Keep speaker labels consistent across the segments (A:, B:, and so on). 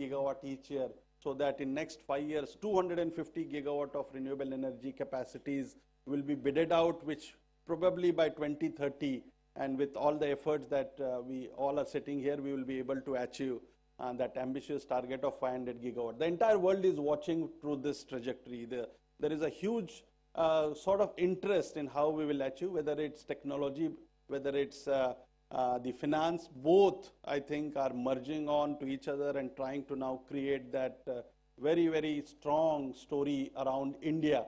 A: gigawatt each year, so that in next 5 years, 250 gigawatt of renewable energy capacities will be bidded out, which probably by 2030, and with all the efforts that we all are sitting here, we will be able to achieve that ambitious target of 500 gigawatt. The entire world is watching through this trajectory. There is a huge sort of interest in how we will achieve, whether it's technology, whether it's the finance. Both, I think, are merging on to each other and trying to now create that very, very strong story around India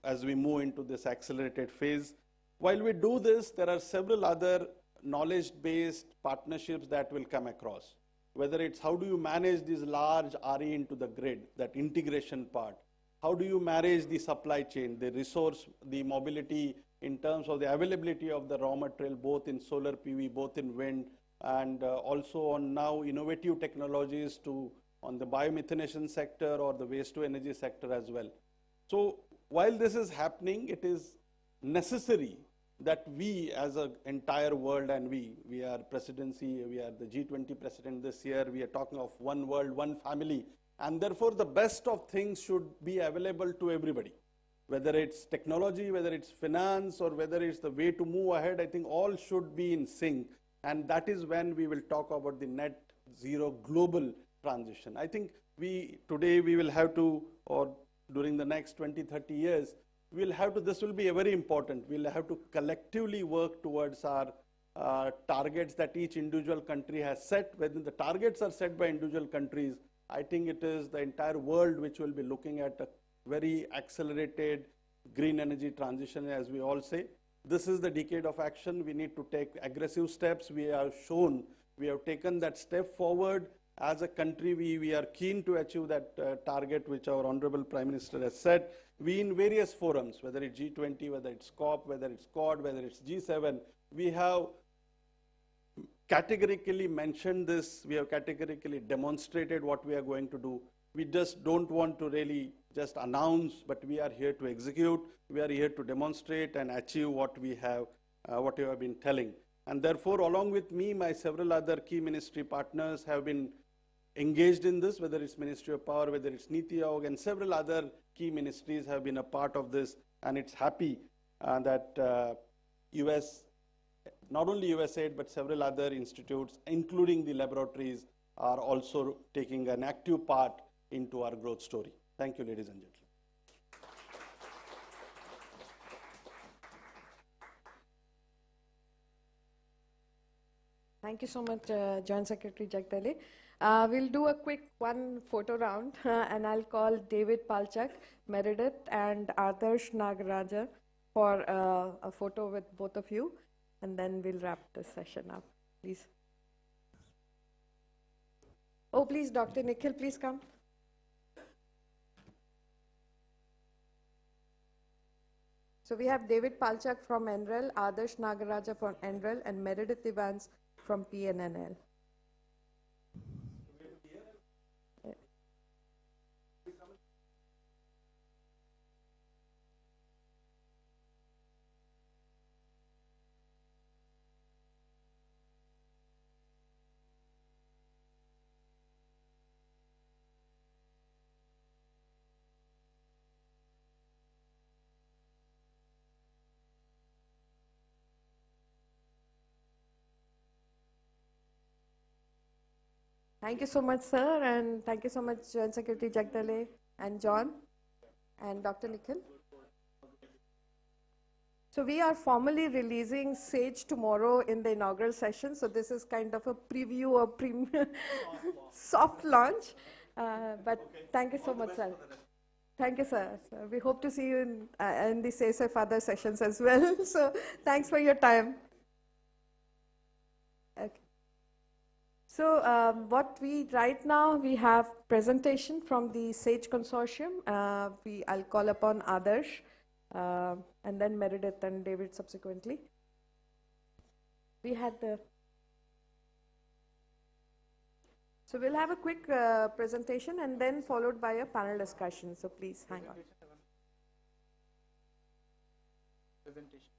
A: as we move into this accelerated phase. While we do this, there are several other knowledge-based partnerships that will come across. Whether it's how do you manage this large RE into the grid, that integration part. How do you manage the supply chain, the resource, the mobility in terms of the availability of the raw material, both in solar PV, both in wind, and also on now innovative technologies on the biomethanation sector or the waste to energy sector as well. So while this is happening, it is necessary that we as an entire world, and we are presidency, we are the G20 president this year, we are talking of one world, one family, and therefore the best of things should be available to everybody. Whether it's technology, whether it's finance, or whether it's the way to move ahead, I think all should be in sync, and that is when we will talk about the net zero global transition. I think today we will have to, or during the next 20, 30 years, we'll have to, this will be very important. We'll have to collectively work towards our targets that each individual country has set. When the targets are set by individual countries, I think it is the entire world which will be looking at a very accelerated green energy transition, as we all say. This is the decade of action. We need to take aggressive steps. We have taken that step forward. As a country, we are keen to achieve that target which our Honorable Prime Minister has set. We in various forums, whether it's G20, whether it's COP, whether it's Quad, whether it's G7, we have categorically mentioned this. We have categorically demonstrated what we are going to do. We just don't want to really just announce, but we are here to execute. We are here to demonstrate and achieve what we have been telling. And therefore, along with me, my several other key ministry partners have been engaged in this, whether it's Ministry of Power, whether it's Niti Aayog, and several other key ministries have been a part of this. And it's happy that not only USAID, but several other institutes, including the laboratories, are also taking an active part into our growth story. Thank you, ladies and gentlemen.
B: Thank you so much, Joint Secretary Jagdale. We'll do a quick one photo round, and I'll call David Palchak, Meredith, and Adarsh Nagaraja for a photo with both of you, and then we'll wrap this session up, please. Oh, please, Dr. Nikhil, please come. So we have David Palchak from NREL, Adarsh Nagaraja from NREL, and Meredith Evans from PNNL. Thank you so much, sir, and thank you so much, Joint Secretary Jagdale and John and Dr. Nikhil. So we are formally releasing SAGE tomorrow in the inaugural session. So this is kind of a preview or soft launch. But thank you so much, sir. Thank you, sir. So we hope to see you in the SACEF other sessions as well. So thanks for your time. Okay. So right now we have presentation from the SAGE consortium. I'll call upon Adarsh and then Meredith and David subsequently. So we'll have a quick presentation and then followed by a panel discussion. So please hang on.
C: Presentation.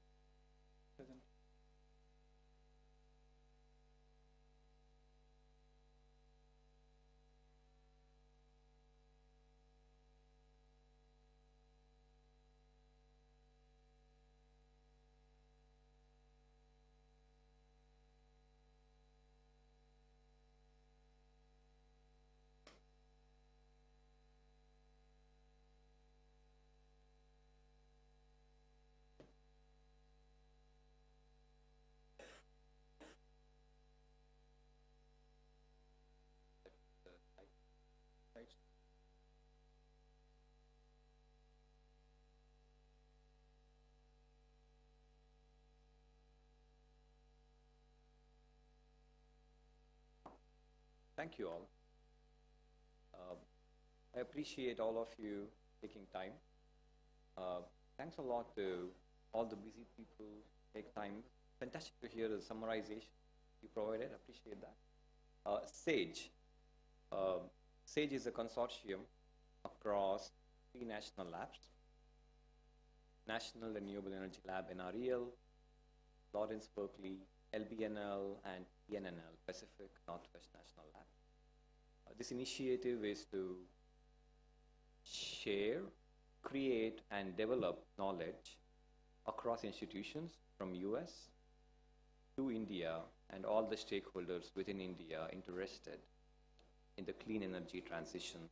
D: Thank you all. I appreciate all of you taking time. Thanks a lot to all the busy people who take time. Fantastic to hear the summarization you provided. Appreciate that. SAGE. SAGE is a consortium across 3 national labs: National Renewable Energy Lab, NREL, Lawrence Berkeley, LBNL, and PNNL, Pacific Northwest National Lab. This initiative is to share, create, and develop knowledge across institutions from US to India and all the stakeholders within India interested in the clean energy transition,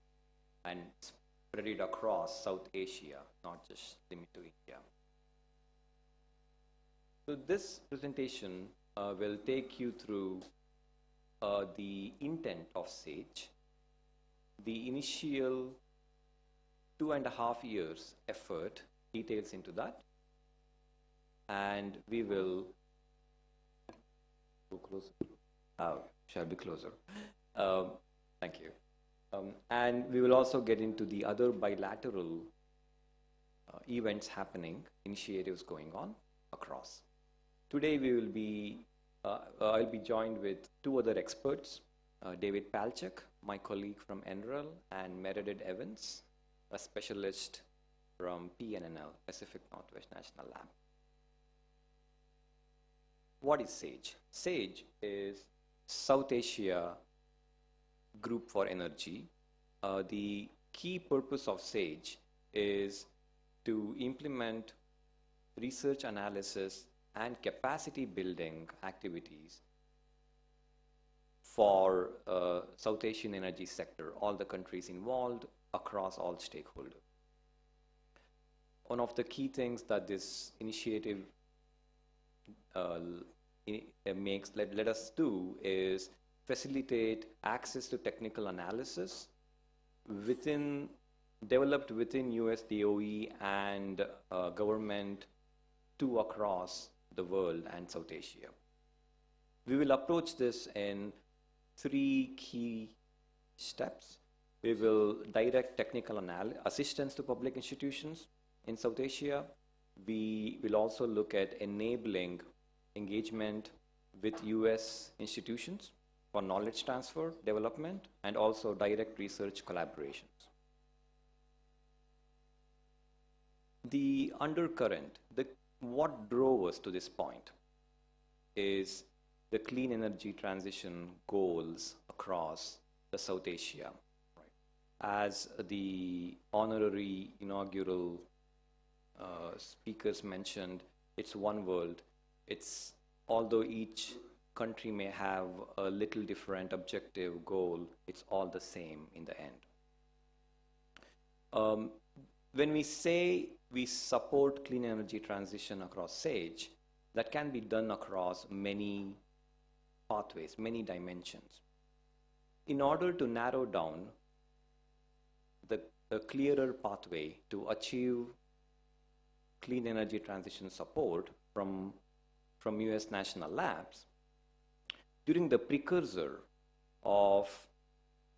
D: and spread it across South Asia, not just limited to India. So this presentation will take you through the intent of SAGE, the initial 2.5 years effort, details into that, and we will go closer. Shall be closer. Thank you. And we will also get into the other bilateral events happening, initiatives going on across. Today we will be, I'll be joined with 2 other experts, David Palchuk, my colleague from NREL, and Meredith Evans, a specialist from PNNL, Pacific Northwest National Lab. What is SAGE? SAGE is South Asia Group for Energy. The key purpose of SAGE is to implement research analysis and capacity building activities for South Asian energy sector, all the countries involved across all stakeholders. One of the key things that this initiative let us do is facilitate access to technical analysis developed within US DOE and government to across the world and South Asia. We will approach this in 3 key steps. We will direct technical assistance to public institutions in South Asia. We will also look at enabling engagement with US institutions for knowledge transfer, development, and also direct research collaborations. The undercurrent, what drove us to this point is the clean energy transition goals across the South Asia. As the honorary inaugural speakers mentioned, it's one world. It's, although each country may have a little different objective goal, it's all the same in the end. When we say we support clean energy transition across SAGE, that can be done across many pathways, many dimensions. In order to narrow down the clearer pathway to achieve clean energy transition support from US national labs, during the precursor of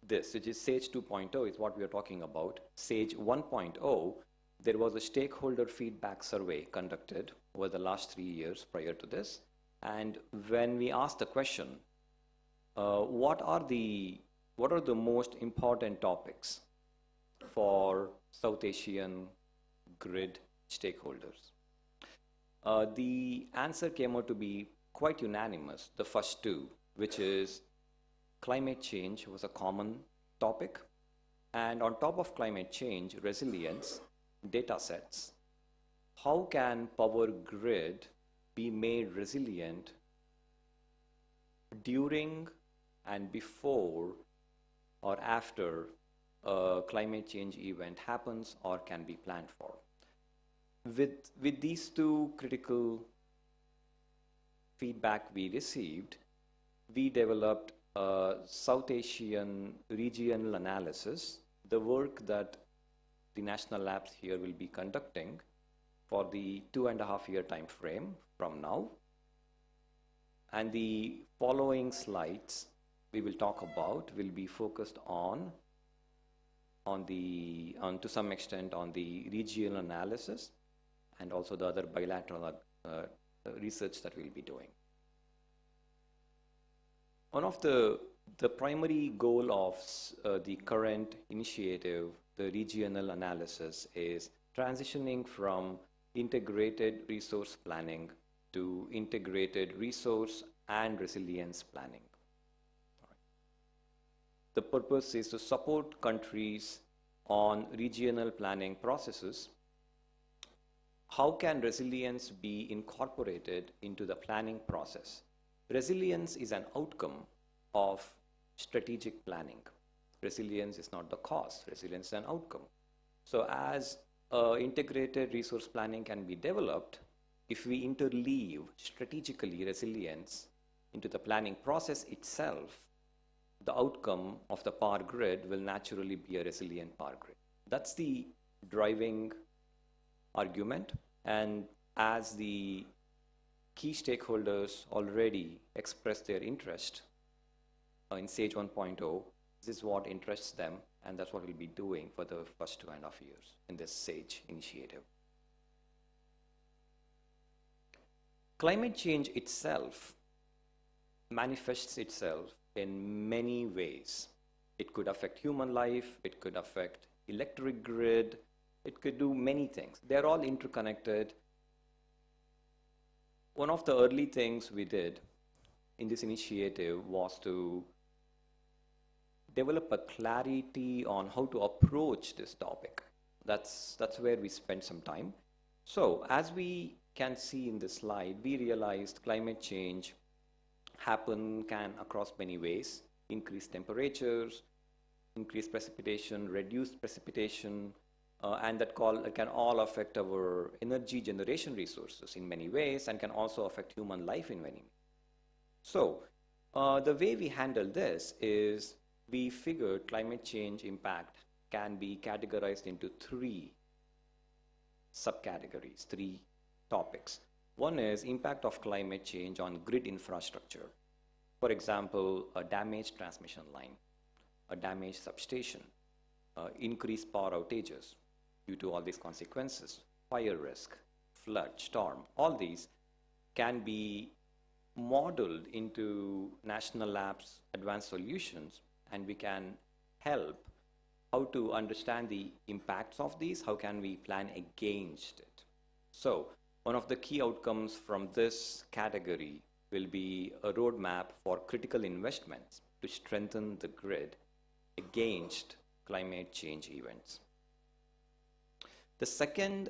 D: this, which is SAGE 2.0 is what we are talking about, SAGE 1.0, there was a stakeholder feedback survey conducted over the last 3 years prior to this. And when we asked the question, what are the most important topics for South Asian grid stakeholders? The answer came out to be quite unanimous, the first 2, which is climate change was a common topic, and on top of climate change, resilience, data sets. How can power grid be made resilient during and before or after a climate change event happens or can be planned for? With these 2 critical feedback we received, we developed a South Asian regional analysis, the work that the national labs here will be conducting for the 2.5-year time frame from now. And the following slides we will talk about will be focused on to some extent on the regional analysis and also the other bilateral research that we'll be doing. One of the primary goal of the current initiative, the regional analysis, is transitioning from integrated resource planning to integrated resource and resilience planning. The purpose is to support countries on regional planning processes. How can resilience be incorporated into the planning process? Resilience is an outcome of strategic planning. Resilience is not the cause, resilience is an outcome. So as integrated resource planning can be developed, if we interleave strategically resilience into the planning process itself, the outcome of the power grid will naturally be a resilient power grid. That's the driving argument, and as the key stakeholders already expressed their interest in SAGE 1.0, this is what interests them, and that's what we'll be doing for the first 2.5 years in this SAGE initiative. Climate change itself manifests itself in many ways. It could affect human life, it could affect electric grid, it could do many things. They're all interconnected. One of the early things we did in this initiative was to develop a clarity on how to approach this topic. That's where we spent some time. So as we can see in this slide, we realized climate change can across many ways: increased temperatures, increased precipitation, reduced precipitation, and that can all affect our energy generation resources in many ways and can also affect human life in many ways. So the way we handle this is we figured climate change impact can be categorized into 3 subcategories, 3 topics. One is impact of climate change on grid infrastructure. For example, a damaged transmission line, a damaged substation, increased power outages due to all these consequences, fire risk, flood, storm. All these can be modeled into National Labs advanced solutions, and we can help how to understand the impacts of these, how can we plan against it. So one of the key outcomes from this category will be a roadmap for critical investments to strengthen the grid against climate change events. The second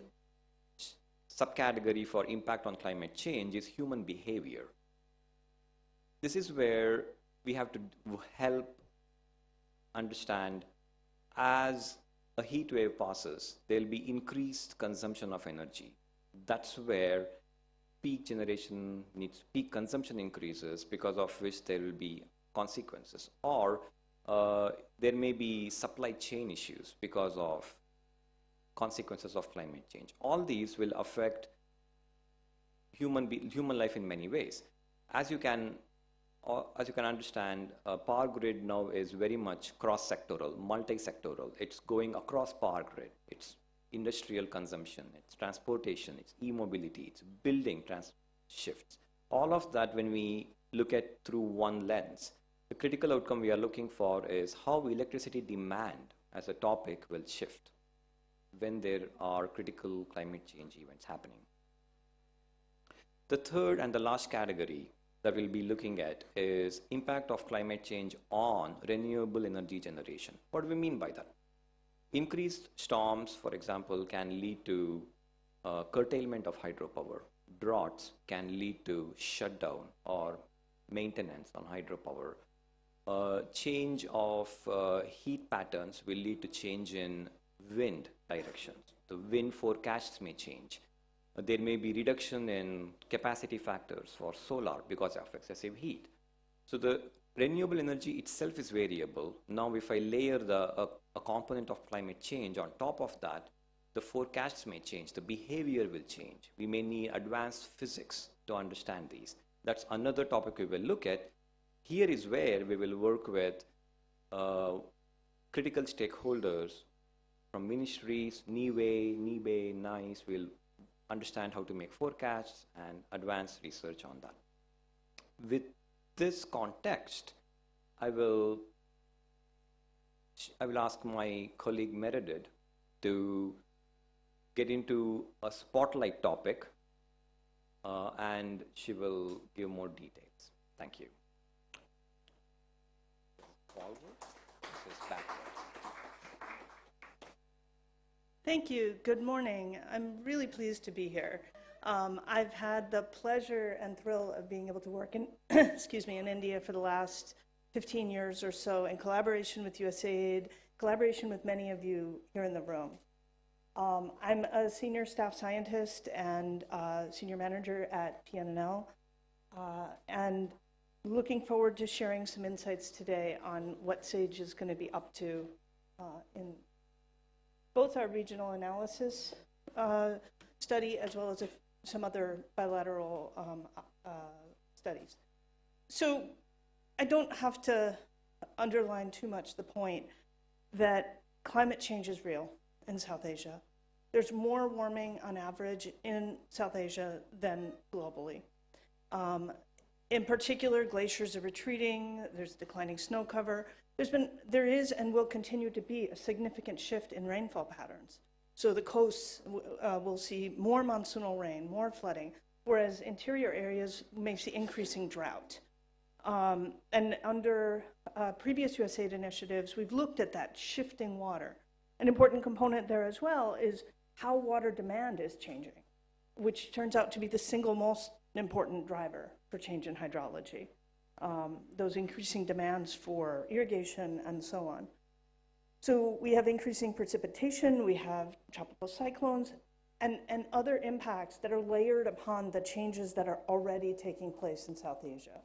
D: subcategory for impact on climate change is human behavior. This is where we have to help understand, as a heat wave passes, there will be increased consumption of energy. That's where peak consumption increases, because of which there will be consequences. Or there may be supply chain issues because of consequences of climate change. All these will affect human life in many ways. As you can understand, power grid now is very much cross-sectoral, multi-sectoral. It's going across power grid. It's industrial consumption, it's transportation, it's e-mobility, it's building shifts. All of that, when we look at through one lens, the critical outcome we are looking for is how electricity demand as a topic will shift when there are critical climate change events happening. The third and the last category that we'll be looking at is impact of climate change on renewable energy generation. What do we mean by that? Increased storms, for example, can lead to curtailment of hydropower. Droughts can lead to shutdown or maintenance on hydropower. Change of heat patterns will lead to change in wind directions. The wind forecasts may change. There may be reduction in capacity factors for solar because of excessive heat. So the renewable energy itself is variable. Now if I layer a component of climate change on top of that, the forecasts may change, the behavior will change. We may need advanced physics to understand these. That's another topic we will look at. here is where we will work with critical stakeholders from ministries, NIWE, NICE, will understand how to make forecasts and advance research on that. With this context, I will ask my colleague Meredith to get into a spotlight topic, and she will give more details. Thank you. Forward, this is backward.
E: Thank you. Good morning. I'm really pleased to be here. I've had the pleasure and thrill of being able to work in, excuse me, in India for the last 15 years or so in collaboration with USAID, collaboration with many of you here in the room. I'm a senior staff scientist and senior manager at PNNL, and looking forward to sharing some insights today on what SAGE is going to be up to in both our regional analysis study as well as some other bilateral studies. So I don't have to underline too much the point that climate change is real in South Asia. There's more warming on average in South Asia than globally. In particular, glaciers are retreating, there's declining snow cover. There is and will continue to be a significant shift in rainfall patterns. So the coasts will see more monsoonal rain, more flooding, whereas interior areas may see increasing drought. And under previous USAID initiatives, we've looked at that shifting water. An important component there as well is how water demand is changing, which turns out to be the single most important driver for change in hydrology. Those increasing demands for irrigation and so on. So we have increasing precipitation, we have tropical cyclones, and other impacts that are layered upon the changes that are already taking place in South Asia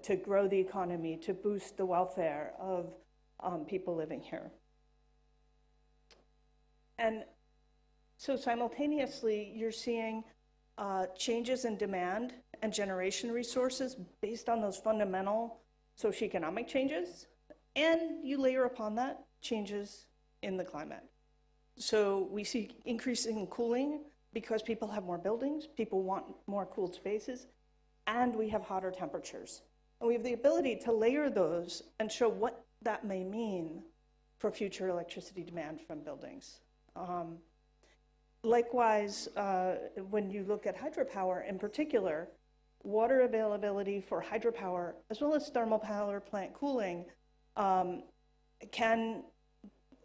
E: to grow the economy, to boost the welfare of people living here. And so simultaneously, you're seeing changes in demand and generation resources based on those fundamental socioeconomic changes, and you layer upon that changes in the climate. So we see increasing cooling because people have more buildings, people want more cooled spaces, and we have hotter temperatures. And we have the ability to layer those and show what that may mean for future electricity demand from buildings. Likewise, when you look at hydropower in particular, water availability for hydropower, as well as thermal power plant cooling, can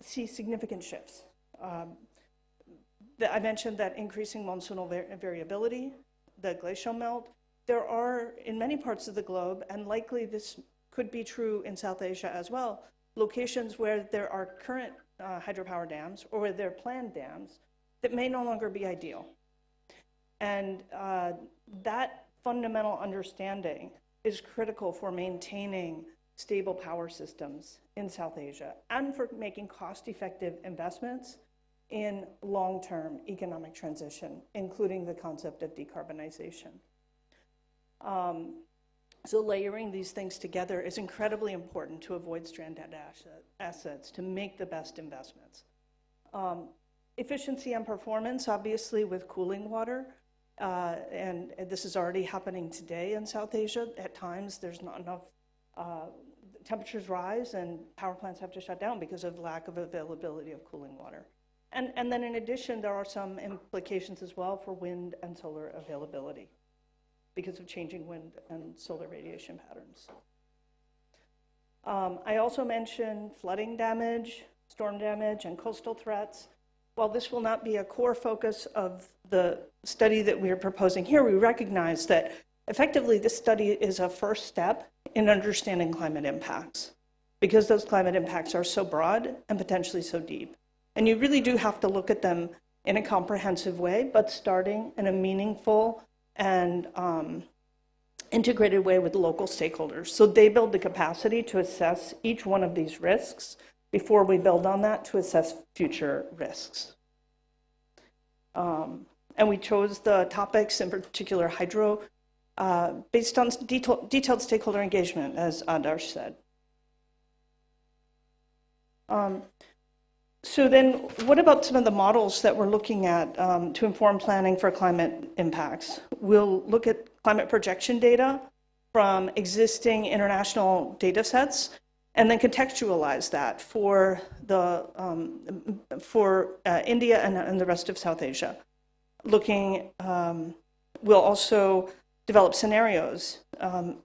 E: see significant shifts. I mentioned that increasing monsoonal variability, the glacial melt. There are, in many parts of the globe, and likely this could be true in South Asia as well, locations where there are current hydropower dams or where there are planned dams that may no longer be ideal. And that fundamental understanding is critical for maintaining stable power systems in South Asia and for making cost-effective investments in long-term economic transition, including the concept of decarbonization. So layering these things together is incredibly important to avoid stranded assets, to make the best investments. Efficiency and performance, obviously, with cooling water, and this is already happening today in South Asia. At times, there's not enough, temperatures rise and power plants have to shut down because of lack of availability of cooling water. And then in addition, there are some implications as well for wind and solar availability because of changing wind and solar radiation patterns. I also mentioned flooding damage, storm damage, and coastal threats. While this will not be a core focus of the study that we are proposing here, we recognize that effectively this study is a first step in understanding climate impacts because those climate impacts are so broad and potentially so deep. And you really do have to look at them in a comprehensive way, but starting in a meaningful and integrated way with local stakeholders. So they build the capacity to assess each one of these risks before we build on that to assess future risks. And we chose the topics, in particular hydro based on detailed stakeholder engagement, as Adarsh said. So then what about some of the models that we're looking at to inform planning for climate impacts? We'll look at climate projection data from existing international data sets and then contextualize that for India and the rest of South Asia. We'll also develop scenarios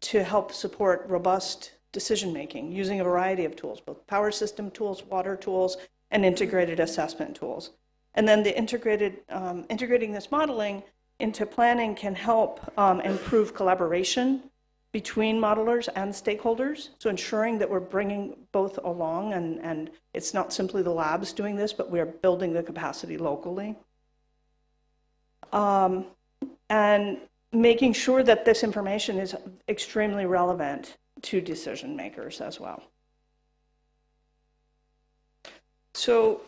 E: to help support robust decision-making using a variety of tools, both power system tools, water tools, and integrated assessment tools. And then integrating this modeling into planning can help improve collaboration between modelers and stakeholders, so ensuring that we're bringing both along, and it's not simply the labs doing this, but we're building the capacity locally. And making sure that this information is extremely relevant to decision makers as well. So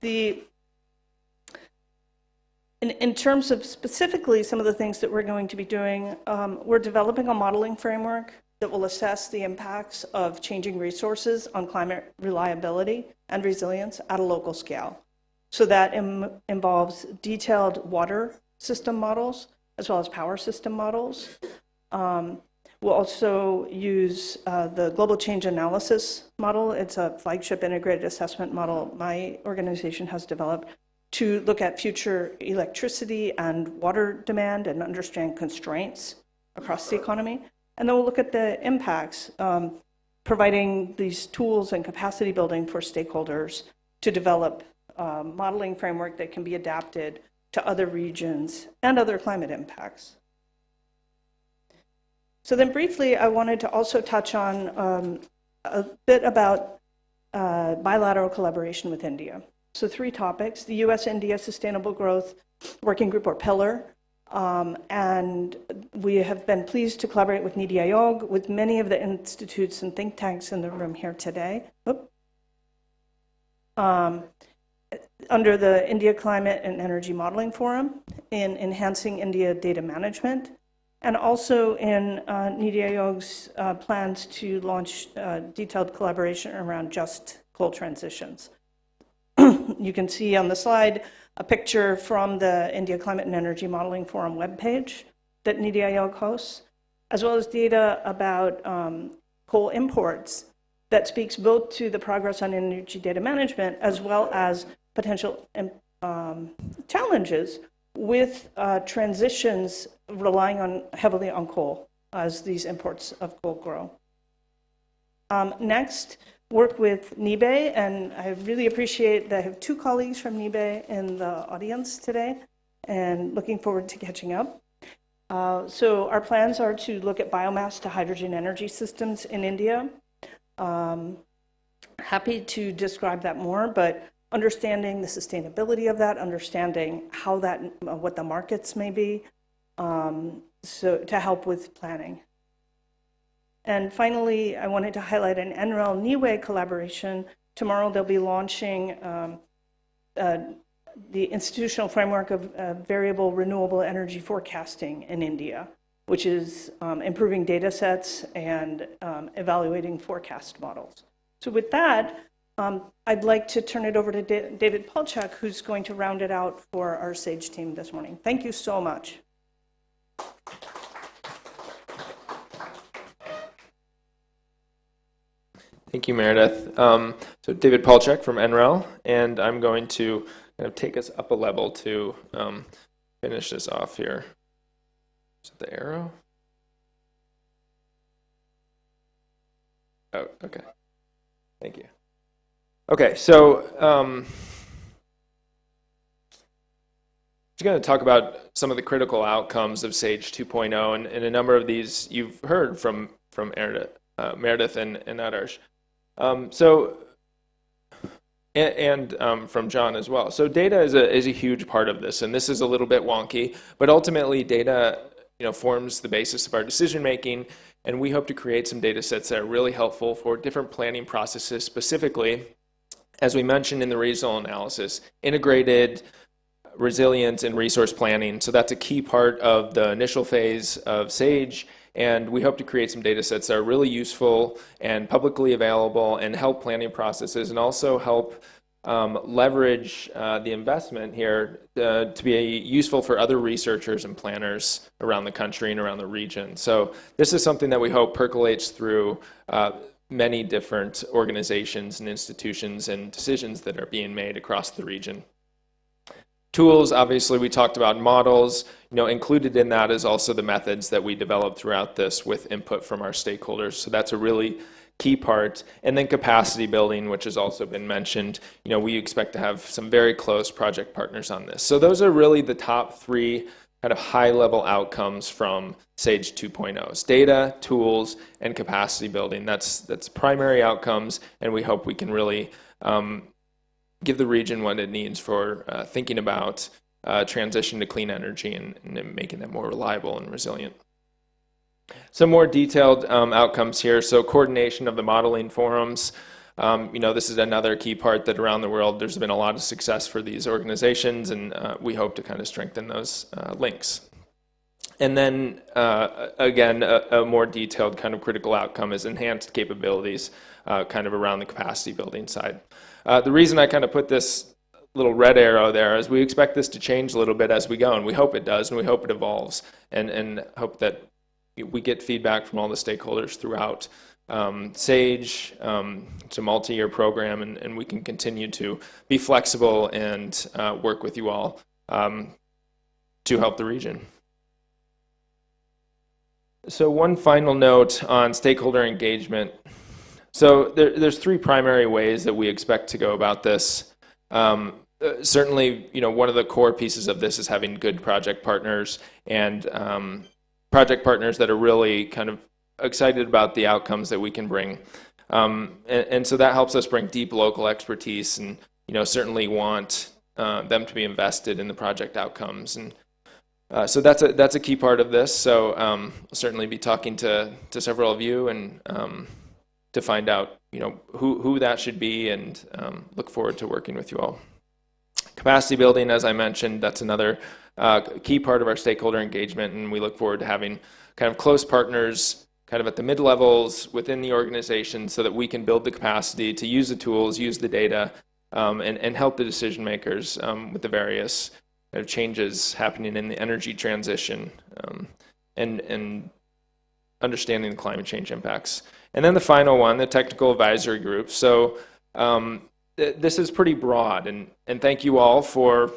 E: in terms of specifically some of the things that we're going to be doing, we're developing a modeling framework that will assess the impacts of changing resources on climate reliability and resilience at a local scale. So that involves detailed water system models as well as power system models. We'll also use the global change analysis model. It's a flagship integrated assessment model my organization has developed to look at future electricity and water demand and understand constraints across the economy. And then we'll look at the impacts, providing these tools and capacity building for stakeholders to develop a modeling framework that can be adapted to other regions and other climate impacts. So then briefly, I wanted to also touch on a bit about bilateral collaboration with India. So 3 topics: the US-India Sustainable Growth Working Group, or Pillar, and we have been pleased to collaborate with Niti Aayog, with many of the institutes and think tanks in the room here today. Under the India Climate and Energy Modeling Forum, in enhancing India data management, and also in Niti Aayog's plans to launch detailed collaboration around just coal transitions. You can see on the slide a picture from the India Climate and Energy Modeling Forum webpage that Niti Aayog hosts, as well as data about coal imports that speaks both to the progress on energy data management as well as potential challenges with transitions relying heavily on coal as these imports of coal grow. Next, work with NIBE, and I really appreciate that I have 2 colleagues from NIBE in the audience today, and looking forward to catching up. So our plans are to look at biomass to hydrogen energy systems in India. Happy to describe that more, but understanding the sustainability of that, understanding how that, what the markets may be, so to help with planning. And finally, I wanted to highlight an NREL-NIWE collaboration. Tomorrow they'll be launching the institutional framework of variable renewable energy forecasting in India, which is improving data sets and evaluating forecast models. So with that, I'd like to turn it over to David Polchak, who's going to round it out for our SAGE team this morning. Thank you so much.
F: Thank you, Meredith. So David Polchak from NREL, and I'm going to kind of take us up a level to finish this off here. Is it the arrow? Oh, okay. Thank you. Okay, so I'm going to talk about some of the critical outcomes of SAGE 2.0, and a number of these you've heard from Meredith and Adarsh. From John as well. So data is a huge part of this, and this is a little bit wonky, but ultimately data forms the basis of our decision making, and we hope to create some data sets that are really helpful for different planning processes, specifically, as we mentioned in the regional analysis, integrated resilience and resource planning. So that's a key part of the initial phase of SAGE, and we hope to create some data sets that are really useful and publicly available and help planning processes and also help leverage the investment here to be useful for other researchers and planners around the country and around the region. So this is something that we hope percolates through many different organizations and institutions and decisions that are being made across the region. Tools, obviously we talked about models, included in that is also the methods that we developed throughout this with input from our stakeholders. So that's a really key part. And then capacity building, which has also been mentioned. We expect to have some very close project partners on this. So those are really the top three kind of high-level outcomes from SAGE 2.0's data, tools, and capacity building. That's primary outcomes, and we hope we can really give the region what it needs for thinking about transition to clean energy and making them more reliable and resilient. Some more detailed outcomes here. So coordination of the modeling forums. This is another key part that around the world there's been a lot of success for these organizations, and we hope to kind of strengthen those links. And then again, a more detailed kind of critical outcome is enhanced capabilities kind of around the capacity building side. The reason I kind of put this little red arrow there is we expect this to change a little bit as we go, and we hope it does, and we hope it evolves, and hope that we get feedback from all the stakeholders throughout SAGE. It's a multi-year program, and we can continue to be flexible and work with you all to help the region. So one final note on stakeholder engagement. So there's three primary ways that we expect to go about this. Certainly, one of the core pieces of this is having good project partners and project partners that are really kind of excited about the outcomes that we can bring. And so that helps us bring deep local expertise and, certainly want them to be invested in the project outcomes. And so that's a key part of this. So I'll certainly be talking to several of you and to find out, who that should be, and look forward to working with you all. Capacity building, as I mentioned, that's another key part of our stakeholder engagement, and we look forward to having kind of close partners kind of at the mid-levels within the organization so that we can build the capacity to use the tools, use the data, and help the decision makers with the various kind of changes happening in the energy transition and understanding the climate change impacts. And then the final one, the technical advisory group. So this is pretty broad, and thank you all for,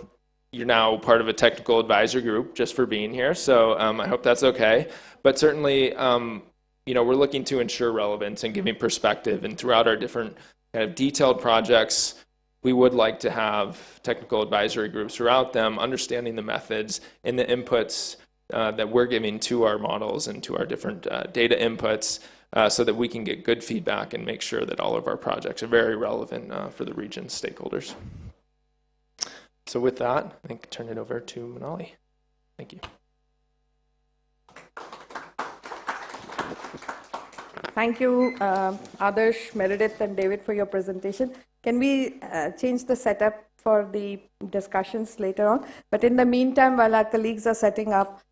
F: you're now part of a technical advisory group just for being here, so I hope that's okay. But certainly, we're looking to ensure relevance and giving perspective, and throughout our different kind of detailed projects, we would like to have technical advisory groups throughout them, understanding the methods and the inputs that we're giving to our models and to our different data inputs, so that we can get good feedback and make sure that all of our projects are very relevant for the region's stakeholders. So with that, I think turn it over to Manali. Thank you.
B: Thank you, Adarsh, Meredith, and David for your presentation. Can we change the setup for the discussions later on? But in the meantime, while our colleagues are setting up,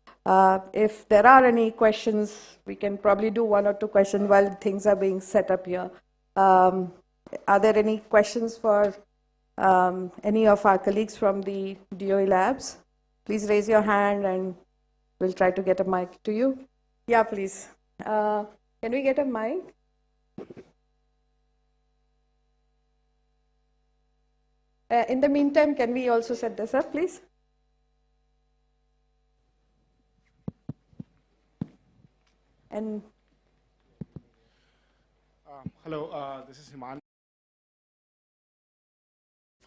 B: if there are any questions, we can probably do one or two questions while things are being set up here. Are there any questions for any of our colleagues from the DOE labs? Please raise your hand and we'll try to get a mic to you. Yeah, please. Can we get a mic? In the meantime, can we also set this up, please? And
G: hello, this is Himan,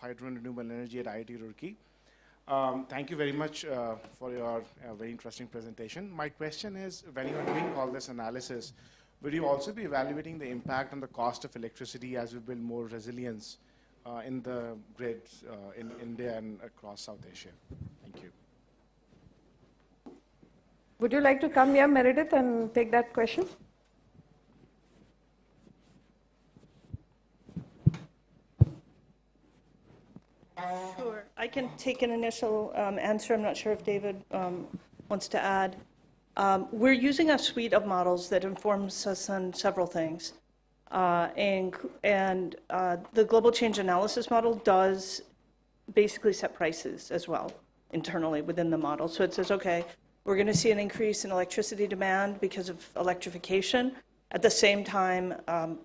G: Hydro and Renewable Energy at IIT Roorkee. Thank you very much for your very interesting presentation. My question is, when you are doing all this analysis, will you also be evaluating the impact on the cost of electricity as we build more resilience in the grids in India and across South Asia? Thank you.
B: would you like to come here, Meredith, and take that question?
E: Sure. I can take an initial answer. I'm not sure if David wants to add. We're using a suite of models that informs us on several things. And the global change analysis model does basically set prices as well internally within the model. So it says, okay, we're going to see an increase in electricity demand because of electrification. At the same time,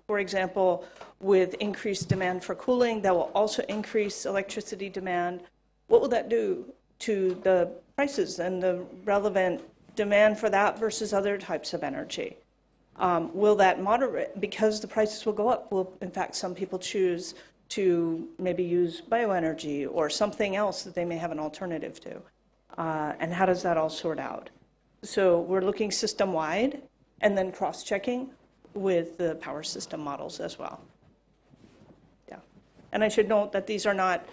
E: for example, with increased demand for cooling, that will also increase electricity demand. What will that do to the prices and the relevant demand for that versus other types of energy? Will that moderate? Because the prices will go up, will in fact some people choose to maybe use bioenergy or something else that they may have an alternative to? And how does that all sort out? So we're looking system-wide and then cross-checking with the power system models as well. Yeah. And I should note that these are not,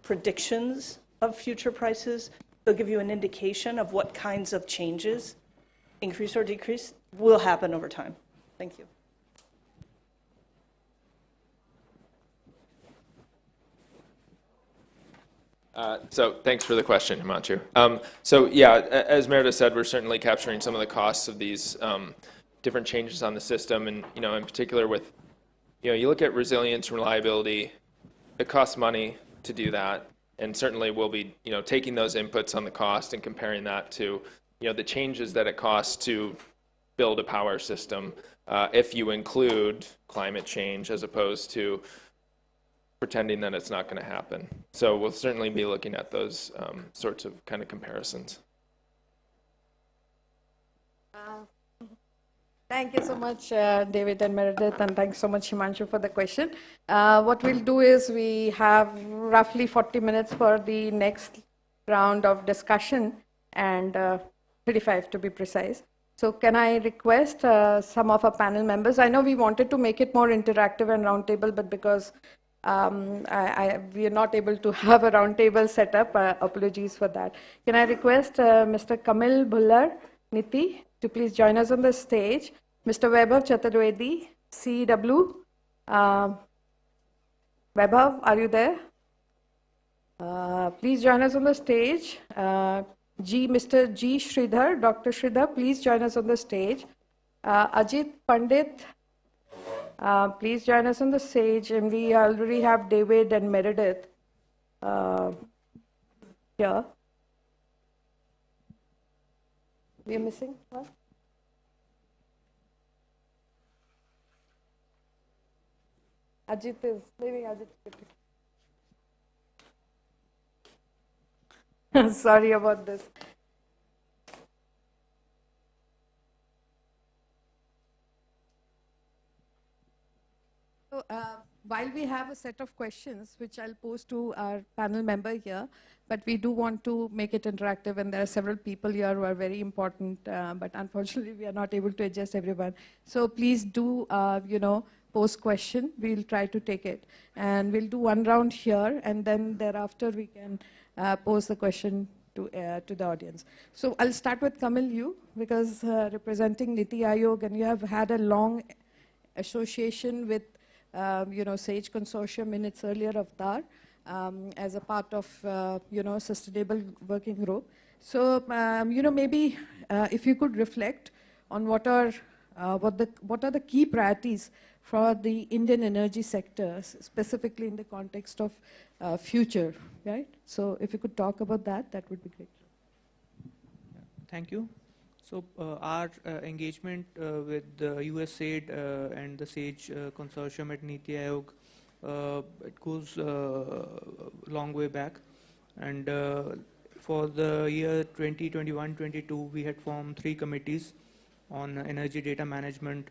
E: predictions of future prices. They'll give you an indication of what kinds of changes, increase or decrease, will happen over time. Thank you.
F: So thanks for the question, Himanshu. So yeah, as Meredith said, we're certainly capturing some of the costs of these different changes on the system, and in particular with, you look at resilience, reliability, it costs money to do that, and certainly we'll be, taking those inputs on the cost and comparing that to, the changes that it costs to build a power system if you include climate change as opposed to pretending that it's not going to happen. So we'll certainly be looking at those sorts of kind of comparisons.
B: Thank you so much, David and Meredith, and thanks so much, Himanshu, for the question. What we'll do is we have roughly 40 minutes for the next round of discussion, and 35 to be precise. So can I request some of our panel members? I know we wanted to make it more interactive and roundtable, but because we are not able to have a roundtable set up, apologies for that. Can I request Mr. Kamil Bhullar Niti to please join us on the stage. Mr. Vaibhav Chaturvedi, CW. Vaibhav, are you there? Please join us on the stage. Mr. G. Sridhar, Dr. Sridhar, please join us on the stage. Ajit Pandit, please join us on the stage. And we already have David and Meredith here. We are missing one? Ajit is leaving. Ajit. Sorry about this. So, while we have a set of questions, which I'll pose to our panel member here, but we do want to make it interactive, and there are several people here who are very important, but unfortunately we are not able to address everyone. So please do, pose question. We'll try to take it. And we'll do one round here, and then thereafter we can pose the question to the audience. So I'll start with Kamil, you, because representing Niti Aayog, and you have had a long association with SAGE consortium in its earlier avatar as a part of, sustainable working group. So, maybe if you could reflect on what are the key priorities for the Indian energy sector, specifically in the context of future, right? So if you could talk about that, that would be great.
C: Thank you. So our engagement with the USAID and the SAGE consortium at Niti Aayog, it goes a long way back. And for the year 2021-22, we had formed 3 committees on energy data management,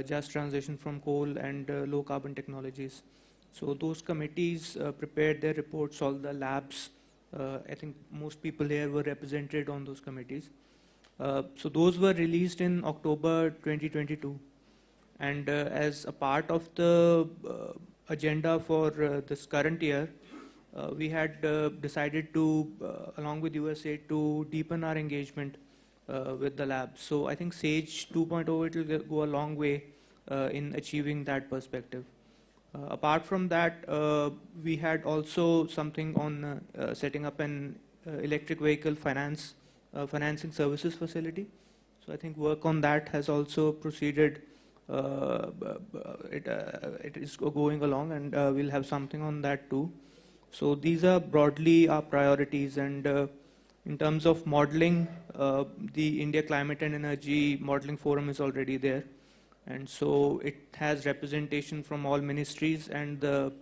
C: just transition from coal, and low carbon technologies. So those committees prepared their reports, all the labs. I think most people here were represented on those committees. So those were released in October 2022. And as a part of the agenda for this current year, we had decided to, along with USAID, to deepen our engagement with the lab. So I think SAGE 2.0 will go a long way in achieving that perspective. Apart from that, we had also something on setting up an electric vehicle financing services facility. So I think work on that has also proceeded. It is going along, and we'll have something on that too. So these are broadly our priorities, and in terms of modeling, the India Climate and Energy Modeling Forum is already there. And so it has representation from all ministries and the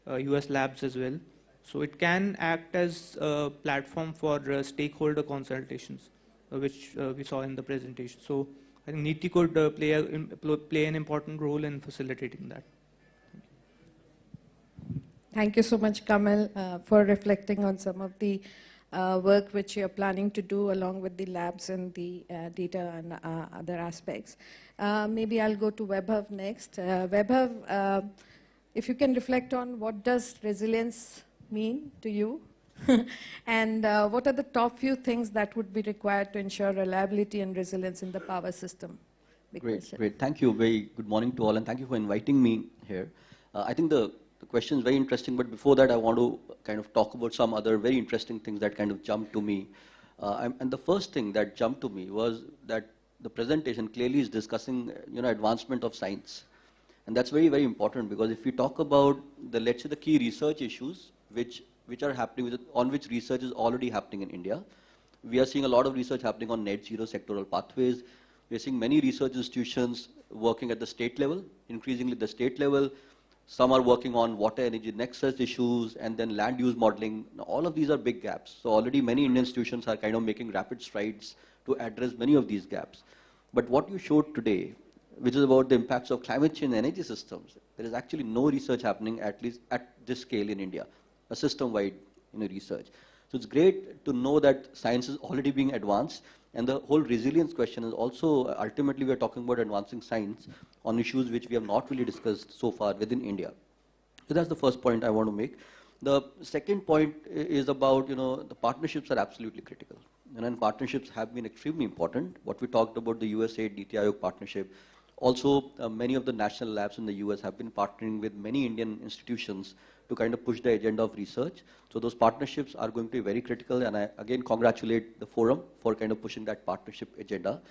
C: US labs as well. So it can act as a platform for stakeholder consultations, which we saw in the presentation. So I think NITI could play an important role in facilitating that.
B: Thank you so much, Kamal, for reflecting on some of the work which you're planning to do along with the labs and the data and other aspects. Maybe I'll go to Vaibhav next. Vaibhav, if you can reflect on what does resilience mean to you? And what are the top few things that would be required to ensure reliability and resilience in the power system?
H: Great. Thank you. Very good morning to all, and thank you for inviting me here. I think the question is very interesting, but before that, I want to kind of talk about some other very interesting things that kind of jumped to me. And the first thing that jumped to me was that the presentation clearly is discussing, advancement of science. And that's very, very important, because if we talk about let's say the key research issues which are happening, on which research is already happening in India, we are seeing a lot of research happening on net zero sectoral pathways. We are seeing many research institutions working at the state level, increasingly the state level. Some are working on water energy nexus issues and then land use modeling. Now, all of these are big gaps. So already many Indian institutions are kind of making rapid strides to address many of these gaps. But what you showed today, which is about the impacts of climate change and energy systems, there is actually no research happening, at least at this scale in India, a system-wide research. So it's great to know that science is already being advanced, and the whole resilience question is also, ultimately we are talking about advancing science on issues which we have not really discussed so far within India. So that's the first point I want to make. The second point is about, the partnerships are absolutely critical. And partnerships have been extremely important. What we talked about, the USAID, NITI Aayog partnership. Also, many of the national labs in the US have been partnering with many Indian institutions to kind of push the agenda of research. So those partnerships are going to be very critical, and I again congratulate the forum for kind of pushing that partnership agenda.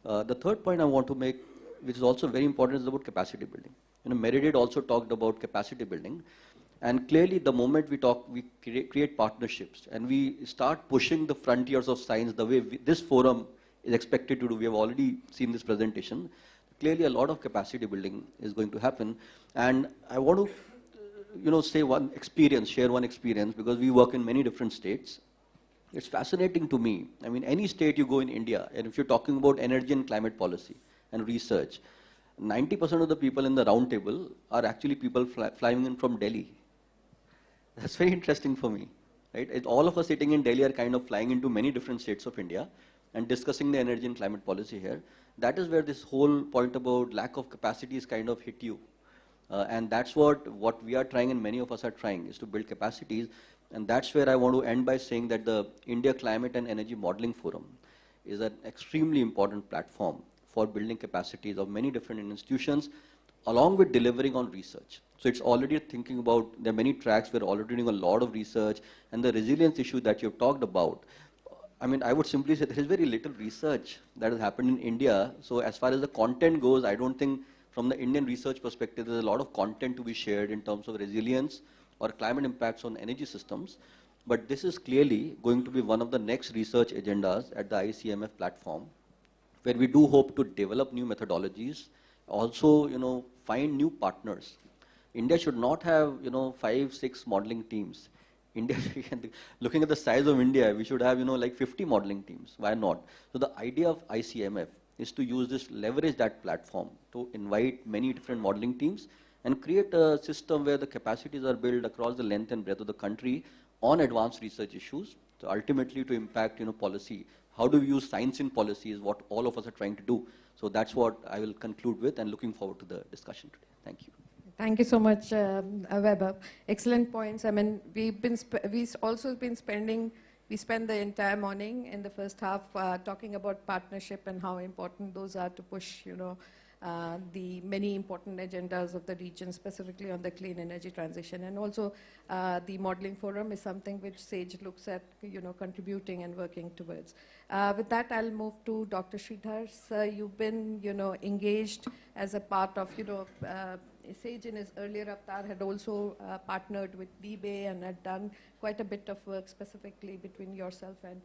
H: The third point I want to make, which is also very important, is about capacity building. Meredith also talked about capacity building, and clearly the moment we create partnerships and we start pushing the frontiers of science the way this forum is expected to do. We have already seen this presentation. Clearly a lot of capacity building is going to happen, and I want to share one experience, because we work in many different states. It's fascinating to me. I mean, any state you go in India, and if you're talking about energy and climate policy and research, 90% of the people in the round table are actually people flying in from Delhi. That's very interesting for me, right? All of us sitting in Delhi are kind of flying into many different states of India and discussing the energy and climate policy here. That is where this whole point about lack of capacity is kind of hit you. And that's what we are trying, and many of us are trying, is to build capacities. And that's where I want to end by saying that the India Climate and Energy Modeling Forum is an extremely important platform for building capacities of many different institutions, along with delivering on research. So it's already thinking about, there are many tracks, we're already doing a lot of research, and the resilience issue that you've talked about, I mean, I would simply say there is very little research that has happened in India. So as far as the content goes, I don't think from the Indian research perspective, there's a lot of content to be shared in terms of resilience or climate impacts on energy systems. But this is clearly going to be one of the next research agendas at the ICMF platform, where we do hope to develop new methodologies, also, find new partners. India should not have, 5, 6 modeling teams. India, looking at the size of India, we should have, like 50 modeling teams. Why not? So the idea of ICMF is to use this, leverage that platform to invite many different modeling teams and create a system where the capacities are built across the length and breadth of the country on advanced research issues. So ultimately to impact, policy. How do we use science in policy is what all of us are trying to do. So that's what I will conclude with, and looking forward to the discussion today. Thank you.
B: Thank you so much, Vaibhav. Excellent points. I mean, we spend the entire morning in the first half talking about partnership and how important those are to push, the many important agendas of the region, specifically on the clean energy transition. And also the modeling forum is something which SAGE looks at, contributing and working towards. With that, I'll move to Dr. Sridhar. Sir, you've been, engaged as a part of, SAGE in his earlier avatar had also partnered with DBay and had done quite a bit of work specifically between yourself and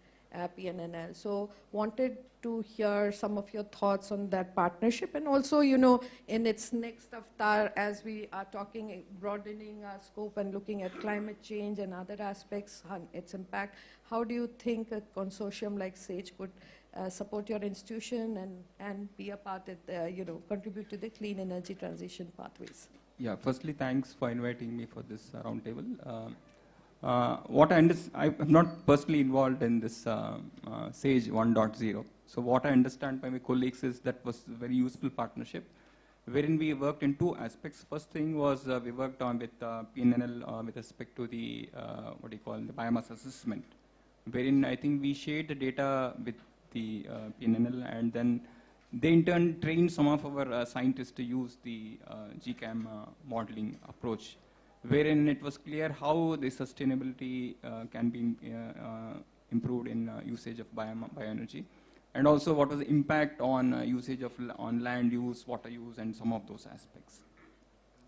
B: PNNL. So wanted to hear some of your thoughts on that partnership, and also, in its next avatar, as we are talking, broadening our scope and looking at climate change and other aspects on its impact, how do you think a consortium like SAGE could support your institution and be a part of, contribute to the clean energy transition pathways?
I: Yeah, firstly, thanks for inviting me for this roundtable. I'm not personally involved in this SAGE 1.0. So what I understand by my colleagues is that was a very useful partnership, wherein we worked in two aspects. First thing was we worked on with PNNL with respect to the the biomass assessment, wherein I think we shared the data with the PNNL, and then they in turn trained some of our scientists to use the GCAM modeling approach, wherein it was clear how the sustainability can be improved in usage of bioenergy, and also what was the impact on usage of on land use, water use, and some of those aspects.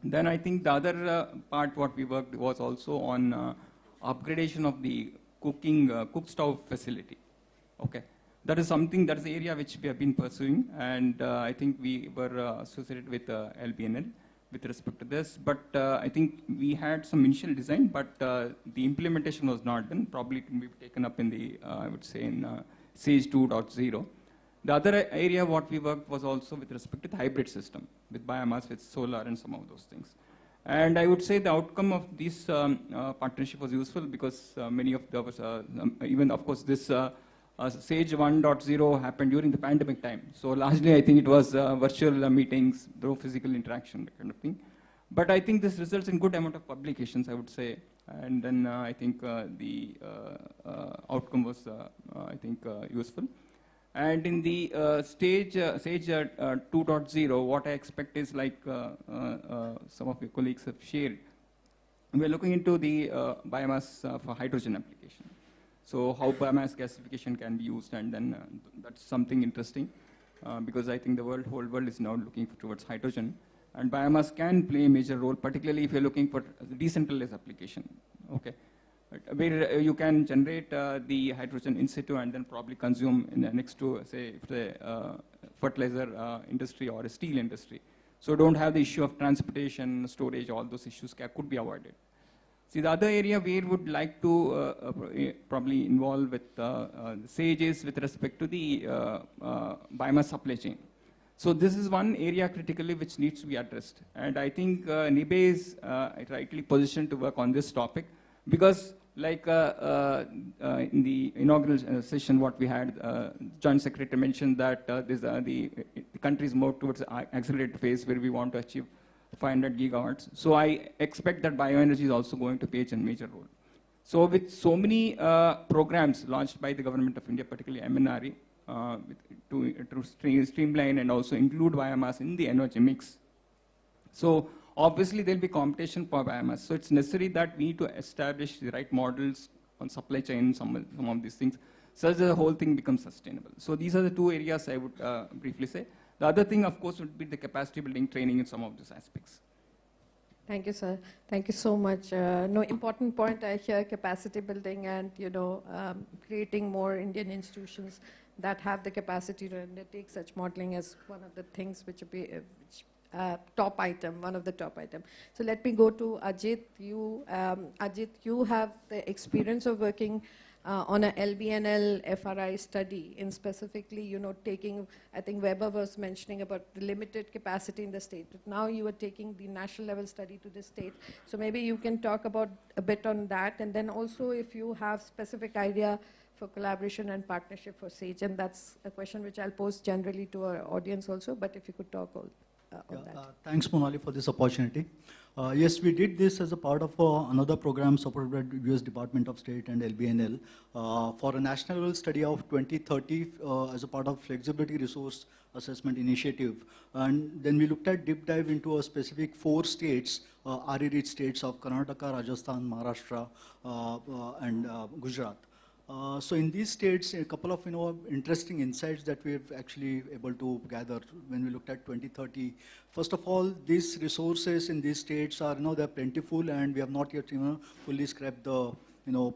I: Then I think the other part what we worked was also on upgradation of the cook stove facility. Okay. That is something, that is the area which we have been pursuing, and I think we were associated with LBNL with respect to this, but I think we had some initial design, but the implementation was not done. Probably it can be taken up in the, I would say, in SAGE 2.0. The other area what we worked was also with respect to the hybrid system, with biomass, with solar, and some of those things. And I would say the outcome of this partnership was useful because many of the, even of course this SAGE 1.0 happened during the pandemic time. So largely I think it was virtual meetings, no physical interaction, that kind of thing. But I think this results in good amount of publications, I would say. And then I think the outcome was, I think, useful. And in the SAGE 2.0, what I expect is like some of your colleagues have shared. We're looking into the biomass for hydrogen application. So how biomass gasification can be used, and then that's something interesting because I think the whole world is now looking towards hydrogen, and biomass can play a major role, particularly if you're looking for decentralized application. Okay, where you can generate the hydrogen in situ and then probably consume in the next to, say, if the fertilizer industry or a steel industry. So don't have the issue of transportation, storage, all those issues could be avoided. See, the other area we would like to probably involve with SAGE is with respect to the biomass supply chain. So this is one area critically which needs to be addressed. And I think NIBE is rightly positioned to work on this topic because like in the inaugural session what we had, Joint Secretary mentioned that the countries move towards the accelerated phase where we want to achieve 500 gigawatts. So I expect that bioenergy is also going to play a major role. So with so many programs launched by the government of India, particularly MNRE, to streamline and also include biomass in the energy mix. So obviously there'll be competition for biomass. So it's necessary that we need to establish the right models on supply chain, some of these things, such that the whole thing becomes sustainable. So these are the two areas I would briefly say. The other thing, of course, would be the capacity building training in some of these aspects.
B: Thank you, sir. Thank you so much. No, important point I hear, capacity building and, creating more Indian institutions that have the capacity to undertake such modeling as one of the things which would be top item, one of the top items. So let me go to Ajit. Ajit, you have the experience of working on a LBNL FRI study in specifically, taking, I think Weber was mentioning about the limited capacity in the state, but now you are taking the national level study to the state. So maybe you can talk about a bit on that, and then also if you have specific idea for collaboration and partnership for SAGE, and that's a question which I'll pose generally to our audience also, but if you could talk on that.
J: Thanks, Monali, for this opportunity. Yes, we did this as a part of another program supported by the US Department of State and LBNL for a national level study of 2030 as a part of flexibility resource assessment initiative. And then we looked at deep dive into a specific 4 states, RE-rich states of Karnataka, Rajasthan, Maharashtra, and Gujarat. So in these states, a couple of interesting insights that we've actually able to gather when we looked at 2030. First of all, these resources in these states are they're plentiful, and we have not yet fully scrapped the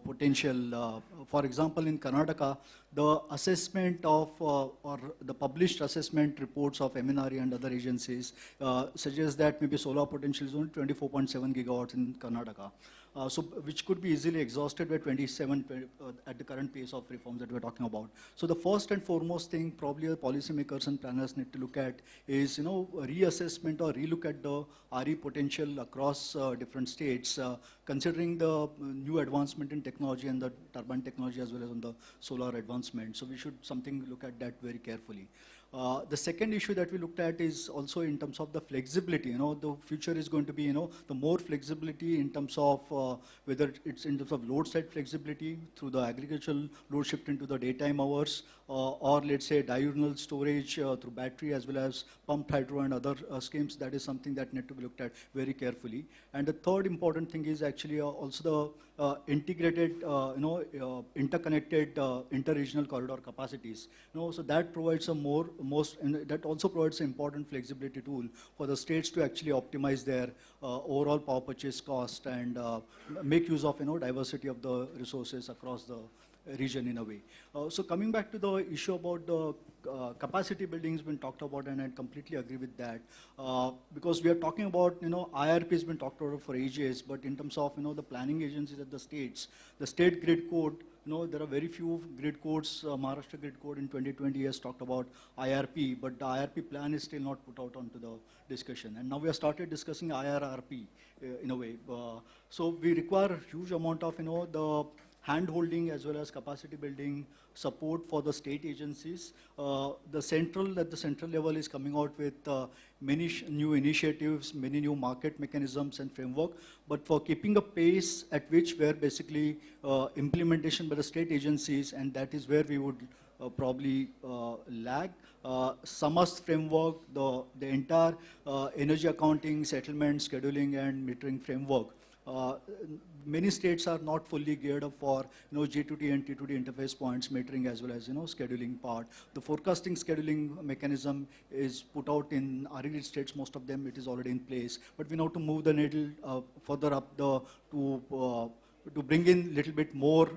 J: potential. For example, in Karnataka, the assessment of or the published assessment reports of MNRE and other agencies suggest that maybe solar potential is only 24.7 gigawatts in Karnataka. So which could be easily exhausted by 27 at the current pace of reforms that we're talking about. So the first and foremost thing probably the policymakers and planners need to look at is reassessment or relook at the RE potential across different states, considering the new advancement in technology and the turbine technology as well as on the solar advancement. So we should look at that very carefully. The second issue that we looked at is also in terms of the flexibility. The future is going to be, the more flexibility in terms of whether it's in terms of load side flexibility through the agricultural load shift into the daytime hours, or let's say diurnal storage through battery as well as pumped hydro and other schemes. That is something that need to be looked at very carefully. And the third important thing is actually also the integrated, interconnected inter-regional corridor capacities. So that provides a that also provides an important flexibility tool for the states to actually optimize their overall power purchase cost and make use of diversity of the resources across the region in a way. So coming back to the issue about the capacity building has been talked about, and I completely agree with that, because we are talking about, IRP has been talked about for ages, but in terms of, the planning agencies at the states, the state grid code, there are very few grid codes. Maharashtra grid code in 2020 has talked about IRP, but the IRP plan is still not put out onto the discussion. And now we have started discussing IRRP in a way. So we require a huge amount of, the hand-holding as well as capacity building support for the state agencies. At the central level is coming out with many new initiatives, many new market mechanisms and framework, but for keeping a pace at which where basically implementation by the state agencies, and that is where we would probably lag. SAMAS framework, the entire energy accounting, settlement, scheduling and metering framework. Many states are not fully geared up for G2T and T2T interface points, metering as well as scheduling part. The forecasting scheduling mechanism is put out in RE-rich states. Most of them it is already in place, but we know to move the needle further up to bring in little bit more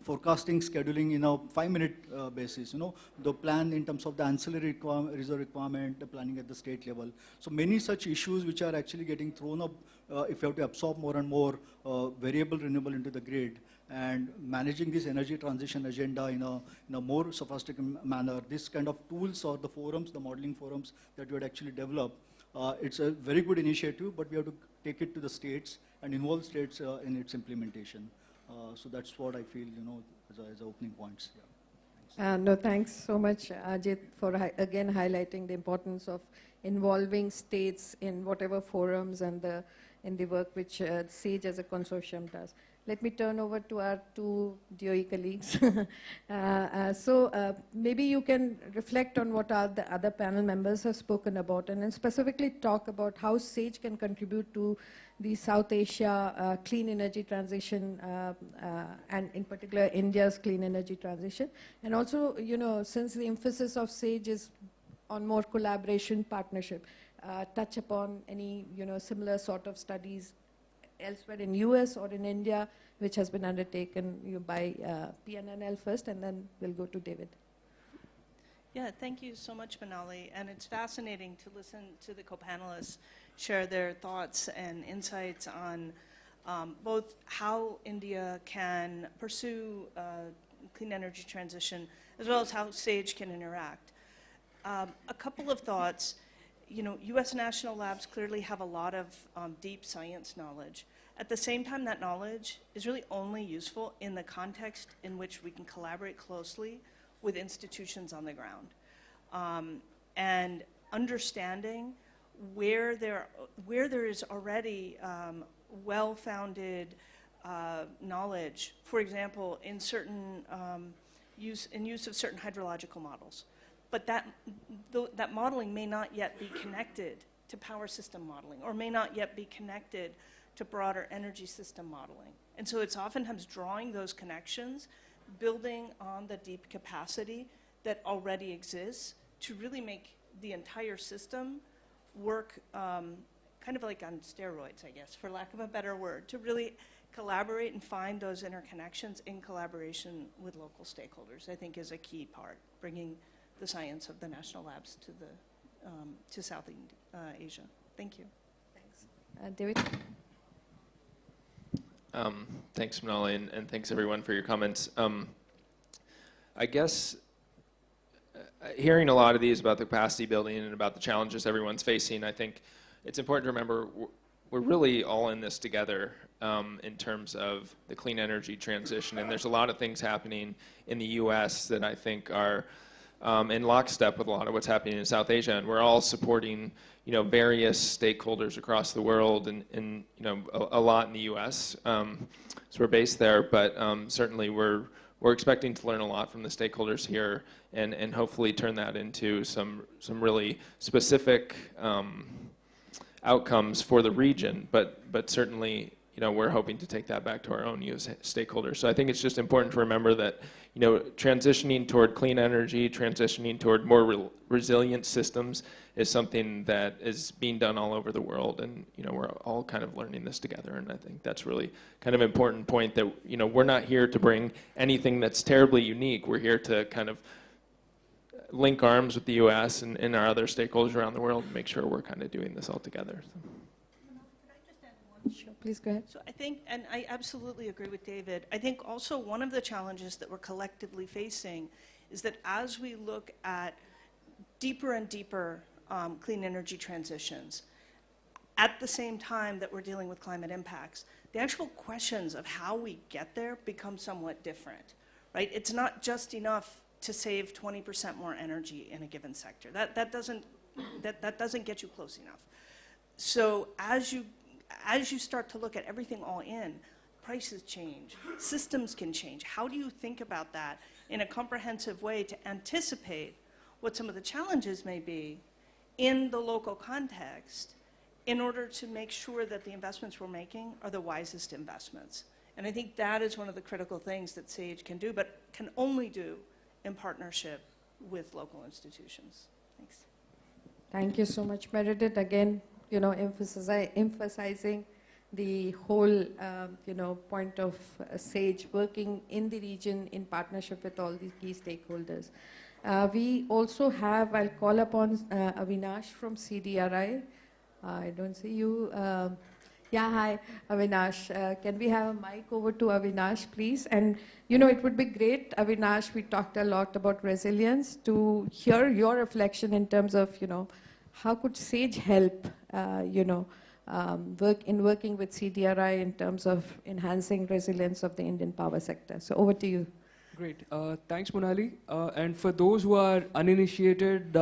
J: forecasting scheduling in a 5-minute basis. The plan in terms of the ancillary reserve requirement, the planning at the state level. So many such issues which are actually getting thrown up if you have to absorb more and more variable renewable into the grid, and managing this energy transition agenda in a more sophisticated manner. This kind of tools or the forums, the modeling forums that we had actually developed, it's a very good initiative, but we have to take it to the states and involve states in its implementation. So that's what I feel, as opening points. Yeah.
B: No, thanks so much, Ajit, for again highlighting the importance of involving states in whatever forums and in the work which SAGE as a consortium does. Let me turn over to our two DOE colleagues. So maybe you can reflect on what the other panel members have spoken about, and then specifically talk about how SAGE can contribute to the South Asia clean energy transition, and in particular India's clean energy transition. And also, since the emphasis of SAGE is on more collaboration, partnership, touch upon any, similar sort of studies elsewhere in US or in India, which has been undertaken by PNNL first, and then we'll go to David.
E: Yeah, thank you so much, Manali. And it's fascinating to listen to the co-panelists share their thoughts and insights on both how India can pursue clean energy transition, as well as how SAGE can interact. A couple of thoughts. US national labs clearly have a lot of deep science knowledge. At the same time, that knowledge is really only useful in the context in which we can collaborate closely with institutions on the ground. And understanding where there is already well-founded knowledge, for example, in certain use of certain hydrological models. but that modeling may not yet be connected to power system modeling, or may not yet be connected to broader energy system modeling. And so it's oftentimes drawing those connections, building on the deep capacity that already exists to really make the entire system work kind of like on steroids, I guess, for lack of a better word, to really collaborate and find those interconnections in collaboration with local stakeholders, I think is a key part, bringing the science of the national labs to South Asia. Thank you.
B: Thanks. David?
F: Thanks, Manali, and thanks everyone for your comments. I guess hearing a lot of these about the capacity building and about the challenges everyone's facing, I think it's important to remember we're really all in this together in terms of the clean energy transition. And there's a lot of things happening in the US that I think are in lockstep with a lot of what's happening in South Asia. And we're all supporting, various stakeholders across the world and a lot in the US. So we're based there, but certainly we're expecting to learn a lot from the stakeholders here and hopefully turn that into some really specific outcomes for the region, but certainly, we're hoping to take that back to our own US stakeholders. So I think it's just important to remember that, transitioning toward clean energy, transitioning toward more resilient systems is something that is being done all over the world, and we're all kind of learning this together. And I think that's really kind of an important point that we're not here to bring anything that's terribly unique. We're here to kind of link arms with the U.S. and our other stakeholders around the world and make sure we're kind of doing this all together. So.
B: Sure, please go ahead.
E: So I think, and I absolutely agree with David, I think also one of the challenges that we're collectively facing is that as we look at deeper and deeper clean energy transitions, at the same time that we're dealing with climate impacts, the actual questions of how we get there become somewhat different, right? It's not just enough to save 20% more energy in a given sector. That doesn't get you close enough. So as you start to look at everything all in, prices change, systems can change. How do you think about that in a comprehensive way to anticipate what some of the challenges may be in the local context in order to make sure that the investments we're making are the wisest investments? And I think that is one of the critical things that SAGE can do, but can only do in partnership with local institutions. Thanks.
B: Thank you so much, Meredith. Again, emphasizing the whole, point of SAGE working in the region in partnership with all the key stakeholders. We also have, I'll call upon Avinash from CDRI. I don't see you. Yeah, hi, Avinash. Can we have a mic over to Avinash, please? And, it would be great, Avinash, we talked a lot about resilience, to hear your reflection in terms of, how could SAGE help, working with CDRI in terms of enhancing resilience of the Indian power sector? So over to you.
K: Great. Thanks, Monali. And for those who are uninitiated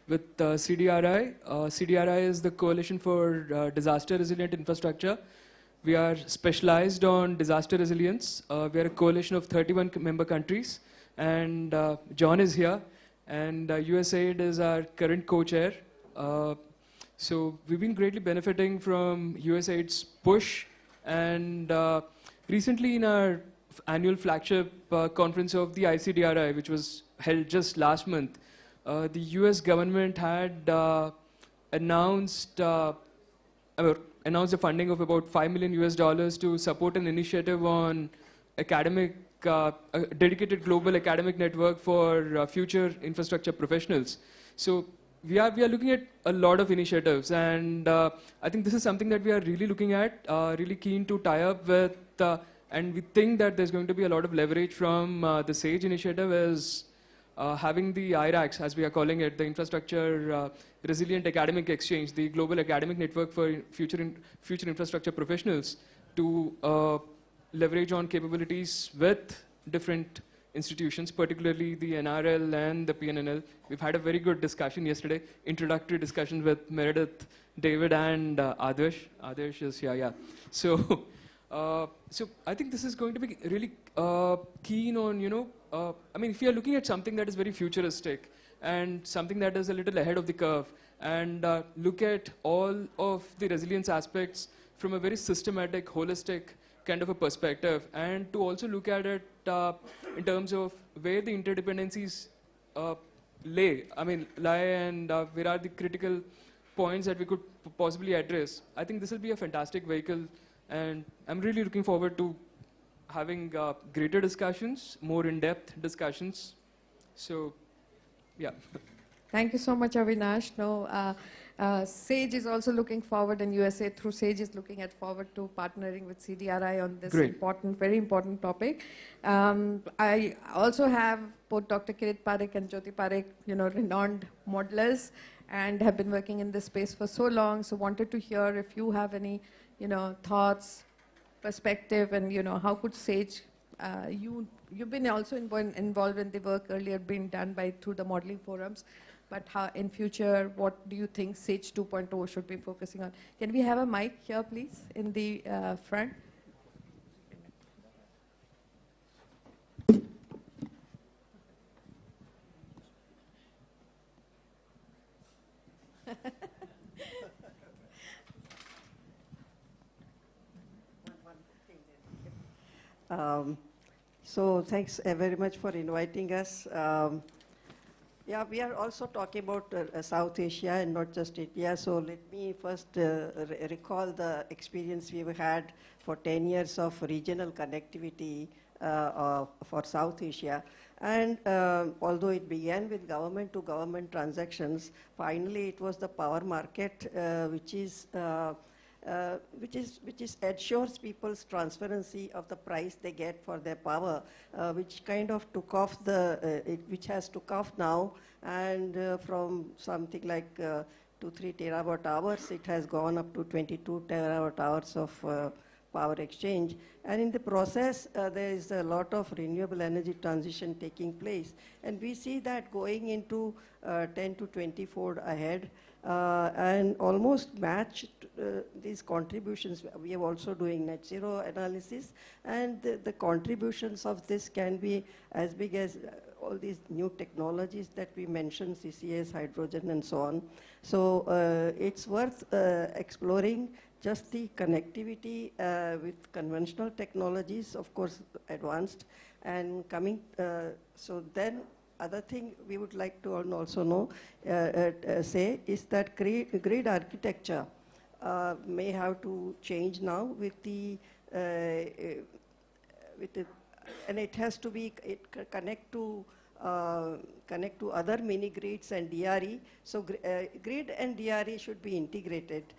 K: with CDRI, CDRI is the Coalition for Disaster Resilient Infrastructure. We are specialized on disaster resilience. We are a coalition of 31 member countries. And John is here. And USAID is our current co-chair. So we've been greatly benefiting from USAID's push. And recently in our annual flagship conference of the ICDRI, which was held just last month, the US government had announced the funding of about $5 million to support an initiative on a dedicated global academic network for future infrastructure professionals. So we are looking at a lot of initiatives, and I think this is something that we are really looking at, really keen to tie up with, and we think that there's going to be a lot of leverage from the SAGE initiative as having the IRACs, as we are calling it, the Infrastructure Resilient Academic Exchange, the global academic network for future infrastructure professionals, to leverage on capabilities with different institutions, particularly the NRL and the PNNL. We've had a very good discussion yesterday, introductory discussions with Meredith, David, and Adarsh. Adarsh is here, yeah. So I think this is going to be really keen on, if you're looking at something that is very futuristic, and something that is a little ahead of the curve, and look at all of the resilience aspects from a very systematic, holistic kind of a perspective, and to also look at it in terms of where the interdependencies lie, and where are the critical points that we could possibly address. I think this will be a fantastic vehicle, and I'm really looking forward to having greater discussions, more in-depth discussions. So, yeah.
B: Thank you so much, Avinash. No, SAGE is also looking forward, and USAID through SAGE is looking forward to partnering with CDRI on this very important topic. I also have both Dr. Kirit Parekh and Jyoti Parekh, renowned modelers, and have been working in this space for so long. So wanted to hear if you have any, thoughts, perspective, and how could SAGE, you've been also involved in the work earlier being done through the modeling forums, but how in future, what do you think SAGE 2.0 should be focusing on? Can we have a mic here, please, in the front?
L: So thanks very much for inviting us. Yeah, we are also talking about South Asia and not just India. So let me first recall the experience we've had for 10 years of regional connectivity for South Asia. And although it began with government-to-government transactions, finally it was the power market which ensures people's transparency of the price they get for their power, which kind of took off which has took off now, and from something like 2-3 terawatt hours, it has gone up to 22 terawatt hours of power exchange. And in the process, there is a lot of renewable energy transition taking place. And we see that going into 10 to 20-fold ahead, and almost match these contributions. We are also doing net zero analysis, and the contributions of this can be as big as all these new technologies that we mentioned, CCS, hydrogen, and so on. So it's worth exploring just the connectivity with conventional technologies, of course, advanced, and coming, so then other thing we would like to also know, say, is that grid architecture may have to change now with the, and it has to be, connect to other mini grids and DRE. So grid and DRE should be integrated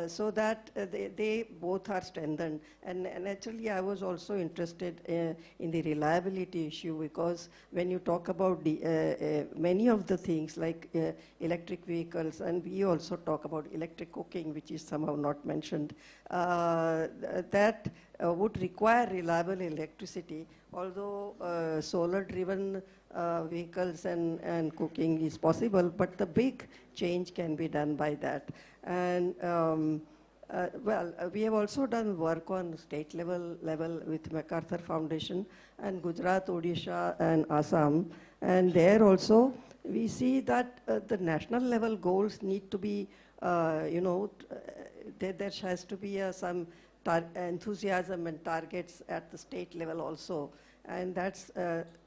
L: so that they both are strengthened. And naturally, I was also interested in the reliability issue, because when you talk about many of the things like electric vehicles, and we also talk about electric cooking, which is somehow not mentioned, that would require reliable electricity, although solar-driven vehicles and cooking is possible, but the big change can be done by that. And we have also done work on state level with MacArthur Foundation and Gujarat, Odisha, and Assam. And there also we see that the national level goals need to be, there has to be some enthusiasm and targets at the state level also. And that's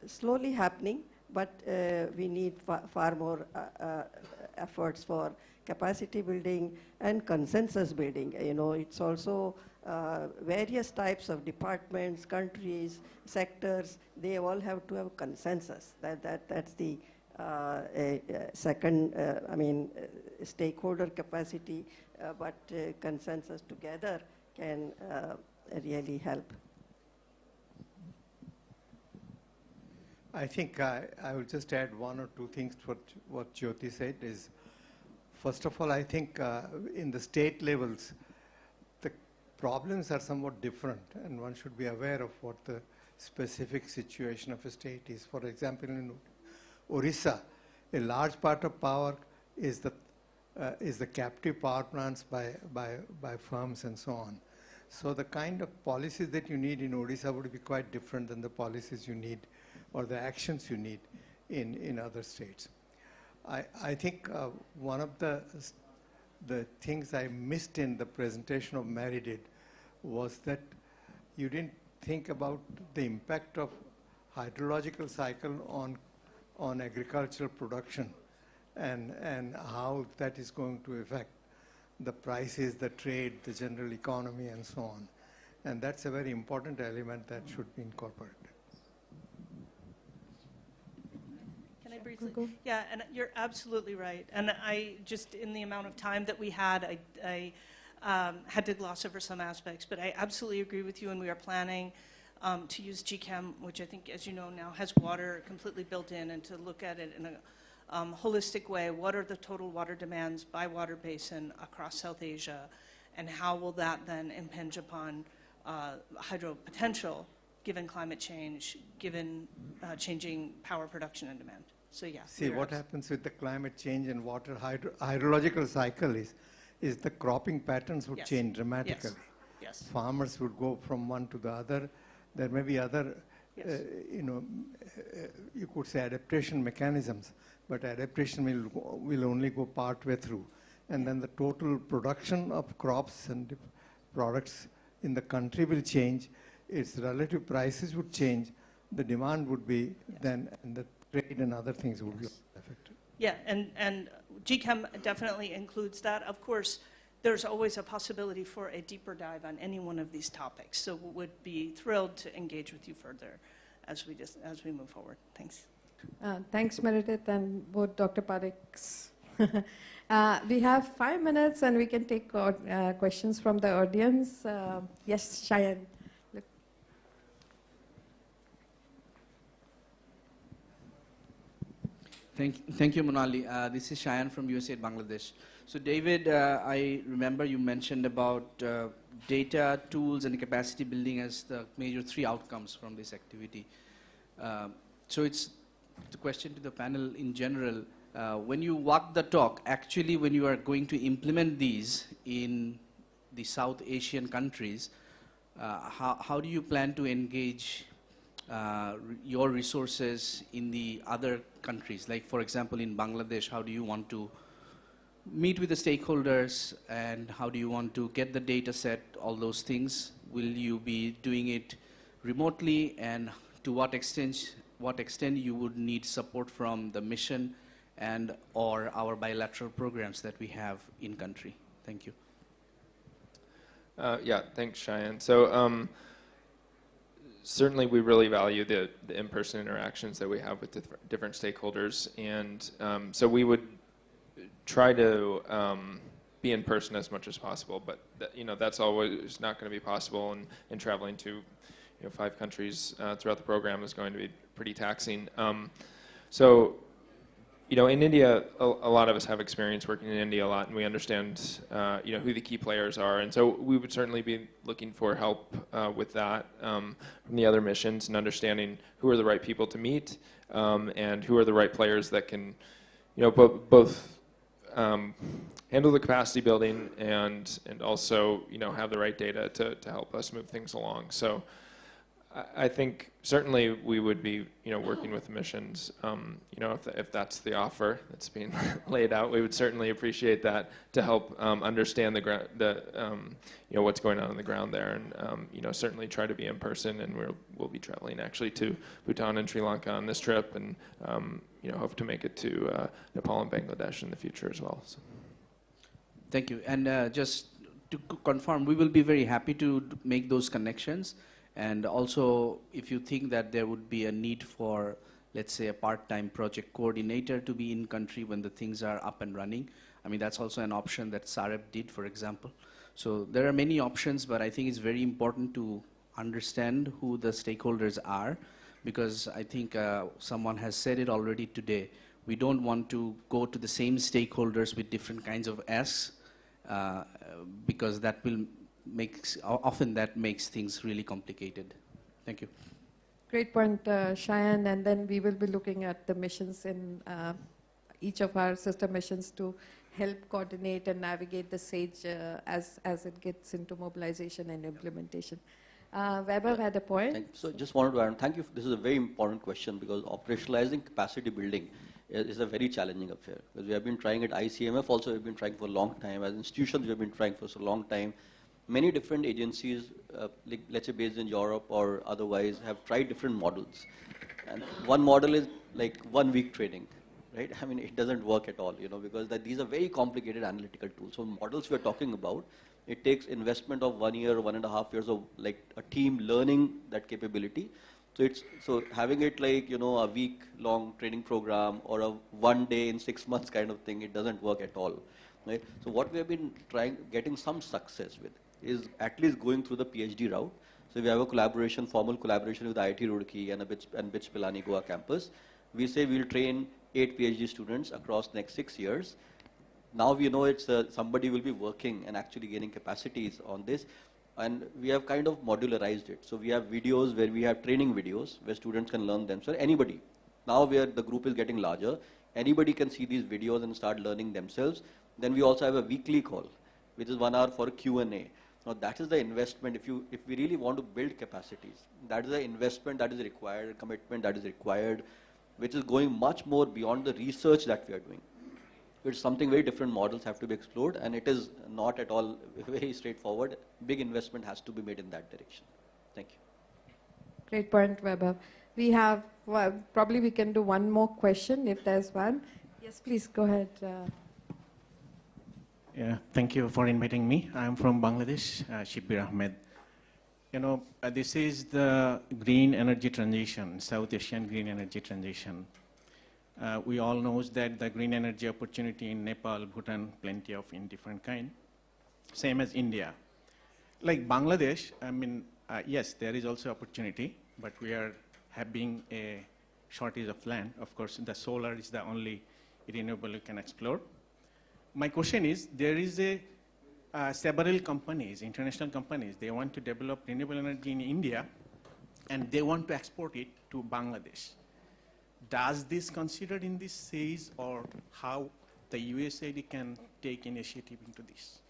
L: slowly happening, but we need far more efforts for capacity building and consensus building. It's also various types of departments, countries, sectors, they all have to have consensus. That's the second, stakeholder capacity, but consensus together can really help.
M: I think I will just add one or two things to what Jyoti said. Is first of all, I think in the state levels, the problems are somewhat different, and one should be aware of what the specific situation of a state is. For example, in Orissa, a large part of power is the captive power plants by firms and so on. So the kind of policies that you need in Odisha would be quite different than the policies you need or the actions you need in other states. I think one of the things I missed in the presentation of Mary did was that you didn't think about the impact of hydrological cycle on agricultural production and how that is going to affect the prices, the trade, the general economy, and so on. And that's a very important element that should be incorporated.
E: Can I briefly? Yeah, and you're absolutely right. And I just, in the amount of time that we had, I had to gloss over some aspects, but I absolutely agree with you, and we are planning to use GChem, which I think, as you know now, has water completely built in, and to look at it in a holistic way. What are the total water demands by water basin across South Asia, and how will that then impinge upon hydro potential given climate change, given changing power production and demand? So yeah.
M: See, what happens with the climate change and water hydrological cycle is the cropping patterns would change dramatically.
E: Yes.
M: Farmers would go from one to the other. There may be other, you could say adaptation mechanisms, but adaptation will only go part way through. And then the total production of crops and products in the country will change. Its relative prices would change. The demand would be then, and the trade and other things would be affected.
E: Yeah, and GChem definitely includes that. Of course, there's always a possibility for a deeper dive on any one of these topics. So we would be thrilled to engage with you further as we move forward. Thanks.
B: Thanks, Meredith, and both Dr. Parikhs. We have 5 minutes, and we can take questions from the audience. Yes, Cheyenne. Look.
N: Thank you, Monali. This is Cheyenne from USAID Bangladesh. So, David, I remember you mentioned about data, tools, and capacity building as the major 3 outcomes from this activity. So, it's the question to the panel in general. When you walk the talk, actually when you are going to implement these in the South Asian countries, how do you plan to engage your resources in the other countries? Like, for example, in Bangladesh, how do you want to meet with the stakeholders, and how do you want to get the data set, all those things? Will you be doing it remotely, and to what extent you would need support from the mission and or our bilateral programs that we have in country? Thank you.
F: Yeah, thanks, Cheyenne. So certainly we really value the in-person interactions that we have with different stakeholders, and so we would try to be in person as much as possible, but that's always not going to be possible, and traveling to 5 countries throughout the program is going to be pretty taxing. So in India, a lot of us have experience working in India a lot, and we understand who the key players are, and so we would certainly be looking for help with that from the other missions, and understanding who are the right people to meet, and who are the right players that can both handle the capacity building and also have the right data to help us move things along. So I think certainly we would be working with the missions. If that's the offer that's being laid out, we would certainly appreciate that to help understand what's going on the ground there, and certainly try to be in person. And we'll be traveling actually to Bhutan and Sri Lanka on this trip, and hope to make it to Nepal and Bangladesh in the future as well. So.
N: Thank you. And just to confirm, we will be very happy to make those connections. And also, if you think that there would be a need for, let's say, a part-time project coordinator to be in country when the things are up and running, I mean, that's also an option that SAREP did, for example. So there are many options, but I think it's very important to understand who the stakeholders are, because I think someone has said it already today. We don't want to go to the same stakeholders with different kinds of asks, because that will often that makes things really complicated. Thank you.
B: Great point, Cheyenne. And then we will be looking at the missions in each of our sister missions to help coordinate and navigate the SAGE as it gets into mobilization and implementation. Weber had a point.
H: So just wanted to add, thank you. This is a very important question, because operationalizing capacity building is a very challenging affair. Because we have been trying at ICMF also, we've been trying for a long time. As institutions, we have been trying for so long time. Many different agencies, like let's say based in Europe or otherwise, have tried different models. And one model is like 1 week training, right? I mean, it doesn't work at all, because these are very complicated analytical tools. So models we're talking about, it takes investment of 1 year, 1.5 years of like a team learning that capability. So having it like, a week-long training program or a 1 day in 6 months kind of thing, it doesn't work at all, right? So what we have been getting some success with is at least going through the PhD route. So we have a collaboration, formal collaboration with IIT Roorkee and BITS Pilani Goa campus. We say we'll train 8 PhD students across the next 6 years. Now we know it's somebody will be working and actually gaining capacities on this. And we have kind of modularized it. So we have videos where we have training videos where students can learn themselves. Anybody. Now where the group is getting larger, anybody can see these videos and start learning themselves. Then we also have a weekly call, which is 1 hour for Q&A. Now that is the investment. If we really want to build capacities, that is the investment that is required, commitment that is required, which is going much more beyond the research that we are doing. It's something very different models have to be explored, and it is not at all very straightforward. Big investment has to be made in that direction. Thank you.
B: Great point, Vaibhav. We have, probably we can do one more question if there's one. Yes, please go ahead.
O: Yeah, thank you for inviting me. I'm from Bangladesh, Shibbir Ahmed. This is the green energy transition, South Asian green energy transition. We all know that the green energy opportunity in Nepal, Bhutan, plenty of in different kind, same as India. Like Bangladesh, I mean, yes, there is also opportunity, but we are having a shortage of land. Of course, the solar is the only renewable you can explore. My question is, there is several companies, international companies, they want to develop renewable energy in India, and they want to export it to Bangladesh. Does this considered in this SACE, or how the USAID can take initiative into this?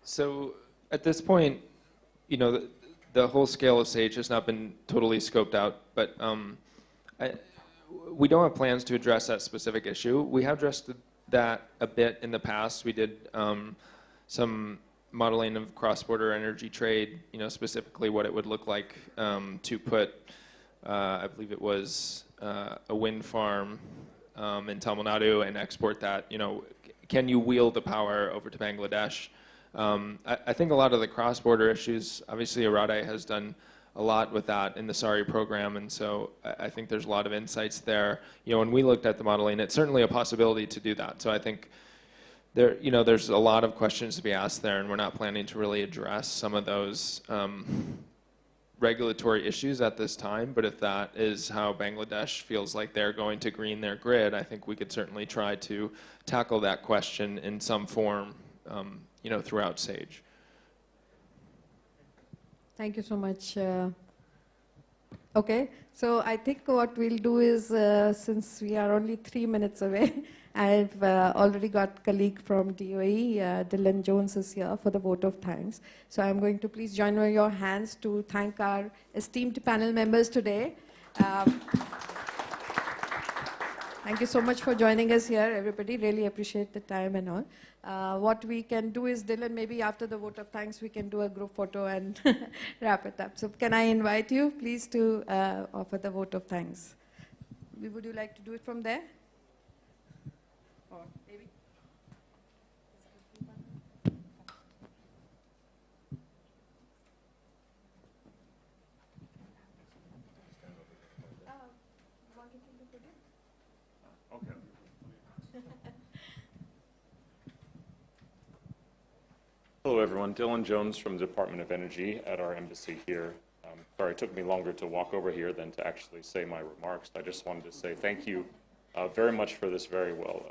F: So at this point, the whole scale of SAGE has not been totally scoped out, but we don't have plans to address that specific issue. We have addressed that a bit in the past. We did some modeling of cross-border energy trade, specifically what it would look like to put, I believe it was a wind farm in Tamil Nadu and export that. Can you wheel the power over to Bangladesh? I think a lot of the cross-border issues, obviously Arade has done a lot with that in the SARI program, and so I think there's a lot of insights there. When we looked at the modeling, it's certainly a possibility to do that. So I think there's a lot of questions to be asked there, and we're not planning to really address some of those regulatory issues at this time. But if that is how Bangladesh feels like they're going to green their grid, I think we could certainly try to tackle that question in some form, throughout SAGE.
B: Thank you so much. Okay, so I think what we'll do is, since we are only 3 minutes away, I've already got colleague from DOE, Dylan Jones is here for the vote of thanks. So I'm going to please join your hands to thank our esteemed panel members today. Thank you so much for joining us here, everybody. Really appreciate the time and all. What we can do is, Dylan, maybe after the vote of thanks, we can do a group photo and wrap it up. So can I invite you, please, to offer the vote of thanks? Would you like to do it from there? Or maybe?
P: Hello everyone, Dylan Jones from the Department of Energy at our embassy here. Sorry, it took me longer to walk over here than to actually say my remarks. I just wanted to say thank you very much for this very well,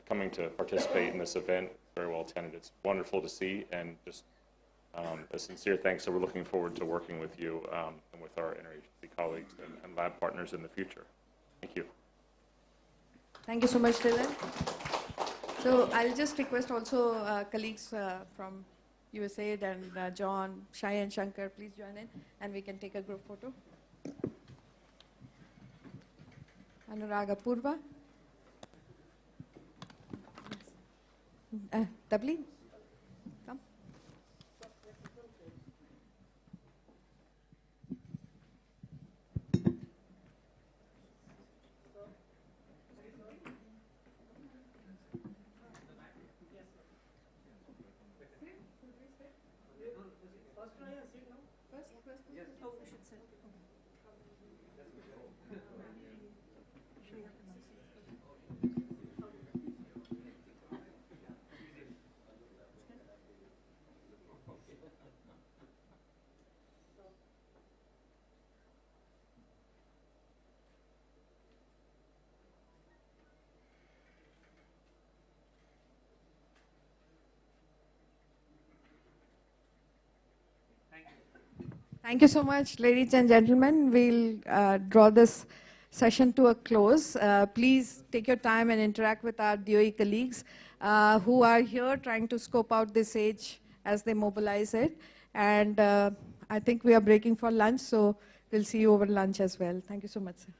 P: coming to participate in this event, very well attended. It's wonderful to see, and just a sincere thanks. So we're looking forward to working with you and with our interagency colleagues and lab partners in the future. Thank you.
B: Thank you so much, Dylan. So I'll just request also colleagues from USAID and John, Shai and Shankar, please join in, and we can take a group photo. Anuraga Purva. Tableen, come. Thank you so much, ladies and gentlemen. We'll draw this session to a close. Please take your time and interact with our DOE colleagues who are here trying to scope out this age as they mobilize it. And I think we are breaking for lunch, so we'll see you over lunch as well. Thank you so much, sir.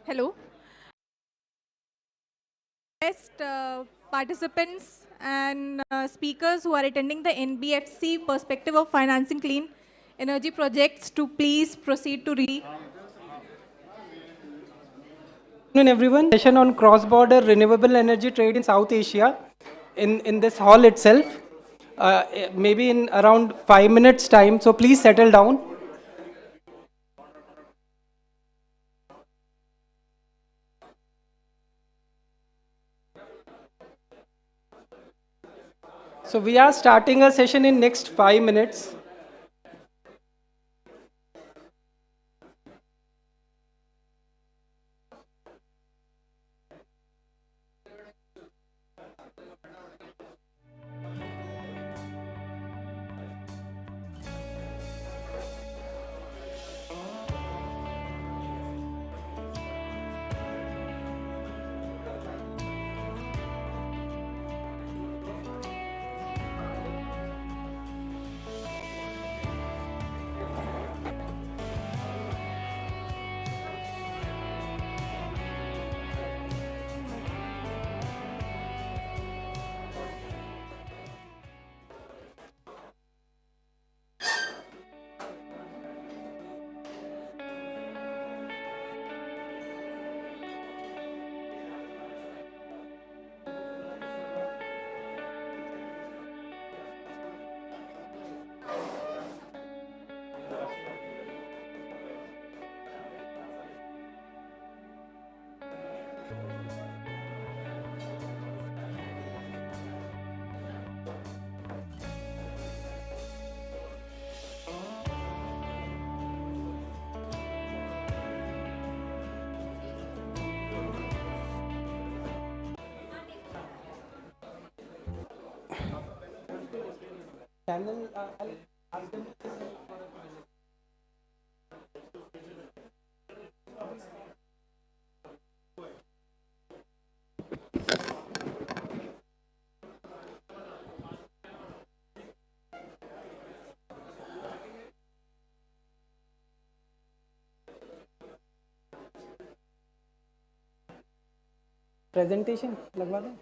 Q: Hello. Best participants and speakers who are attending the NBFC perspective of financing clean energy projects to please proceed to read.
R: Good afternoon, everyone. Session on cross-border renewable energy trade in South Asia in this hall itself, maybe in around 5 minutes time, so please settle down. So we are starting a session in next 5 minutes. Channel, I'll ask them. Presentation लगवा दें.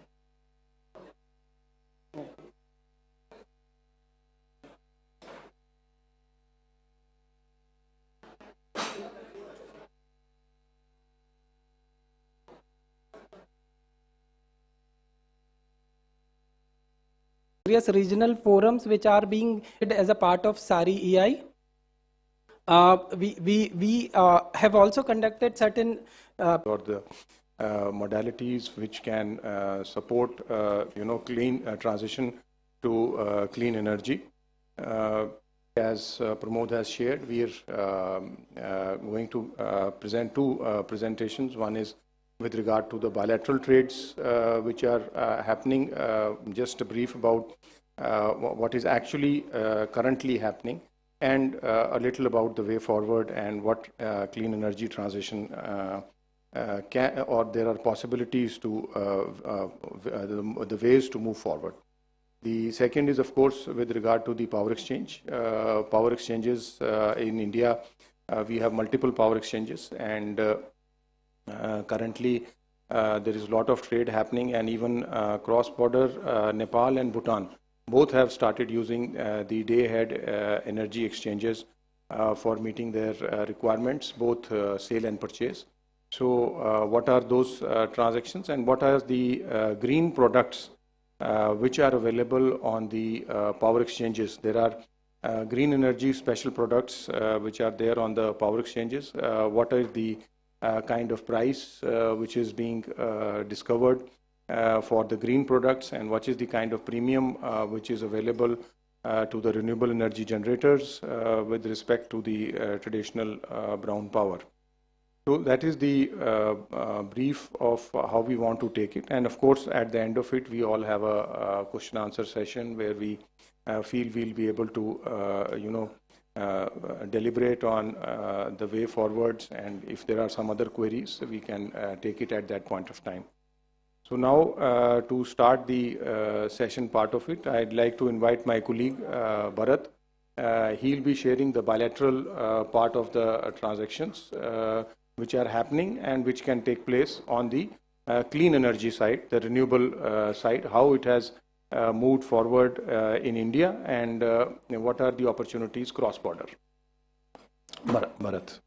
R: Various regional forums which are being held as a part of SAREH. We have also conducted certain
S: or the modalities which can support clean transition to clean energy. As Pramod has shared, we are going to present two presentations. One is with regard to the bilateral trades which are happening, just a brief about what is actually currently happening, and a little about the way forward and what clean energy transition can, or there are possibilities to the ways to move forward. The second is, of course, with regard to the power exchange. Power exchanges in India, we have multiple power exchanges, and currently there is a lot of trade happening, and even cross-border Nepal and Bhutan both have started using the day-ahead energy exchanges for meeting their requirements, both sale and purchase. So what are those transactions, and what are the green products which are available on the power exchanges? There are green energy special products which are there on the power exchanges. What is the kind of price which is being discovered for the green products, and what is the kind of premium which is available to the renewable energy generators with respect to the traditional brown power? So that is the brief of how we want to take it. And of course, at the end of it, we all have a question answer session where we feel we'll be able to, deliberate on the way forwards, and if there are some other queries, we can take it at that point of time. So now, to start the session part of it, I'd like to invite my colleague, Bharat, He'll be sharing the bilateral part of the transactions which are happening and which can take place on the clean energy side, the renewable side, how it has moved forward in India, and what are the opportunities cross-border. Bharat.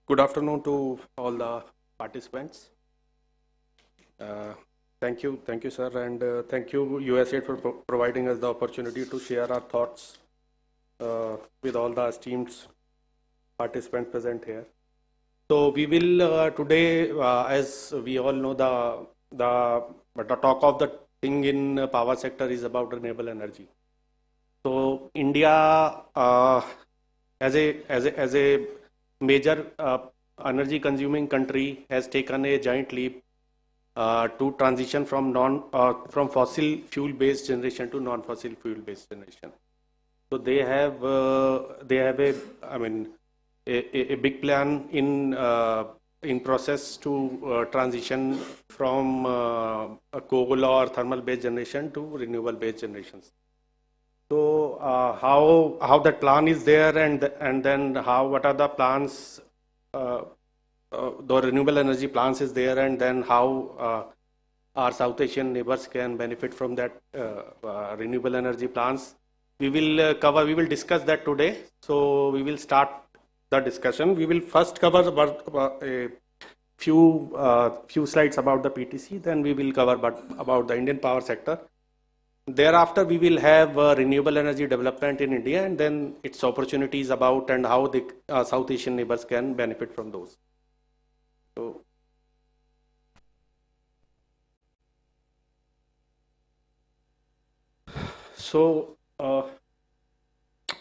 T: Good afternoon to all the participants. Thank you, sir, and thank you, USAID, for providing us the opportunity to share our thoughts with all the esteemed participants present here. So we will today, as we all know, the talk of the thing in power sector is about renewable energy. So India, as a major energy consuming country, has taken a giant leap to transition from fossil fuel based generation to non-fossil fuel based generation. So they have a big plan in process to transition from a coal or thermal based generation to renewable based generations. So how that plan is there, and then what are the plans? The renewable energy plans is there, and then how our South Asian neighbors can benefit from that renewable energy plans. We will discuss that today. So we will start the discussion. We will first cover a few slides about the PTC, then we will cover about the Indian power sector. Thereafter, we will have renewable energy development in India, and then its opportunities about and how the South Asian neighbors can benefit from those.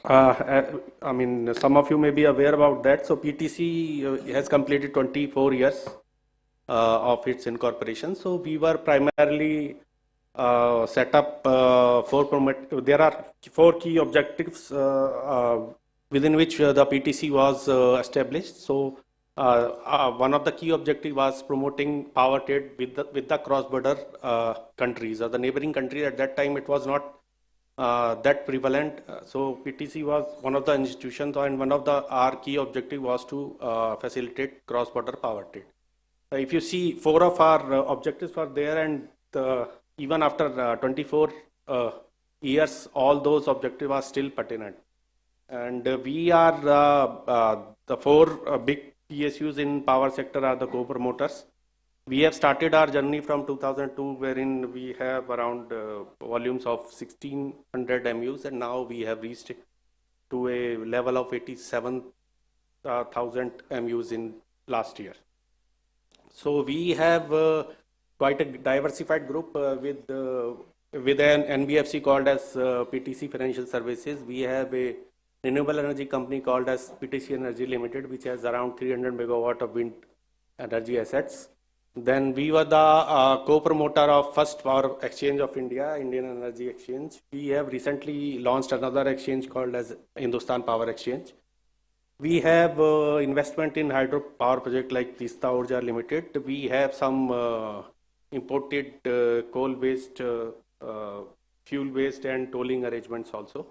T: I mean, some of you may be aware about that. So PTC has completed 24 years of its incorporation. So we were primarily set up there are 4 key objectives within which the PTC was established. So one of the key objectives was promoting power trade with the cross-border countries or the neighboring countries. At that time, it was not that prevalent. So PTC was one of the institutions, and one of our key objective was to facilitate cross-border power trade. If you see, 4 of our objectives were there, and even after 24 years, all those objectives are still pertinent. And we are the 4 big PSUs in power sector are the co-promoters. We have started our journey from 2002, wherein we have around volumes of 1600 MUs, and now we have reached to a level of 87,000 MUs in last year. So we have quite a diversified group with an NBFC called as PTC Financial Services. We have a renewable energy company called as PTC Energy Limited, which has around 300 megawatt of wind energy assets. Then we were the co-promoter of first power exchange of India, Indian Energy Exchange. We have recently launched another exchange called as Hindustan Power Exchange. We have investment in hydro power project like Tista Urja Limited. We have some imported coal-based, fuel-based and tolling arrangements also.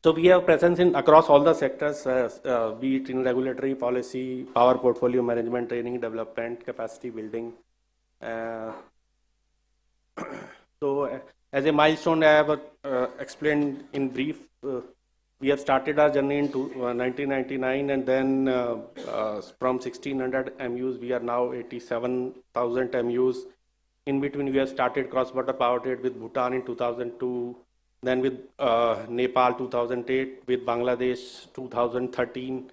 T: So we have presence in across all the sectors, be it in regulatory policy, power portfolio management, training, development, capacity building. So as a milestone, I have explained in brief. We have started our journey in 1999, and then from 1600 MUs, we are now 87,000 MUs. In between, we have started cross-border power trade with Bhutan in 2002. Then with Nepal 2008, with Bangladesh 2013.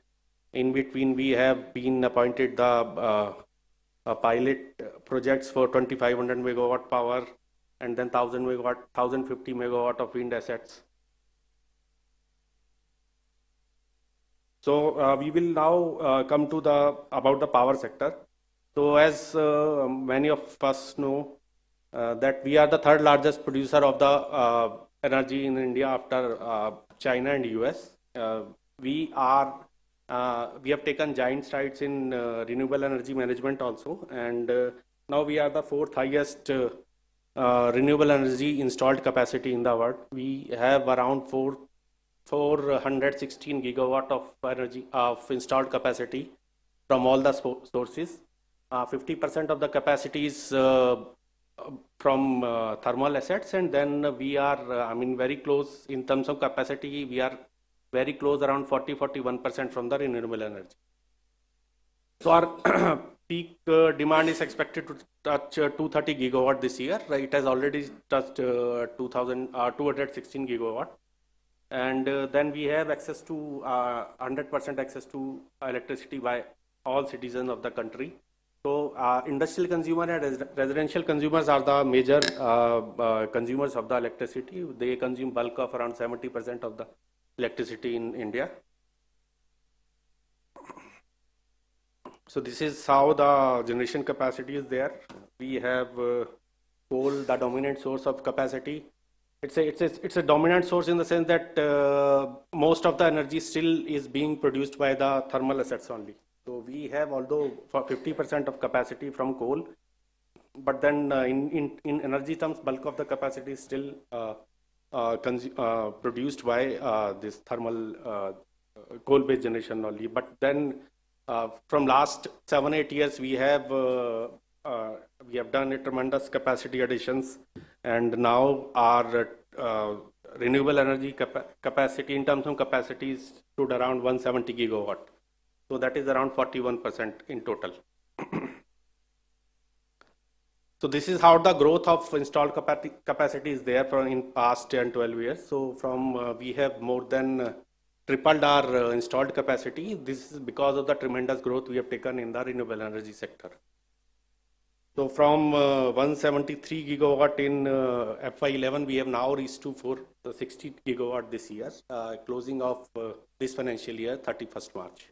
T: In between, we have been appointed the pilot projects for 2500 megawatt power, and then 1050 megawatt of wind assets. So we will now come to about the power sector. So as many of us know, that we are the 3rd largest producer of the energy in India after China and US. We have taken giant strides in renewable energy management also, and now we are the fourth highest renewable energy installed capacity in the world. We have around 416 gigawatt of energy of installed capacity from all the sources. 50% of the capacity is from thermal assets, and then we are, very close in terms of capacity. We are very close, around 41% from the renewable energy. So our peak demand is expected to touch 230 gigawatt this year. It has already touched 216 gigawatt. And then we have access to 100% access to electricity by all citizens of the country. So industrial consumer and residential consumers are the major consumers of the electricity. They consume bulk of around 70% of the electricity in India. So this is how the generation capacity is there. We have coal, the dominant source of capacity. It's a dominant source in the sense that most of the energy still is being produced by the thermal assets only. So we have, although for 50% of capacity from coal, but then in energy terms, bulk of the capacity is still produced by this thermal coal-based generation only. But then from last 7-8 years, we have done a tremendous capacity additions, and now our renewable energy capacity in terms of capacities stood around 170 gigawatt. So that is around 41% in total. So this is how the growth of installed capacity is there in past 10, 12 years. So from we have more than tripled our installed capacity. This is because of the tremendous growth we have taken in the renewable energy sector. So from 173 gigawatt in FY11, we have now reached to 460 gigawatt this year, closing of this financial year, 31st March.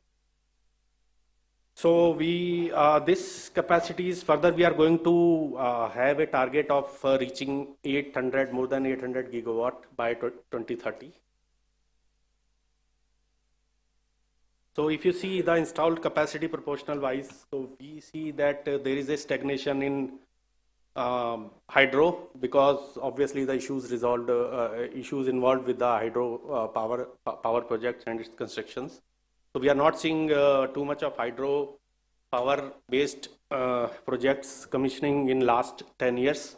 T: So we this capacity is further, we are going to have a target of reaching more than 800 gigawatt by 2030. So if you see the installed capacity proportional wise, so we see that there is a stagnation in hydro, because obviously the issues involved with the hydro power projects and its constructions. So we are not seeing too much of hydro power based projects commissioning in last 10 years.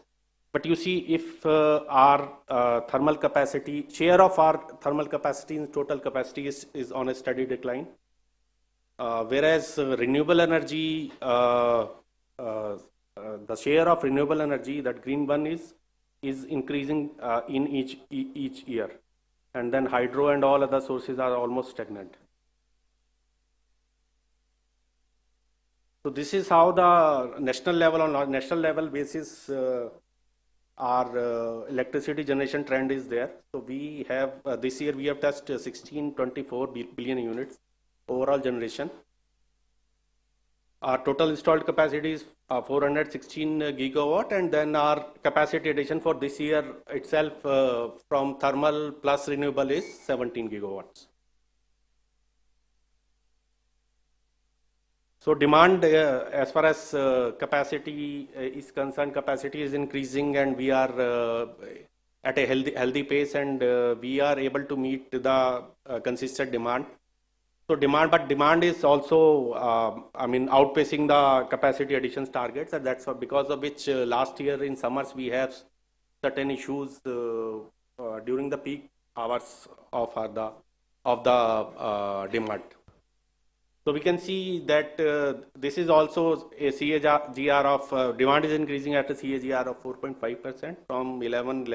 T: But you see, if our thermal capacity, share of our thermal capacity in total capacity is on a steady decline. Whereas renewable energy, the share of renewable energy, that green one is increasing in each year, and then hydro and all other sources are almost stagnant. So this is how the national level basis our electricity generation trend is there. So we have this year we have touched 1624 billion units overall generation. Our total installed capacity is 416 gigawatt, and then our capacity addition for this year itself from thermal plus renewable is 17 gigawatts. So demand, as far as capacity is concerned, capacity is increasing, and we are at a healthy pace, and we are able to meet the consistent demand. So demand is also, outpacing the capacity additions targets, and that's because of which last year in summers we have certain issues during the peak hours of the demand. So we can see that this is also a CAGR of demand is increasing at a CAGR of 4.5% from 11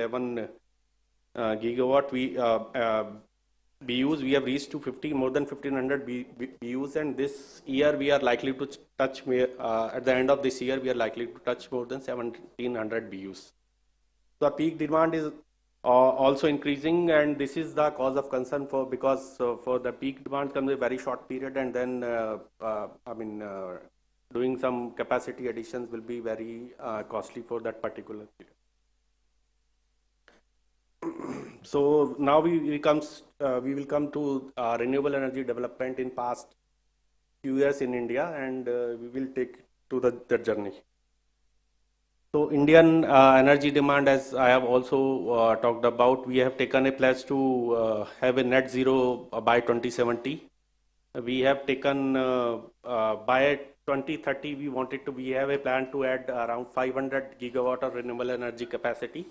T: gigawatt BUs. We have reached to more than 1500 BUs, and this year we are likely to touch at the end of this year we are likely to touch more than 1700 BUs. So peak demand is also increasing, and this is the cause of concern because for the peak demand comes a very short period, and then doing some capacity additions will be very costly for that particular period. So now we will come to renewable energy development in past few years in India, and we will take to the journey. So Indian energy demand, as I have also talked about, we have taken a pledge to have a net zero by 2070. We have taken by 2030 we have a plan to add around 500 gigawatt of renewable energy capacity,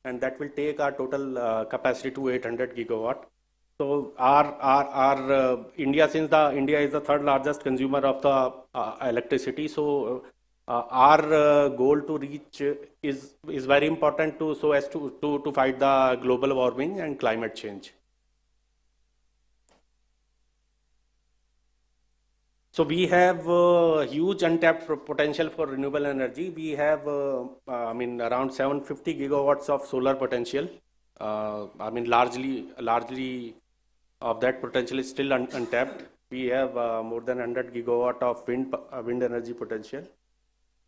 T: and that will take our total capacity to 800 gigawatt. So our India, since India is the third largest consumer of the electricity, so our goal to reach is very important so as to fight the global warming and climate change. So we have huge untapped potential for renewable energy. We have, around 750 gigawatts of solar potential. Largely of that potential is still untapped. We have more than 100 gigawatt of wind energy potential.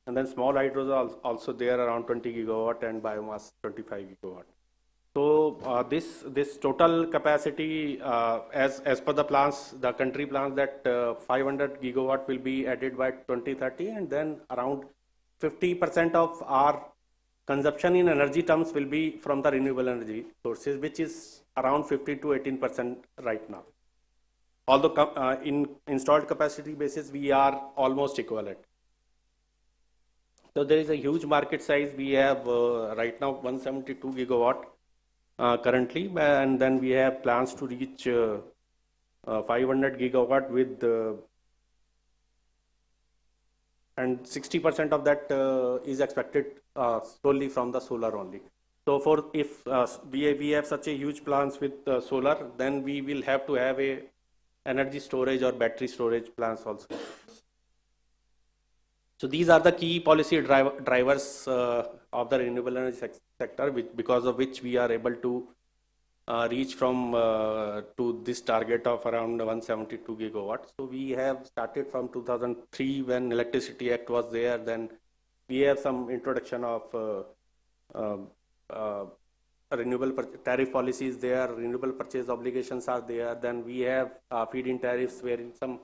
T: And then small hydros are also there, around 20 gigawatt, and biomass 25 gigawatt. So this total capacity, as per the plans, the country plans that 500 gigawatt will be added by 2030, and then around 50% of our consumption in energy terms will be from the renewable energy sources, which is around 15 to 18% right now. Although in installed capacity basis, we are almost equivalent. So there is a huge market size. We have right now 172 gigawatt currently, and then we have plans to reach 500 gigawatt with and 60% of that is expected solely from the solar only. So if we have such a huge plans with solar, then we will have to have a energy storage or battery storage plans also. So these are the key policy drivers of the renewable energy sector, because of which we are able to reach from to this target of around 172 gigawatts. So we have started from 2003 when Electricity Act was there. Then we have some introduction of renewable tariff policies there, renewable purchase obligations are there. Then we have feed-in tariffs wherein some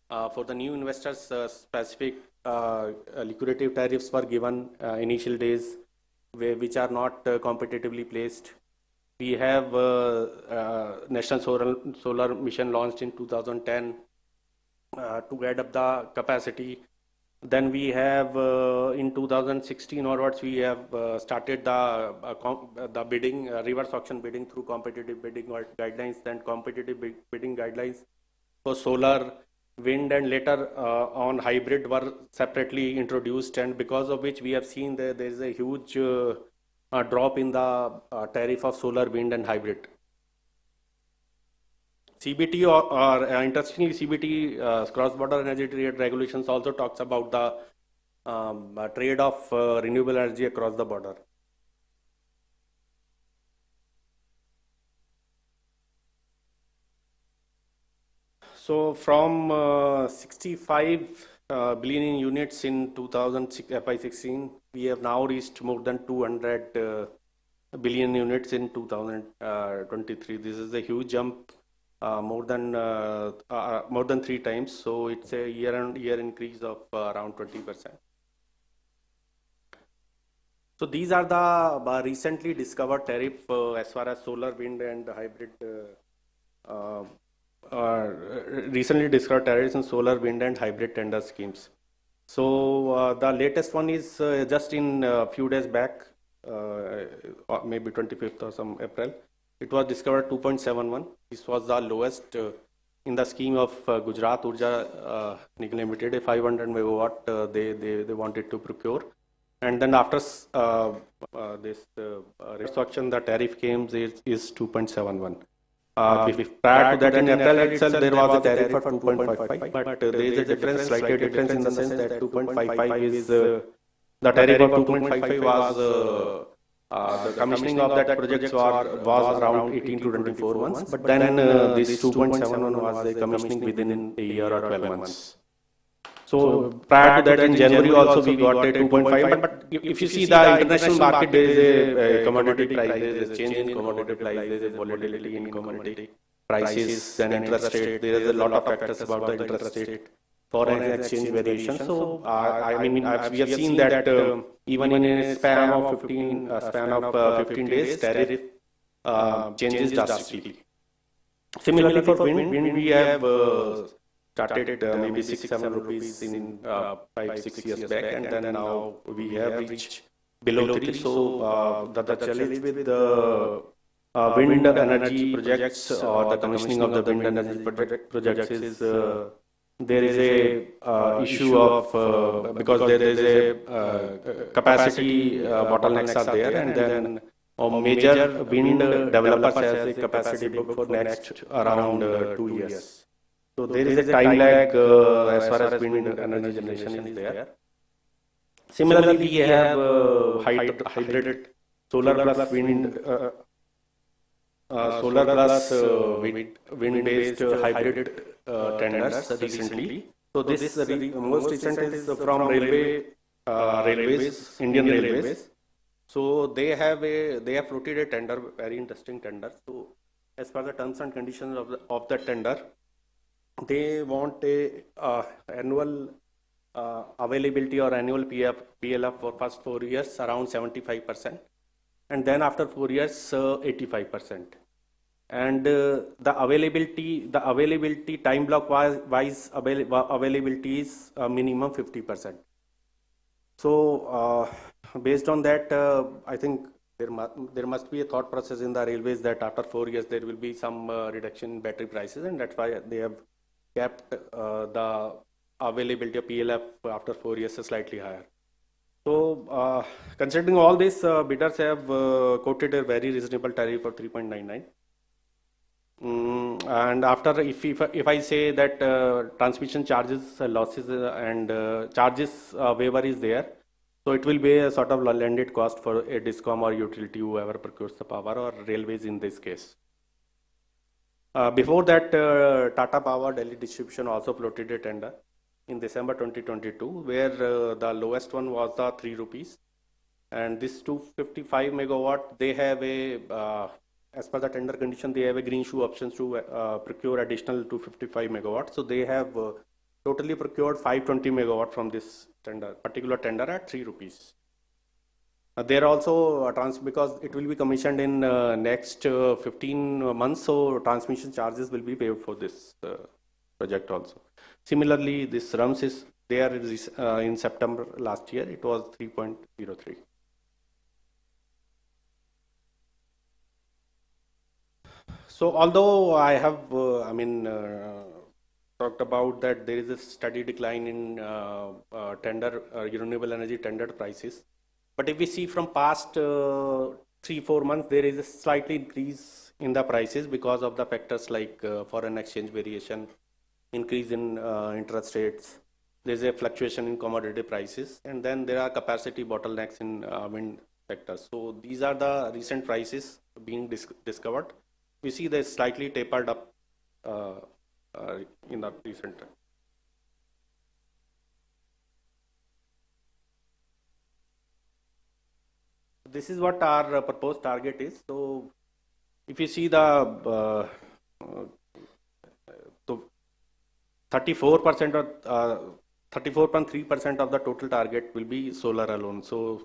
T: for the new investors specific liquidative tariffs were given initial days, which are not competitively placed. We have National Solar Mission launched in 2010 to add up the capacity. Then we have in 2016 onwards we have started the bidding, reverse auction bidding through competitive bidding guidelines. Then competitive bidding guidelines for solar, wind, and later on hybrid were separately introduced, and because of which we have seen there is a huge drop in the tariff of solar, wind, and hybrid. CBT or interestingly, CBT cross-border energy trade regulations also talks about the trade of renewable energy across the border. So from 65 billion units in FY16, we have now reached more than 200 billion units in 2023. This is a huge jump, more than 3 times. So it's a year-on-year increase of around 20%. So these are the recently discovered tariff as far as solar, wind, and hybrid. Recently discovered tariffs in solar, wind, and hybrid tender schemes. So the latest one is just in a few days back, maybe 25th or some April. It was discovered 2.71. This was the lowest in the scheme of Gujarat Urja Nigam Limited, a 500 megawatt they wanted to procure. And then after this restructuration, the tariff came is 2.71. Prior to that, in April itself, there was a tariff for 2.55, but there is a difference, slight difference in the sense that 2.55 is the tariff of 2.55 was the commissioning of that project was around 18 to 24 months, but then this 2.71 was the commissioning within a year or 12 months. So prior to that, in January also we got a 2.5. But if you see the international market, there is a commodity price, there is a change in commodity price, there is a volatility in commodity prices, then interest rate. There is a lot of factors about the interest rate, foreign exchange variation. So I mean, we have seen that even in a span of 15 days, tariff changes drastically. Similarly for wind we have started maybe 6-7 rupees in 5-6 years back, and then now we have reached below 3. So the challenge with the wind energy projects or the commissioning of the wind energy projects is there is a issue of because there is a capacity bottlenecks are there, and then major wind developers has a capacity book for next around 2 years. So there is a time lag as far as wind energy generation is there. Similarly, we have hybrid solar plus wind, wind-based hybrid tenders recently. So this most recent is from railways, Indian Railways. So they have floated a tender, very interesting tender. So as per the terms and conditions of the tender, they want a annual availability or annual PLF for first 4 years around 75%, and then after 4 years 85%. And the availability time block wise availability is minimum 50%. So based on that, I think there must be a thought process in the railways that after 4 years there will be some reduction in battery prices, and that's why they have kept the availability of PLF after 4 years slightly higher. So considering all this, bidders have quoted a very reasonable tariff of 3.99. And after, if I say that transmission charges, losses and charges waiver is there, so it will be a sort of landed cost for a DISCOM or utility, whoever procures the power, or railways in this case. Before that, Tata Power Delhi Distribution also floated a tender in December 2022, where the lowest one was the 3 rupees. And this 255 megawatt, they have a, as per the tender condition, they have a green shoe options to procure additional 255 megawatts. So they have totally procured 520 megawatt from this particular tender at 3 rupees. There also because it will be commissioned in next 15 months, so transmission charges will be paid for this project also. Similarly, this RUMS is there in September last year. It was 3.03. So although I have, talked about that there is a steady decline in renewable energy tendered prices. But if we see from past 3-4 months, there is a slightly increase in the prices because of the factors like foreign exchange variation, increase in interest rates. There's a fluctuation in commodity prices, and then there are capacity bottlenecks in wind sectors. So these are the recent prices being discovered. We see they slightly tapered up in the recent time. This is what our proposed target is. So if you see the 34% or 34.3% of the total target will be solar alone. So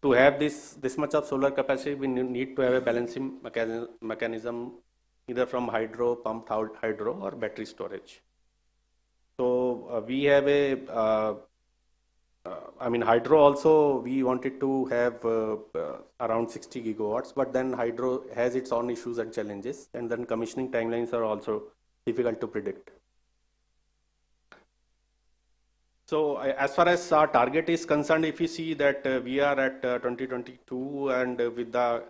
T: to have this much of solar capacity, we need to have a balancing mechanism either from hydro, pumped hydro, or battery storage. So we have a hydro also, we wanted to have around 60 gigawatts, but then hydro has its own issues and challenges, and then commissioning timelines are also difficult to predict. So as far as our target is concerned, if you see that we are at 2022, and with the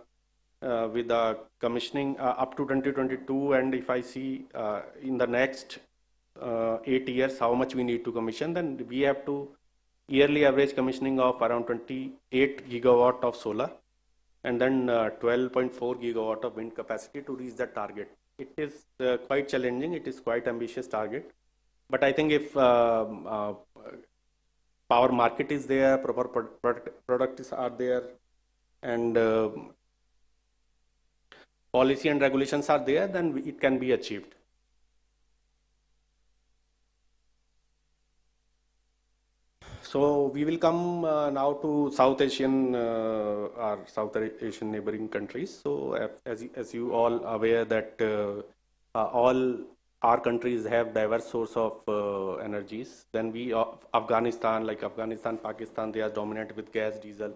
T: commissioning up to 2022, and if I see in the next 8 years how much we need to commission, then we have to yearly average commissioning of around 28 gigawatt of solar, and then 12.4 gigawatt of wind capacity to reach that target. It is quite challenging. It is quite ambitious target. But I think if power market is there, proper products are there, and policy and regulations are there, then it can be achieved. So we will come now to South Asian or South Asian neighboring countries. So as you all aware that all our countries have diverse source of energies. Then Afghanistan, Pakistan, they are dominant with gas, diesel.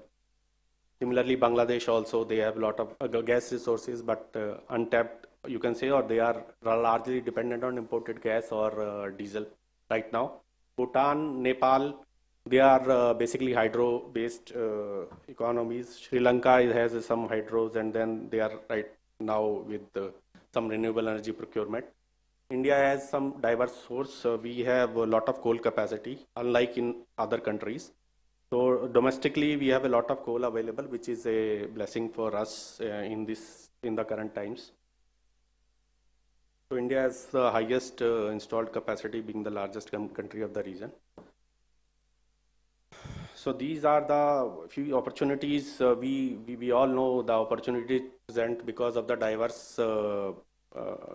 T: Similarly, Bangladesh also, they have a lot of gas resources, but untapped, you can say, or they are largely dependent on imported gas or diesel right now. Bhutan, Nepal, they are basically hydro-based economies. Sri Lanka has some hydros, and then they are right now with some renewable energy procurement. India has some diverse source. We have a lot of coal capacity, unlike in other countries. So domestically, we have a lot of coal available, which is a blessing for us in the current times. So India has the highest installed capacity, being the largest country of the region. So these are the few opportunities. We all know the opportunity present because of the diverse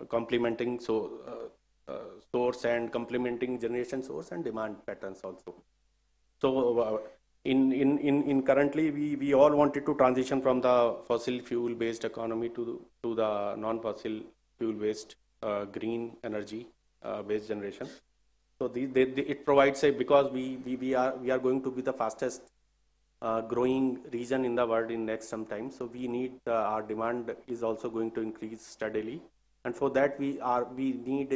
T: complementing source and complementing generation source and demand patterns also. So in currently we all wanted to transition from the fossil fuel based economy to the non-fossil fuel based green energy based generation. So it provides because we are going to be the fastest growing region in the world in next some time. So we need our demand is also going to increase steadily. And for that, we need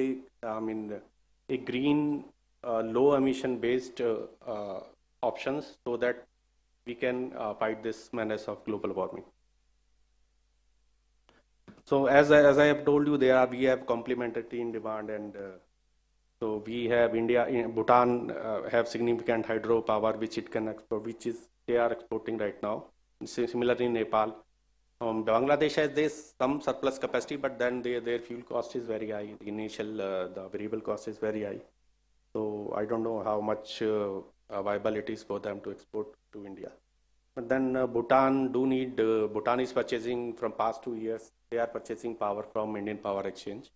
T: a green, low emission based options so that we can fight this menace of global warming. So as I have told you, we have complementarity in demand, and so we have Bhutan have significant hydro power which it can export, they are exporting right now. Similarly, in Nepal. Bangladesh has some surplus capacity, but then their fuel cost is very high. The initial, the variable cost is very high. So I don't know how much viable it is for them to export to India. But then Bhutan Bhutan is purchasing from past 2 years. They are purchasing power from Indian Power Exchange.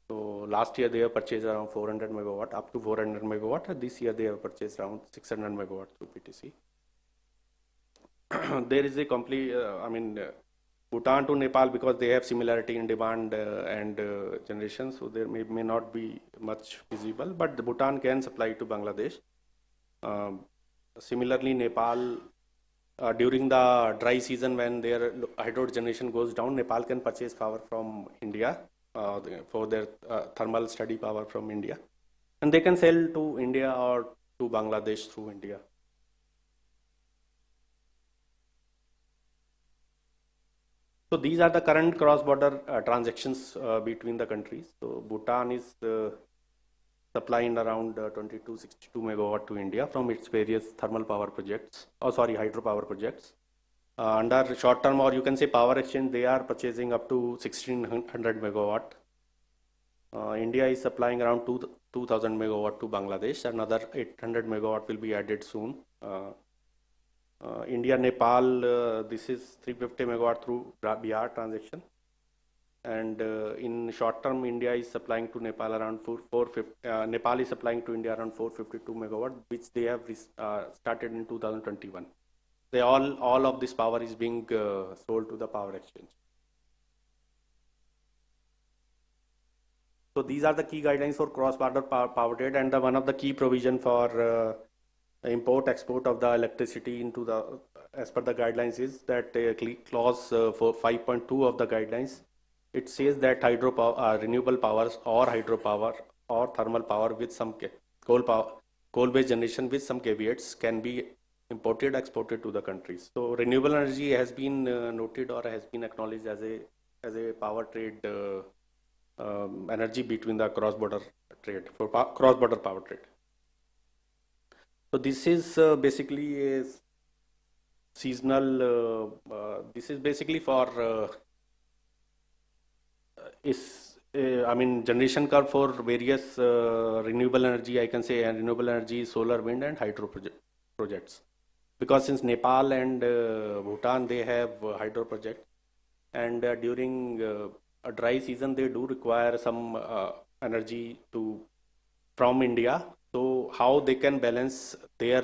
T: So last year they have purchased around 400 megawatt, up to 400 megawatt. This year they have purchased around 600 megawatt through PTC. There is a complete, Bhutan to Nepal, because they have similarity in demand and generation, so there may not be much visible, but the Bhutan can supply to Bangladesh. Similarly, Nepal, during the dry season when their hydro generation goes down, Nepal can purchase power from India for their thermal steady power from India. And they can sell to India or to Bangladesh through India. So these are the current cross-border transactions between the countries. So Bhutan is supplying around 2262 megawatt to India from its various thermal power projects, hydropower projects. Under short-term, or you can say power exchange, they are purchasing up to 1600 megawatt. India is supplying around 2000 megawatt to Bangladesh. Another 800 megawatt will be added soon. India, Nepal, this is 350 megawatt through Bihar transaction. And in short term, India is supplying to Nepal around 450. Nepal is supplying to India around 452 megawatt, which they have started in 2021. All of this power is being sold to the power exchange. So these are the key guidelines for cross-border power trade, and one of the key provision for import-export of the electricity into as per the guidelines is that clause for 5.2 of the guidelines. It says that renewable powers or hydropower or thermal power with some coal-based generation with some caveats can be imported, exported to the countries. So renewable energy has been noted or has been acknowledged as a power trade energy between the cross-border trade, for cross-border power trade. So this is basically a seasonal, this is basically for I mean, generation curve for various renewable energy, I can say, and renewable energy, solar, wind, and hydro projects. Because since Nepal and Bhutan, they have hydro projects, and during a dry season, they do require some energy from India. So how they can balance their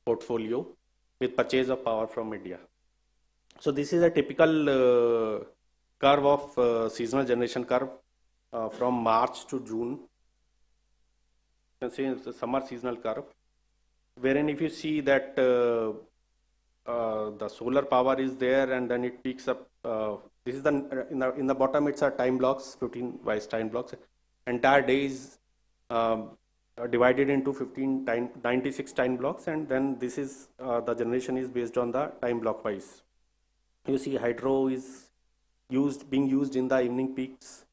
T: portfolio with purchase of power from India. So this is a typical curve of seasonal generation curve from March to June. You can see it's the summer seasonal curve, wherein if you see that the solar power is there and then it peaks up. This is in the bottom. It's a time blocks, 15 wise time blocks. Entire day is divided into 96 time blocks, and then this is the generation is based on the time block wise. You see hydro is being used in the evening peaks.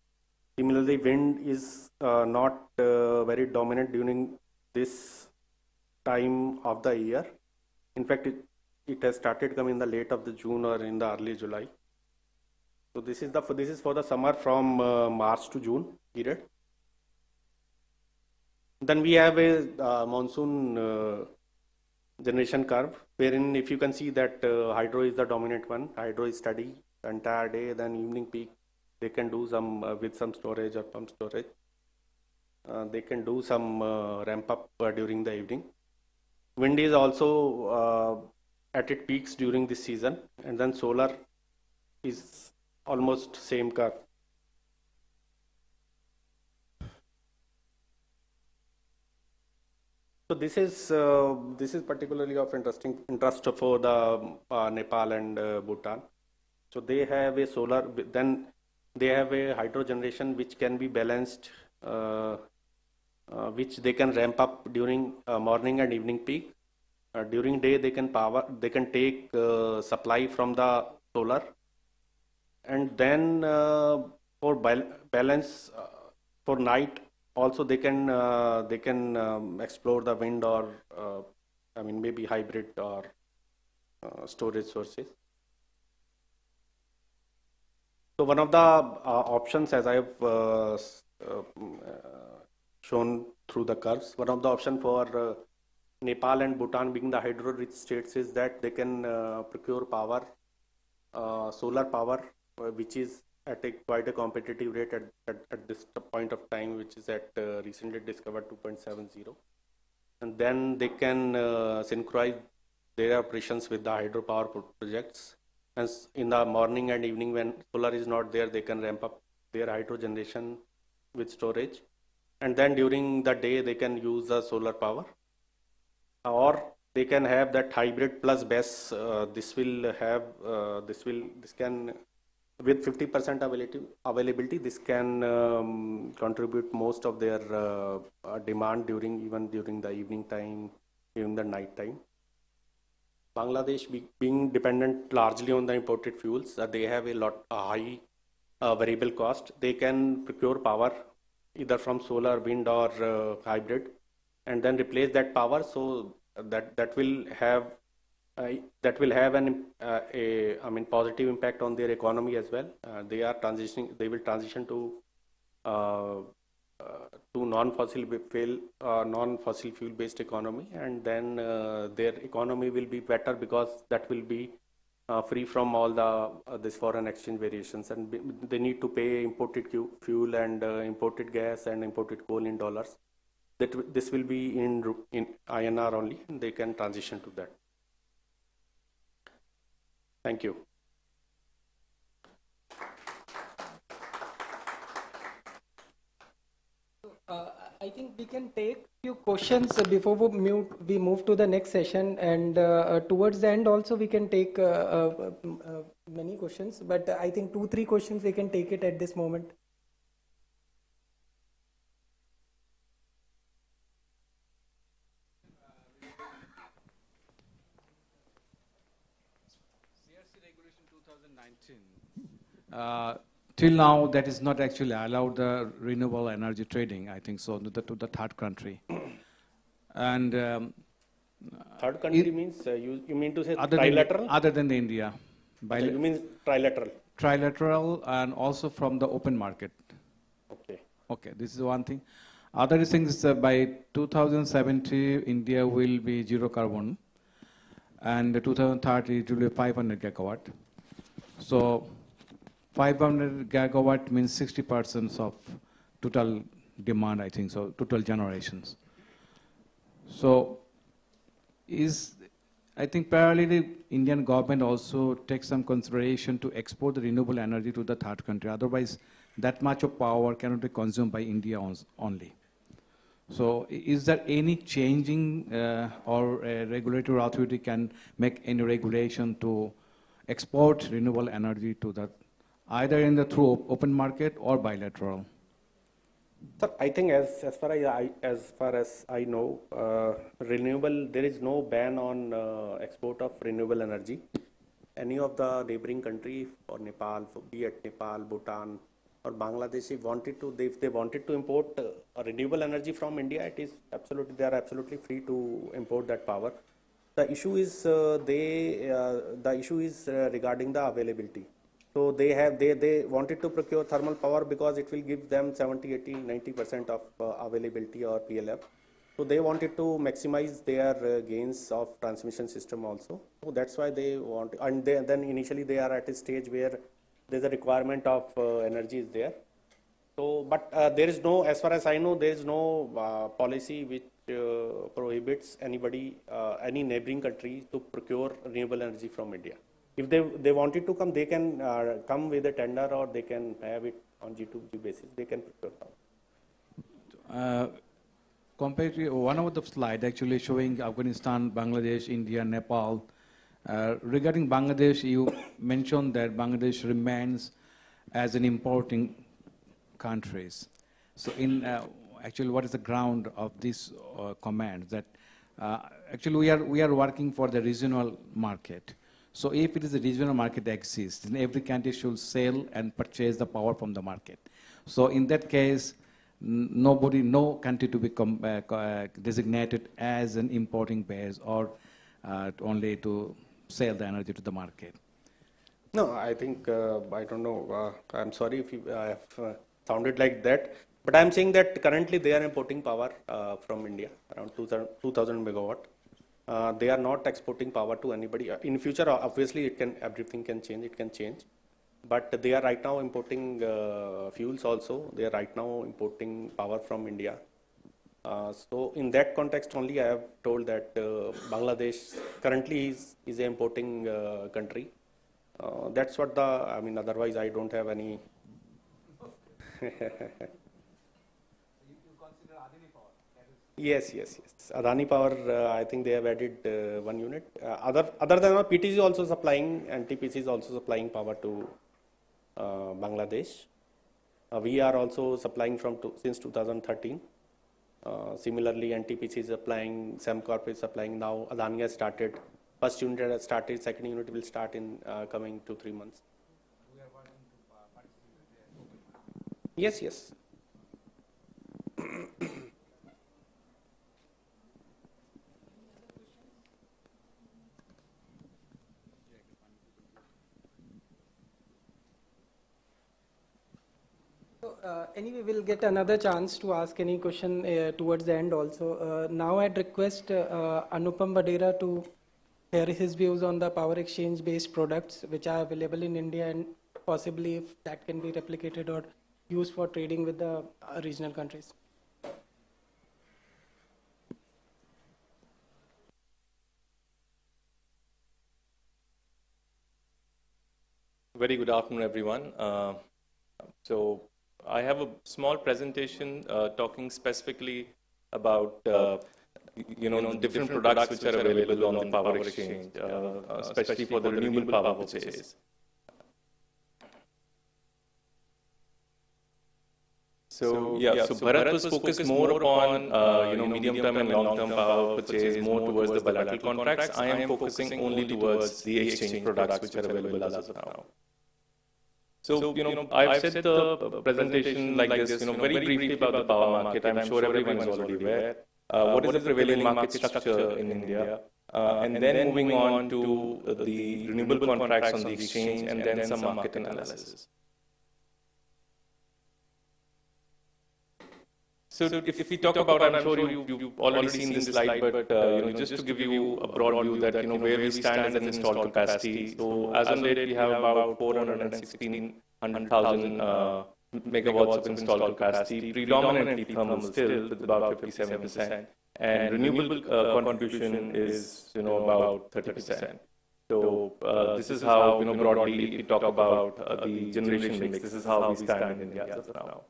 T: Similarly, wind is not very dominant during this time of the year. In fact, it has started coming in the late of the June or in the early July. So this is for the summer from March to June period. Then we have a monsoon generation curve, wherein if you can see that hydro is the dominant one. Hydro is steady the entire day. Then evening peak, they can do some with some storage or pump storage. They can do some ramp up during the evening. Wind is also at its peaks during this season, and then solar is almost same curve. So this is particularly of interest for the Nepal and Bhutan. So they have a solar, then they have a hydro generation which can be balanced, which they can ramp up during morning and evening peak. During day they can take supply from the solar, and then for balance for night also they can explore the wind or I mean maybe hybrid or storage sources. So one of the options, as I have shown through the curves, one of the option for Nepal and Bhutan being the hydro-rich states is that they can procure power, solar power, which is at quite a competitive rate at this point of time, which is at recently discovered 2.70. And then they can synchronize their operations with the hydropower projects. And in the morning and evening when solar is not there, they can ramp up their hydro generation with storage. And then during the day, they can use the solar power. Or they can have that hybrid plus BESS. This can, with 50% availability, this can contribute most of their demand even during the evening time, during the night time. Bangladesh being dependent largely on the imported fuels, they have a high variable cost. They can procure power either from solar, wind, or hybrid, and then replace that power. So that will have an positive impact on their economy as well. They will transition to non-fossil fuel based economy, and then their economy will be better because that will be free from all this foreign exchange variations, and they need to pay imported fuel and imported gas and imported coal in dollars. This will be in INR only, and they can transition to that. Thank you.
R: I think we can take few questions before we move to the next session, and towards the end also we can take many questions, but I think 2-3 questions we can take it at this moment.
U: CRC regulation 2019. Till now, that is not actually allowed the renewable energy trading, I think so, to the third country. And
T: third country means, you mean to say trilateral?
U: Other than the India.
T: You mean trilateral?
U: Trilateral, and also from the open market. Okay, this is one thing. Other thing is by 2070, India will be zero carbon, and 2030 it will be 500 gigawatt. So 500 gigawatt means 60% of total demand, I think, so total generations. So I think parallelly the Indian government also takes some consideration to export the renewable energy to the third country. Otherwise, that much of power cannot be consumed by India only. So is there any changing or a regulatory authority can make any regulation to export renewable energy to the, either in the through open market or bilateral?
T: Sir, I think as far as I know, renewable, there is no ban on export of renewable energy. Any of the neighboring country or Nepal, be it Nepal, Bhutan, or Bangladesh, if they wanted to import renewable energy from India, it is absolutely, they are absolutely free to import that power. The issue is regarding the availability. So they wanted to procure thermal power because it will give them 70, 80, 90% of availability or PLF. So they wanted to maximize their gains of transmission system also. So that's why they want, and then initially they are at a stage where there's a requirement of energy is there. So, but there is no, as far as I know, there is no policy which prohibits anybody, any neighboring country to procure renewable energy from India. If they wanted to come, they can come with a tender, or they can have it on G2G basis. They can procure power.
U: Compared to one of the slides actually showing Afghanistan, Bangladesh, India, Nepal. Regarding Bangladesh, you mentioned that Bangladesh remains as an importing countries. So in actually, what is the ground of this comment? That actually we are working for the regional market. So if it is a regional market exists, then every country should sell and purchase the power from the market. So in that case, no country to be designated as an importing base or only to sell the energy to the market.
T: No, I think, I don't know, I'm sorry if I have sounded like that, but I'm saying that currently they are importing power from India, around 2,000 megawatt. They are not exporting power to anybody. In future, obviously, everything can change, it can change. But they are right now importing fuels also. They are right now importing power from India. So in that context only, I have told that Bangladesh currently is an importing country. That's what I mean, otherwise I don't have any. Yes. Adani Power, I think they have added one unit. Other than that, PTC is also supplying, and TPC is also supplying power to Bangladesh. We are also supplying since 2013. Similarly, NTPC is supplying, Semcorp is supplying now. Adani has started. First unit has started, second unit will start in coming 2-3 months. Yes.
R: Anyway, we'll get another chance to ask any question towards the end also. Now I'd request Anupam Badera to share his views on the power exchange based products which are available in India, and possibly if that can be replicated or used for trading with the regional countries.
A: Very good afternoon, everyone. So I have a small presentation talking specifically about the different products which are available on the power exchange, especially for the renewable power purchase. So Bharat was focused more upon medium-term and long-term power purchase, more towards the bilateral contracts. I am focusing only towards the exchange products which are available as of now. So, I've said the presentation like this, very briefly about the power market. I'm sure everyone is already aware. What is the prevailing market structure in India? And then moving on to the renewable contracts on the exchange, and then some market analysis. So if we talk about, I'm sure you've already seen this slide, but just to give you a broad view that where we stand as an installed capacity. So as on date, we have about 416,000 megawatts of installed capacity, predominantly thermal still, with about 57%, and renewable contribution is about 30%. So this is how broadly if we talk about the generation mix. This is how we stand in India as of now.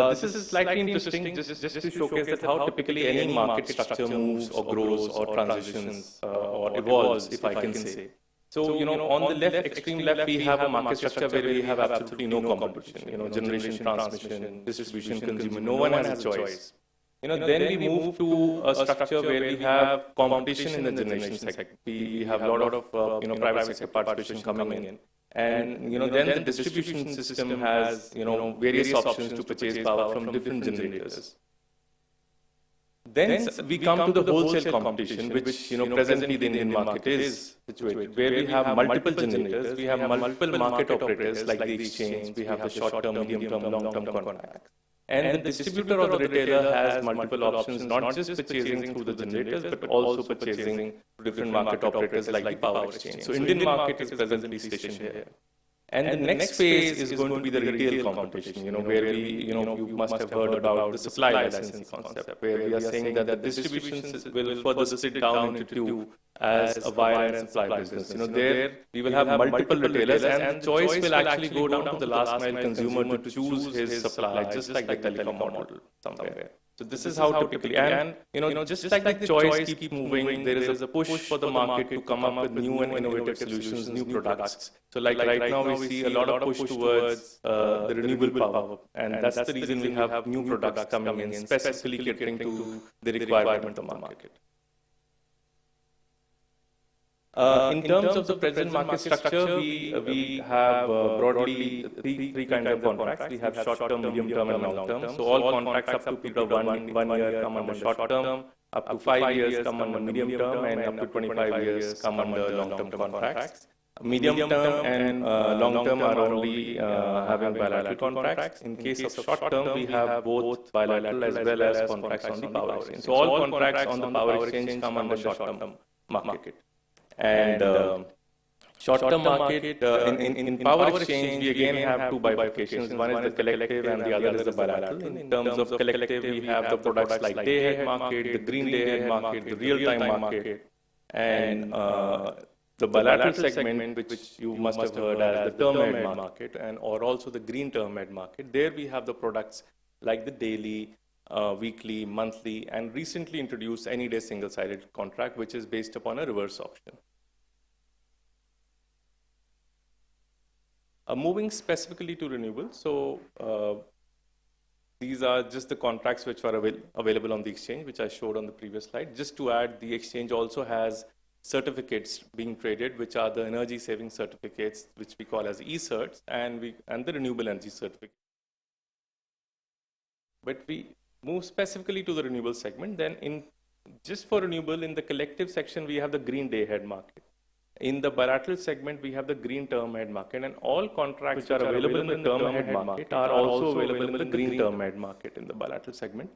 A: This is slightly interesting, just to showcase that how typically any market structure moves or grows or transitions or evolves, if I can say. So, on the left, extreme left, we have a market structure where we have absolutely no competition, generation, transmission, distribution, consumer, no one has a choice. Then we move to a structure where we have competition in the generation sector. We have a lot of private sector participation coming in. And then the distribution system has various options to purchase power from different generators. Then we come to the wholesale competition, which presently the Indian market is situated, where we have multiple generators, we have multiple market operators like the exchange, we have the short-term, medium-term, long-term contracts. And the distributor or the retailer has multiple options, not just purchasing through the generators, but also purchasing different market operators like the power exchange. So Indian market is presently stationed here. And the next phase is going to be the retail competition, where we, you must have heard about the supply licensing concept, where we are saying that the distribution will further split down into two as a wire and supply business. There we will have multiple retailers, and the choice will actually go down to the last mile consumer to choose his supply, just like the telecom model somewhere. So this is how typically, and just like the choice keeps moving, there is a push for the market to come up with new and innovative solutions, new products. So like right now we see a lot of push towards the renewable power, and that's the reason we have new products coming in, specifically catering to the requirement of the market. In terms of the present market structure, we have broadly three kinds of contracts. We have short-term, medium-term, and long-term. So all contracts up to period of one year come under short-term, up to 5 years come under medium-term, and up to 25 years come under long-term contracts. Medium-term and long-term are only having bilateral contracts. In case of short-term, we have both bilateral as well as contracts on the power exchange. So all contracts on the power exchange come under short-term market. And short-term market, in power exchange, we again have two bifurcations. One is the collective and the other is the bilateral. In terms of collective, we have the products like day-ahead market, the green day-ahead market, the real-time market, and the bilateral segment, which you must have heard as the term-ahead market, or also the green term-ahead market. There we have the products like the daily, weekly, monthly, and recently introduced any-day single-sided contract, which is based upon a reverse auction. Moving specifically to renewable, so these are just the contracts which are available on the exchange, which I showed on the previous slide. Just to add, the exchange also has certificates being traded, which are the energy saving certificates, which we call as e-certs, and the renewable energy certificate. But we move specifically to the renewable segment. Then just for renewable, in the collective section, we have the green day-ahead market. In the bilateral segment, we have the green term-ahead market, and all contracts which are available in the term-ahead market are also available in the green term-ahead market in the bilateral segment.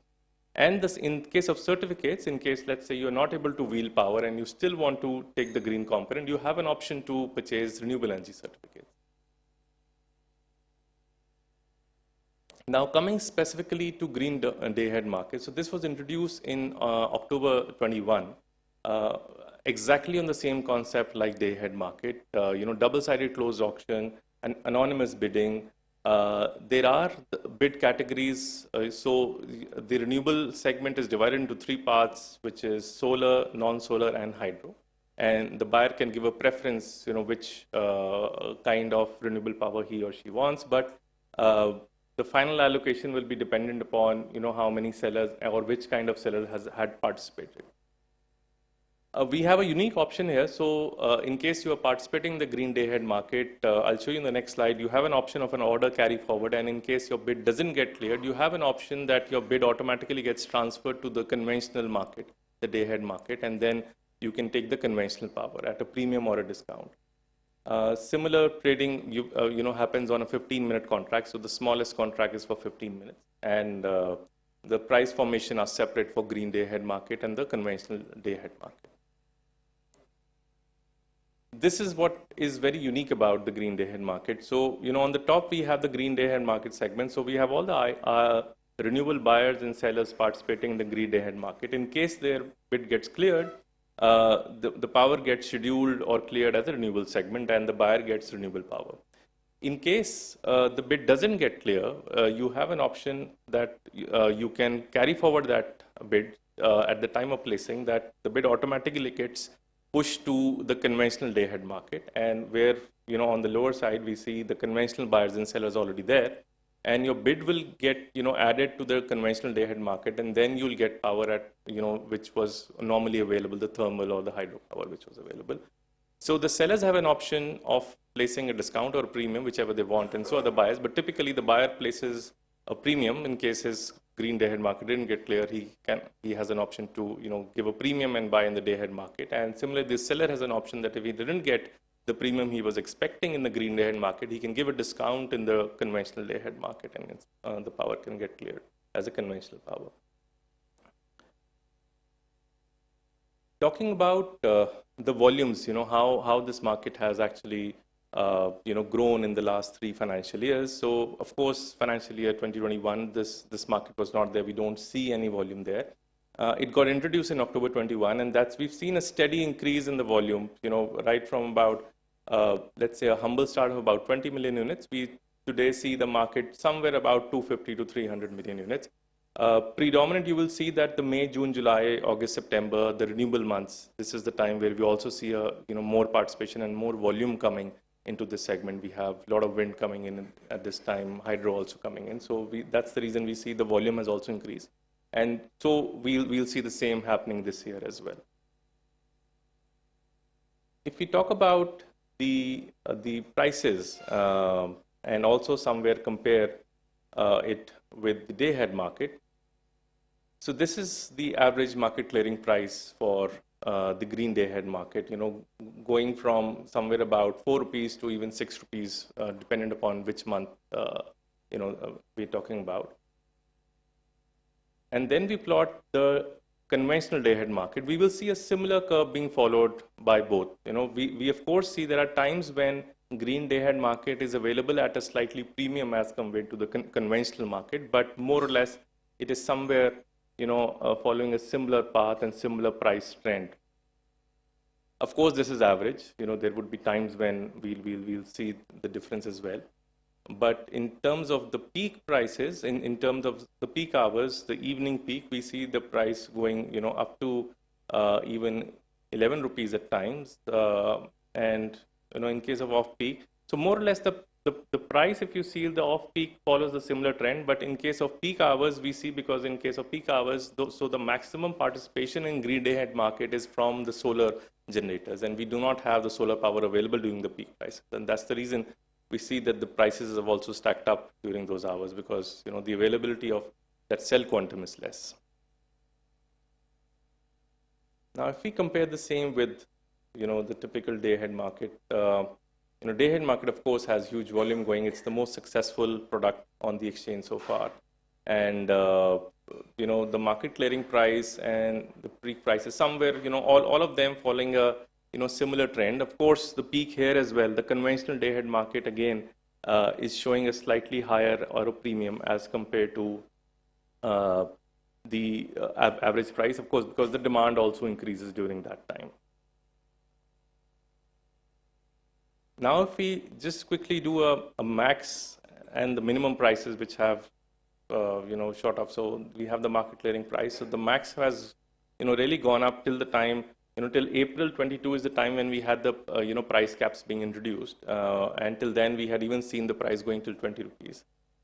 A: And this, in case of certificates, in case, let's say, you're not able to wheel power and you still want to take the green component, you have an option to purchase renewable energy certificates. Now, coming specifically to green day-ahead market, so this was introduced in October 21. Exactly on the same concept like day-ahead market, double-sided closed auction and anonymous bidding. There are bid categories. So the renewable segment is divided into three parts, which is solar, non-solar, and hydro. And the buyer can give a preference, which kind of renewable power he or she wants. But the final allocation will be dependent upon, how many sellers or which kind of seller had participated. We have a unique option here. So in case you are participating in the green day-ahead market, I'll show you in the next slide, you have an option of an order carry forward. And in case your bid doesn't get cleared, you have an option that your bid automatically gets transferred to the conventional market, the day-ahead market, and then you can take the conventional power at a premium or a discount. Similar trading happens on a 15-minute contract. So the smallest contract is for 15 minutes. And the price formation are separate for green day-ahead market and the conventional day-ahead market. This is what is very unique about the green day-ahead market. So, on the top we have the green day-ahead market segment. So we have all the renewable buyers and sellers participating in the green day-ahead market. In case their bid gets cleared, the power gets scheduled or cleared as a renewable segment, and the buyer gets renewable power. In case the bid doesn't get clear, you have an option that you can carry forward that bid at the time of placing, that the bid automatically gets pushed to the conventional day-ahead market, and where on the lower side we see the conventional buyers and sellers already there, and your bid will get added to the conventional day-ahead market, and then you'll get power at which was normally available, the thermal or the hydropower which was available. So the sellers have an option of placing a discount or a premium, whichever they want, and so are the buyers. But typically the buyer places a premium in case his green day-ahead market didn't get clear. He has an option to give a premium and buy in the day-ahead market. And similarly, the seller has an option that if he didn't get the premium he was expecting in the green day-ahead market, he can give a discount in the conventional day-ahead market, and the power can get cleared as a conventional power. Talking about the volumes, how this market has actually grown in the last 3 financial years. So, of course, financial year 2021, this market was not there. We don't see any volume there. It got introduced in October 21, and we've seen a steady increase in the volume, right from about, let's say, a humble start of about 20 million units. We today see the market somewhere about 250 to 300 million units. Predominant, you will see that the May, June, July, August, September, the renewable months, this is the time where we also see more participation and more volume coming into this segment. We have a lot of wind coming in at this time, hydro also coming in. So that's the reason we see the volume has also increased. And so we'll see the same happening this year as well. If we talk about the prices and also somewhere compare it with the day-ahead market. So this is the average market clearing price for the green day-ahead market, going from somewhere about 4 rupees to even 6 rupees, depending upon which month, we're talking about. And then we plot the conventional day-ahead market. We will see a similar curve being followed by both. We of course see there are times when green day-ahead market is available at a slightly premium as compared to the conventional market, but more or less it is somewhere following a similar path and similar price trend. Of course, this is average. There would be times when we'll see the difference as well. But in terms of the peak prices, in terms of the peak hours, the evening peak, we see the price going up to even 11 rupees at times, and in case of off-peak. So more or less the price, if you see the off-peak follows a similar trend, but in case of peak hours, we see, because in case of peak hours, so the maximum participation in green day-ahead market is from the solar generators, and we do not have the solar power available during the peak prices. And that's the reason we see that the prices have also stacked up during those hours, because the availability of that cell quantum is less. Now, if we compare the same with the typical day-ahead market, day-ahead market, of course, has huge volume going. It's the most successful product on the exchange so far. And, the market clearing price and the peak prices somewhere, all of them following a, similar trend. Of course, the peak here as well, the conventional day-ahead market, again, is showing a slightly higher or a premium as compared to the average price, of course, because the demand also increases during that time. Now, if we just quickly do a max and the minimum prices, which have, shot up. So we have the market clearing price. So the max has, really gone up till the time, till April 22 is the time when we had the, price caps being introduced. Until then, we had even seen the price going till 20 rupees.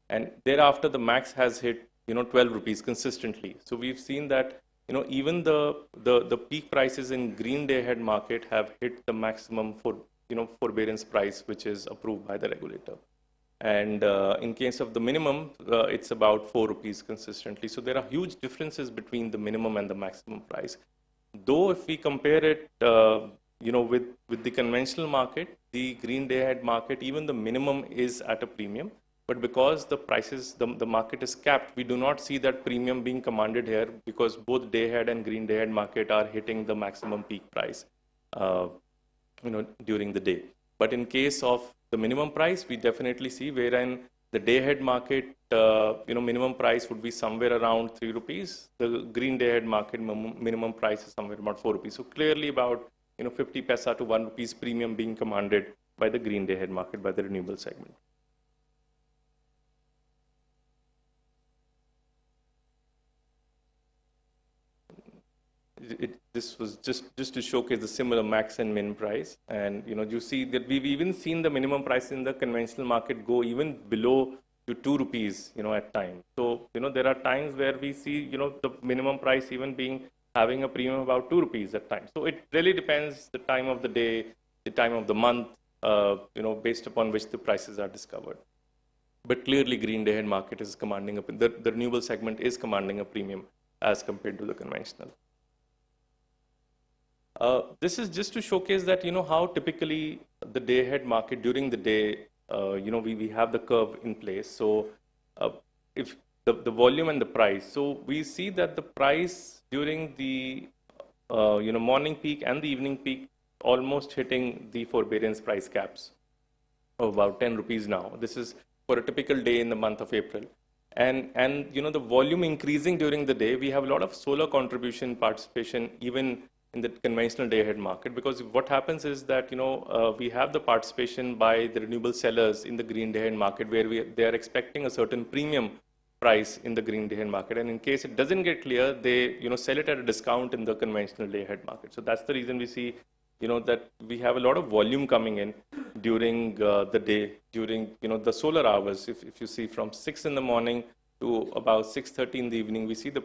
A: And thereafter, the max has hit, 12 rupees consistently. So we've seen that, even the peak prices in green day-ahead market have hit the maximum for forbearance price, which is approved by the regulator. And in case of the minimum, it's about 4 rupees consistently. So there are huge differences between the minimum and the maximum price. Though if we compare it, with the conventional market, the green day-ahead market, even the minimum is at a premium. But because the prices, the market is capped, we do not see that premium being commanded here because both day-ahead and green day-ahead market are hitting the maximum peak price, during the day. But in case of the minimum price, we definitely see wherein the day-ahead market, minimum price would be somewhere around 3 rupees. The green day-ahead market minimum price is somewhere about 4 rupees. So clearly about 50 paisa to 1 rupees premium being commanded by the green day-ahead market, by the renewable segment. This was just to showcase the similar max and min price, and you see that we've even seen the minimum price in the conventional market go even below to 2 rupees, at times. So there are times where we see the minimum price even having a premium about 2 rupees at times. So it really depends the time of the day, the time of the month, based upon which the prices are discovered. But clearly, green day-ahead market is commanding the renewable segment is commanding a premium as compared to the conventional. This is just to showcase that, how typically the day-ahead market during the day, we have the curve in place. So if the volume and the price, so we see that the price during the, morning peak and the evening peak almost hitting the forbearance price caps of about 10 rupees now. This is for a typical day in the month of April. And the volume increasing during the day, we have a lot of solar contribution participation even in the conventional day-ahead market, because what happens is that we have the participation by the renewable sellers in the green day-ahead market where they are expecting a certain premium price in the green day-ahead market, and in case it doesn't get clear, they sell it at a discount in the conventional day-ahead market. So that's the reason we see that we have a lot of volume coming in during the day, during the solar hours. If you see from 6 in the morning to about 6:30 in the evening, we see the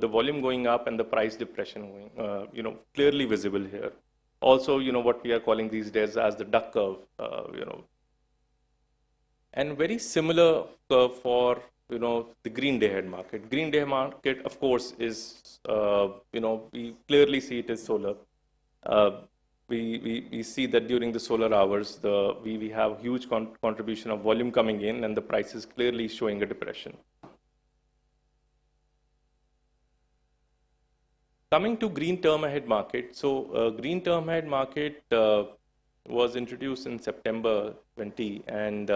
A: volume going up and the price depression going, clearly visible here. Also, what we are calling these days as the duck curve, And very similar curve for, the green day-ahead market. Green day market, of course, is, we clearly see it as solar. We see that during the solar hours, we have huge contribution of volume coming in and the price is clearly showing a depression. Coming to green term ahead market, so green term ahead market was introduced in September 20, and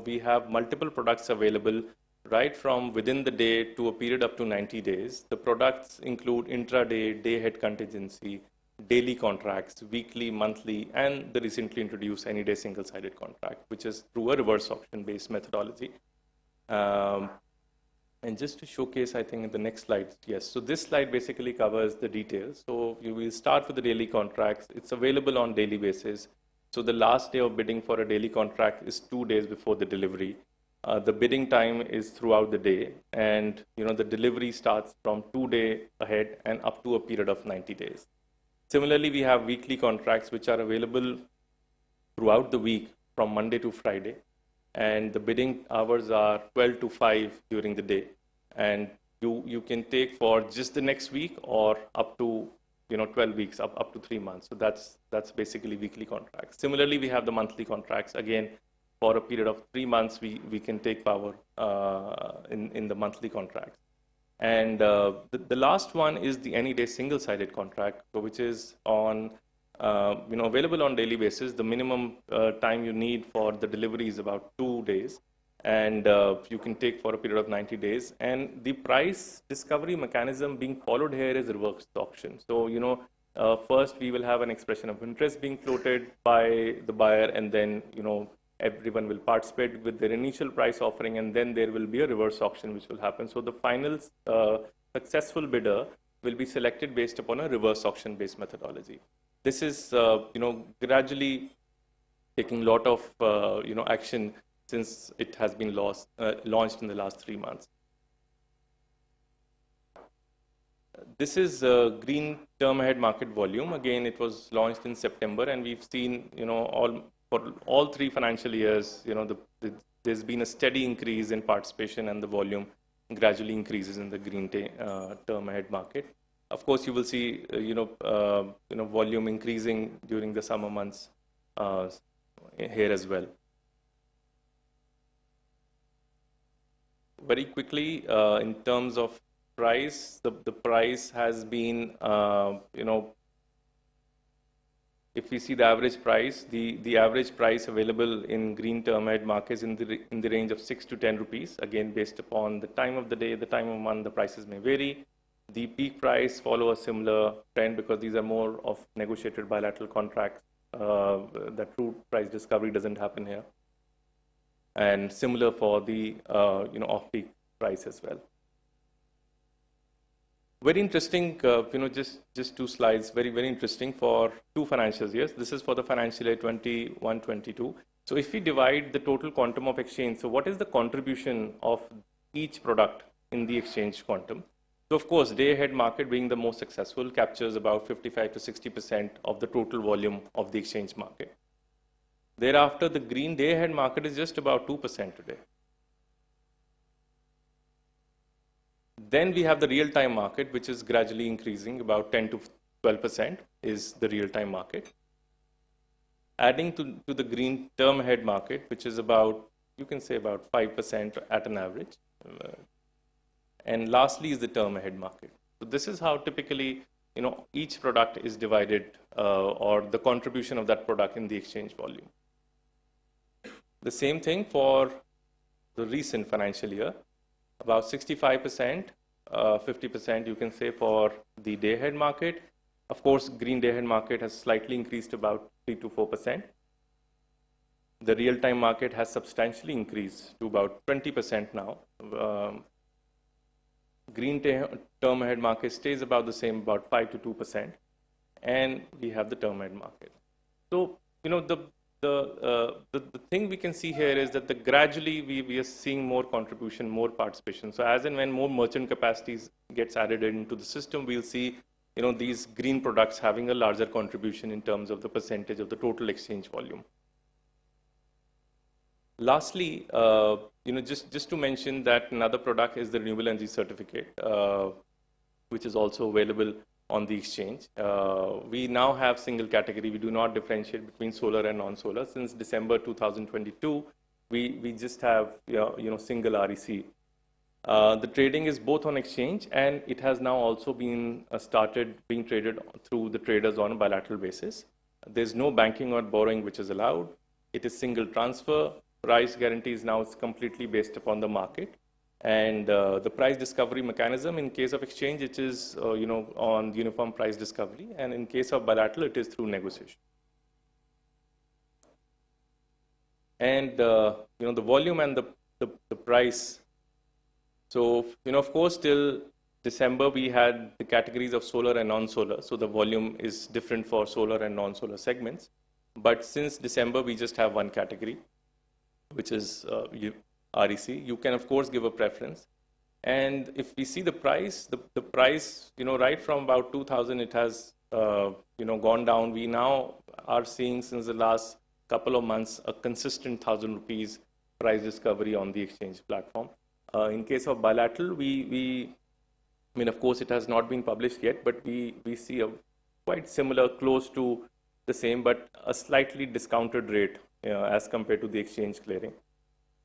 A: we have multiple products available right from within the day to a period up to 90 days. The products include intraday, day ahead contingency, daily contracts, weekly, monthly, and the recently introduced any day single-sided contract, which is through a reverse auction-based methodology. And just to showcase, I think in the next slide, yes. So this slide basically covers the details. So you will start with the daily contracts. It's available on daily basis. So the last day of bidding for a daily contract is 2 days before the delivery. The bidding time is throughout the day, and the delivery starts from 2 days ahead and up to a period of 90 days. Similarly, we have weekly contracts which are available throughout the week from Monday to Friday. And the bidding hours are 12 to 5 during the day, and you can take for just the next week or up to 12 weeks, up to 3 months. So that's basically weekly contracts. Similarly, we have the monthly contracts. Again, for a period of 3 months, we can take power in the monthly contracts. And the last one is the any day single-sided contract, which is on available on daily basis. The minimum time you need for the delivery is about 2 days, and you can take for a period of 90 days. And the price discovery mechanism being followed here is reverse auction. So, first we will have an expression of interest being floated by the buyer, and then, everyone will participate with their initial price offering, and then there will be a reverse auction which will happen. So the final successful bidder will be selected based upon a reverse auction-based methodology. This is, gradually taking a lot of, action since it has been launched in the last 3 months. This is green term ahead market volume. Again, it was launched in September, and we've seen, for all 3 financial years, there's been a steady increase in participation, and the volume gradually increases in the green term ahead market. Of course, you will see, volume increasing during the summer months here as well. Very quickly, in terms of price, the price has been, if we see the average price, the average price available in green term ahead markets in the range of 6 to 10 rupees. Again, based upon the time of the day, the time of month, the prices may vary. The peak price follow a similar trend because these are more of negotiated bilateral contracts. The true price discovery doesn't happen here. And similar for the off-peak price as well. Very interesting, just 2 slides, very interesting for 2 financial years. This is for the financial year 21-22. So if we divide the total quantum of exchange, so what is the contribution of each product in the exchange quantum? So of course, day-ahead market being the most successful captures about 55 to 60% of the total volume of the exchange market. Thereafter, the green day-ahead market is just about 2% today. Then we have the real-time market, which is gradually increasing, about 10 to 12% is the real-time market. Adding to the green term ahead market, which is about, you can say about 5% at an average. And lastly is the term ahead market. So this is how typically, each product is divided or the contribution of that product in the exchange volume. The same thing for the recent financial year, about 65%, 50% you can say for the day-ahead market. Of course, green day-ahead market has slightly increased about 3 to 4%. The real-time market has substantially increased to about 20% now. Green term ahead market stays about the same, about 5 to 2%. And we have the term ahead market. So, the thing we can see here is that gradually we are seeing more contribution, more participation. So as and when more merchant capacities gets added into the system, we'll see these green products having a larger contribution in terms of the percentage of the total exchange volume. Lastly, just to mention that another product is the renewable energy certificate, which is also available on the exchange. We now have single category. We do not differentiate between solar and non-solar. Since December 2022, we just have single REC. The trading is both on exchange, and it has now also been started being traded through the traders on a bilateral basis. There's no banking or borrowing which is allowed. It is single transfer. Price guarantees now is completely based upon the market. And the price discovery mechanism, in case of exchange, it is on uniform price discovery, and in case of bilateral, it is through negotiation. And the volume and the price. So of course, till December we had the categories of solar and non-solar. So the volume is different for solar and non-solar segments. But since December, we just have one category, which is REC. You can, of course, give a preference. And if we see the price, the price, right from about 2000, it has, gone down. We now are seeing, since the last couple of months, a consistent 1,000 rupees price discovery on the exchange platform. In case of bilateral, of course, it has not been published yet, but we see a quite similar, close to the same, but a slightly discounted rate as compared to the exchange clearing.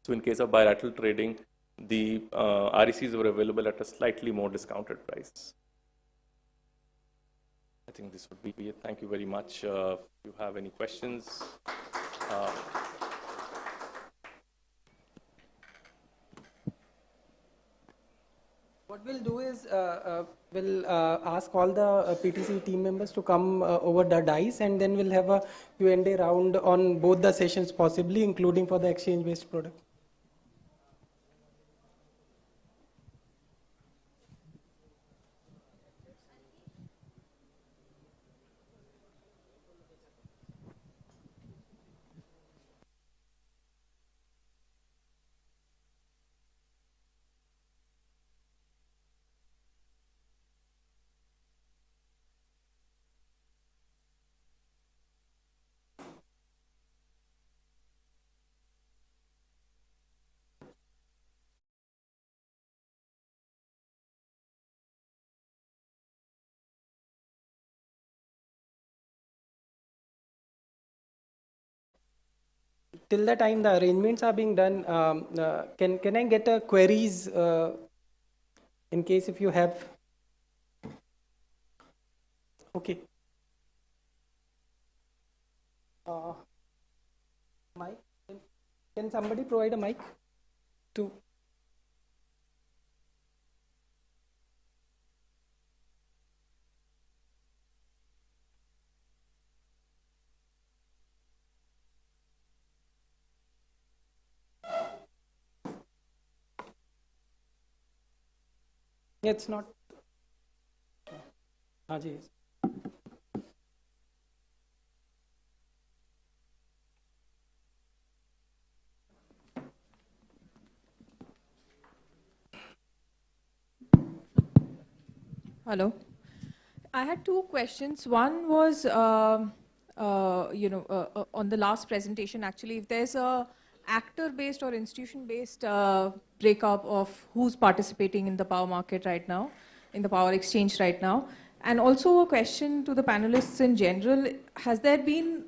A: So in case of bilateral trading, the RECs were available at a slightly more discounted price. I think this would be it. Thank you very much. If you have any questions.
R: What we'll do is we'll ask all the PTC team members to come over the dais, and then we'll have a Q&A round on both the sessions, possibly including for the exchange-based product. till the time the arrangements are being done, can I get a queries in case if you have? Okay. Mic? Can somebody provide a mic to? It's not. Ji.
D: Hello. I had two questions. One was, on the last presentation, actually, if there's a actor-based or institution-based breakup of who's participating in the power market right now, in the power exchange right now. And also a question to the panelists in general, has there been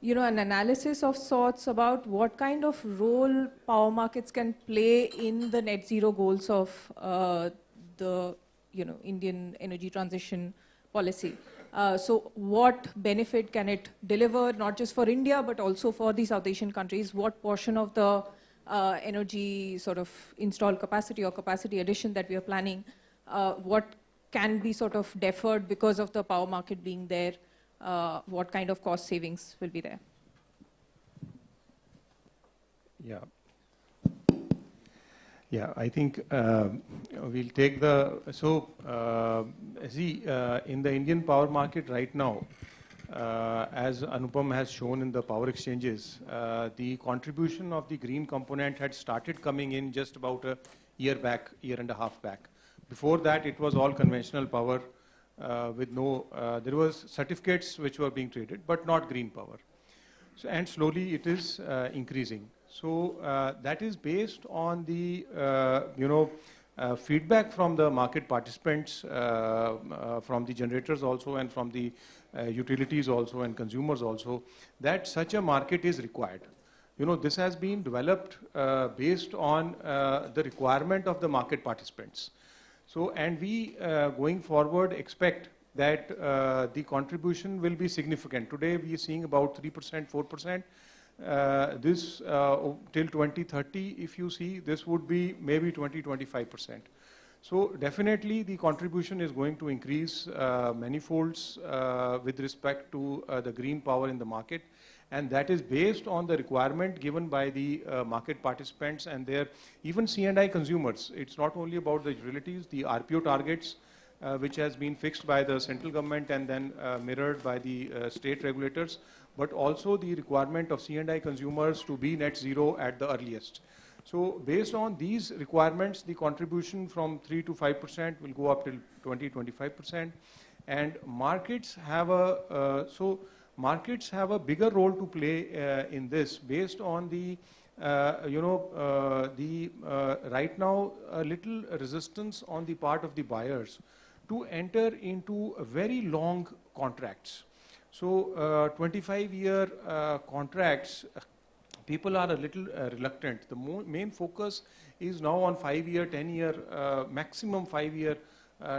D: an analysis of sorts about what kind of role power markets can play in the net zero goals of the Indian energy transition policy? So what benefit can it deliver, not just for India, but also for the South Asian countries? What portion of the energy sort of installed capacity or capacity addition that we are planning, what can be sort of deferred because of the power market being there? What kind of cost savings will be there?
S: Yeah, I think we'll take the, in the Indian power market right now, as Anupam has shown in the power exchanges, the contribution of the green component had started coming in just about a year and a half back. Before that, it was all conventional power with no, there was certificates which were being traded, but not green power. So, and slowly it is increasing. So that is based on the feedback from the market participants, from the generators also, and from the utilities also, and consumers also, that such a market is required. This has been developed based on the requirement of the market participants. So, and we going forward expect that the contribution will be significant. Today we are seeing about 3%, 4%. This till 2030, if you see, this would be maybe 20-25%. So definitely the contribution is going to increase manifolds with respect to the green power in the market, and that is based on the requirement given by the market participants and their even C&I consumers. It's not only about the utilities, the RPO targets, which has been fixed by the central government and then mirrored by the state regulators, but also the requirement of C&I consumers to be net zero at the earliest. So based on these requirements, the contribution from 3 to 5% will go up till 20-25%. And markets have a, markets have a bigger role to play in this based on the, right now a little resistance on the part of the buyers to enter into very long contracts. So 25-year contracts, people are a little reluctant. The main focus is now on 5-year, 10-year, maximum 5-year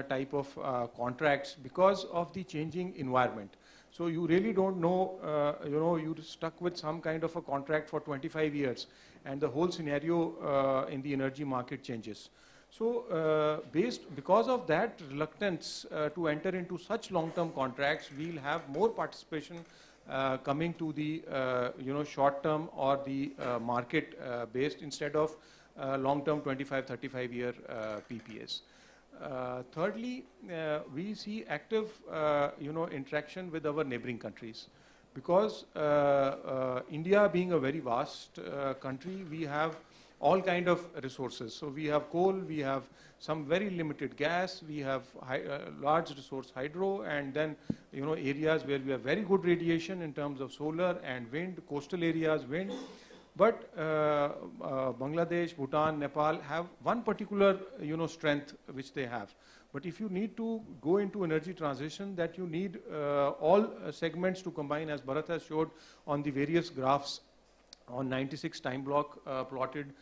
S: type of contracts because of the changing environment. So you really don't know, you're stuck with some kind of a contract for 25 years and the whole scenario in the energy market changes. So because of that reluctance to enter into such long-term contracts, we'll have more participation coming to the short-term or the market-based instead of long-term 25-35-year PPAs. Thirdly, we see active interaction with our neighboring countries because India being a very vast country, we have all kind of resources. So we have coal, we have some very limited gas, we have large resource hydro, and then areas where we have very good radiation in terms of solar and wind, coastal areas wind. But Bangladesh, Bhutan, Nepal have one particular strength which they have. But if you need to go into energy transition, that you need all segments to combine, as Bharat has showed on the various graphs on 96 time block plotted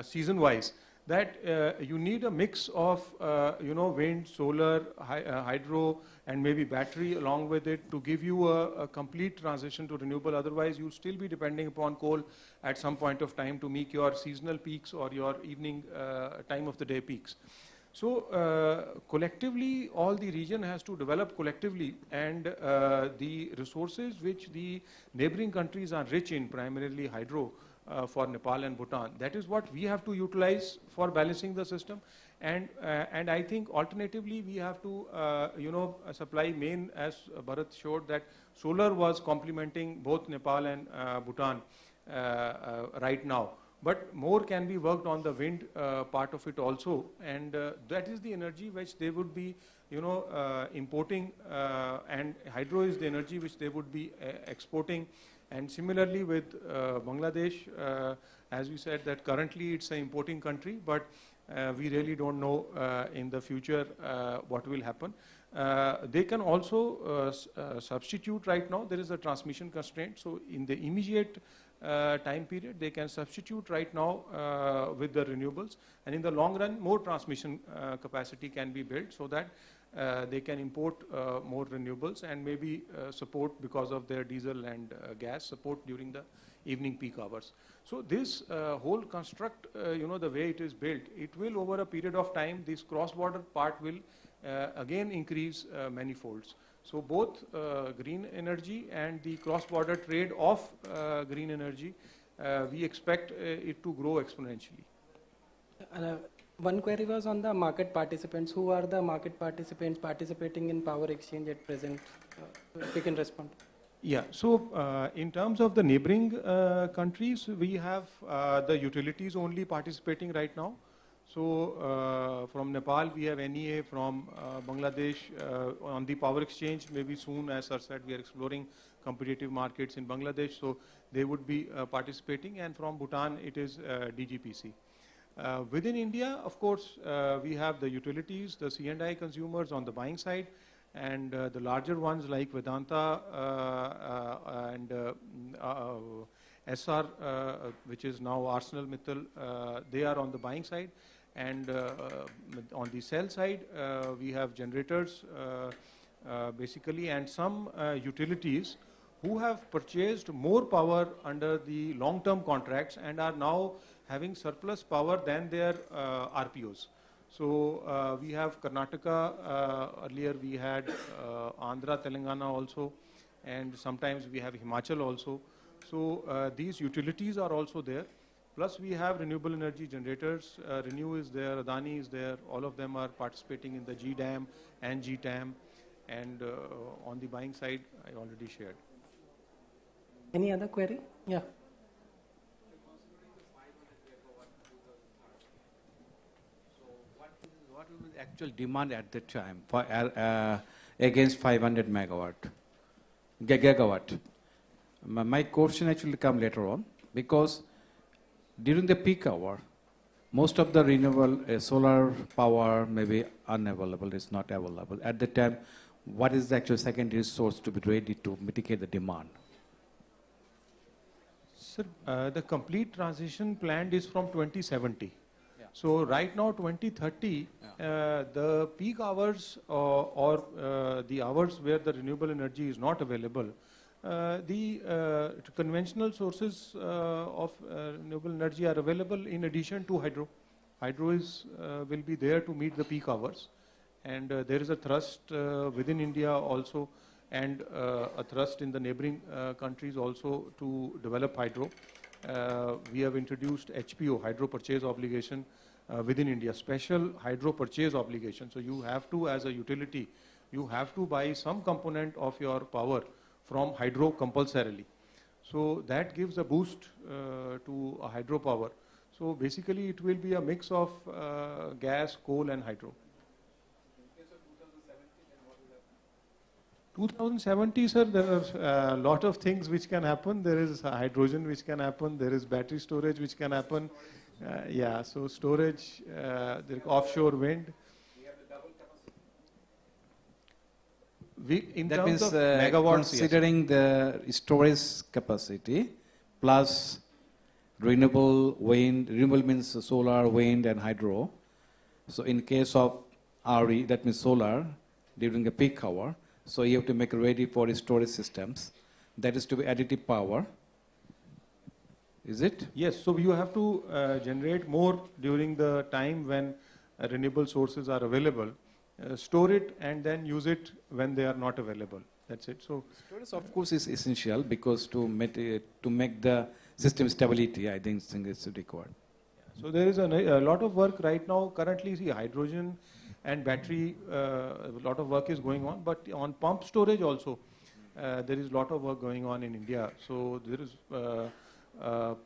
S: season-wise, that you need a mix of wind, solar, hydro, and maybe battery along with it to give you a complete transition to renewable. Otherwise, you'll still be depending upon coal at some point of time to meet your seasonal peaks or your evening time of the day peaks. So collectively, all the region has to develop collectively, and the resources which the neighboring countries are rich in, primarily hydro, for Nepal and Bhutan. That is what we have to utilize for balancing the system, and I think alternatively we have to supply main, as Bharat showed, that solar was complementing both Nepal and Bhutan right now. But more can be worked on the wind part of it also, and that is the energy which they would be importing, and hydro is the energy which they would be exporting. And similarly with Bangladesh, as we said, that currently it's an importing country, but we really don't know in the future what will happen. They can also substitute right now. There is a transmission constraint, so in the immediate time period, they can substitute right now with the renewables, and in the long run, more transmission capacity can be built so that they can import more renewables and maybe support, because of their diesel and gas, support during the evening peak hours. So this whole construct, the way it is built, it will over a period of time, this cross-border part will again increase many folds. So both green energy and the cross-border trade of green energy, we expect it to grow exponentially.
R: One query was on the market participants. Who are the market participants participating in power exchange at present? If you can respond.
S: Yeah, so in terms of the neighboring countries, we have the utilities only participating right now. So from Nepal, we have NEA. From Bangladesh, on the power exchange, maybe soon, as Sir said, we are exploring competitive markets in Bangladesh, so they would be participating. And from Bhutan, it is DGPC. Within India, of course, we have the utilities, the C&I consumers on the buying side, and the larger ones like Vedanta and SR, which is now Arsenal Mittal, they are on the buying side. And on the sell side, we have generators basically, and some utilities who have purchased more power under the long-term contracts and are now having surplus power than their RPOs. So we have Karnataka, earlier we had Andhra, Telangana also, and sometimes we have Himachal also. So these utilities are also there. Plus we have renewable energy generators. Renew is there, Adani is there. All of them are participating in the GDAM and GTAM. And on the buying side, I already shared.
R: Any other query? Yeah.
U: What will be the actual demand at that time for against 500 gigawatt? My question actually come later on, because during the peak hour, most of the renewable solar power may be unavailable, it's not available. At the time, what is the actual secondary source to be ready to mitigate the demand?
S: Sir, the complete transition planned is from 2070. Yeah. So right now, 2030, the peak hours or the hours where the renewable energy is not available, the conventional sources of renewable energy are available in addition to hydro. Hydro will be there to meet the peak hours, and there is a thrust within India also, and a thrust in the neighboring countries also to develop hydro. We have introduced HPO, hydro purchase obligation, within India, special hydro purchase obligation. So you have to, as a utility, you have to buy some component of your power from hydro compulsorily. So that gives a boost to hydro power. So basically it will be a mix of gas, coal and hydro. 2070, sir, there are a lot of things which can happen. There is hydrogen which can happen. There is battery storage which can happen. Yeah, so storage, there offshore wind.
U: That means considering the storage capacity plus renewable wind, renewable means solar, wind, and hydro. So in case of RE, that means solar, during a peak hour, so you have to make ready for storage systems. That is to be additive power. Is it?
S: Yes, so you have to generate more during the time when renewable sources are available, store it, and then use it when they are not available. That's it. So
U: storage, of course, is essential because to make the system stability, I think it's required.
S: So there is a lot of work right now. Currently, see, hydrogen and battery, a lot of work is going on. But on pump storage also, there is a lot of work going on in India. So there is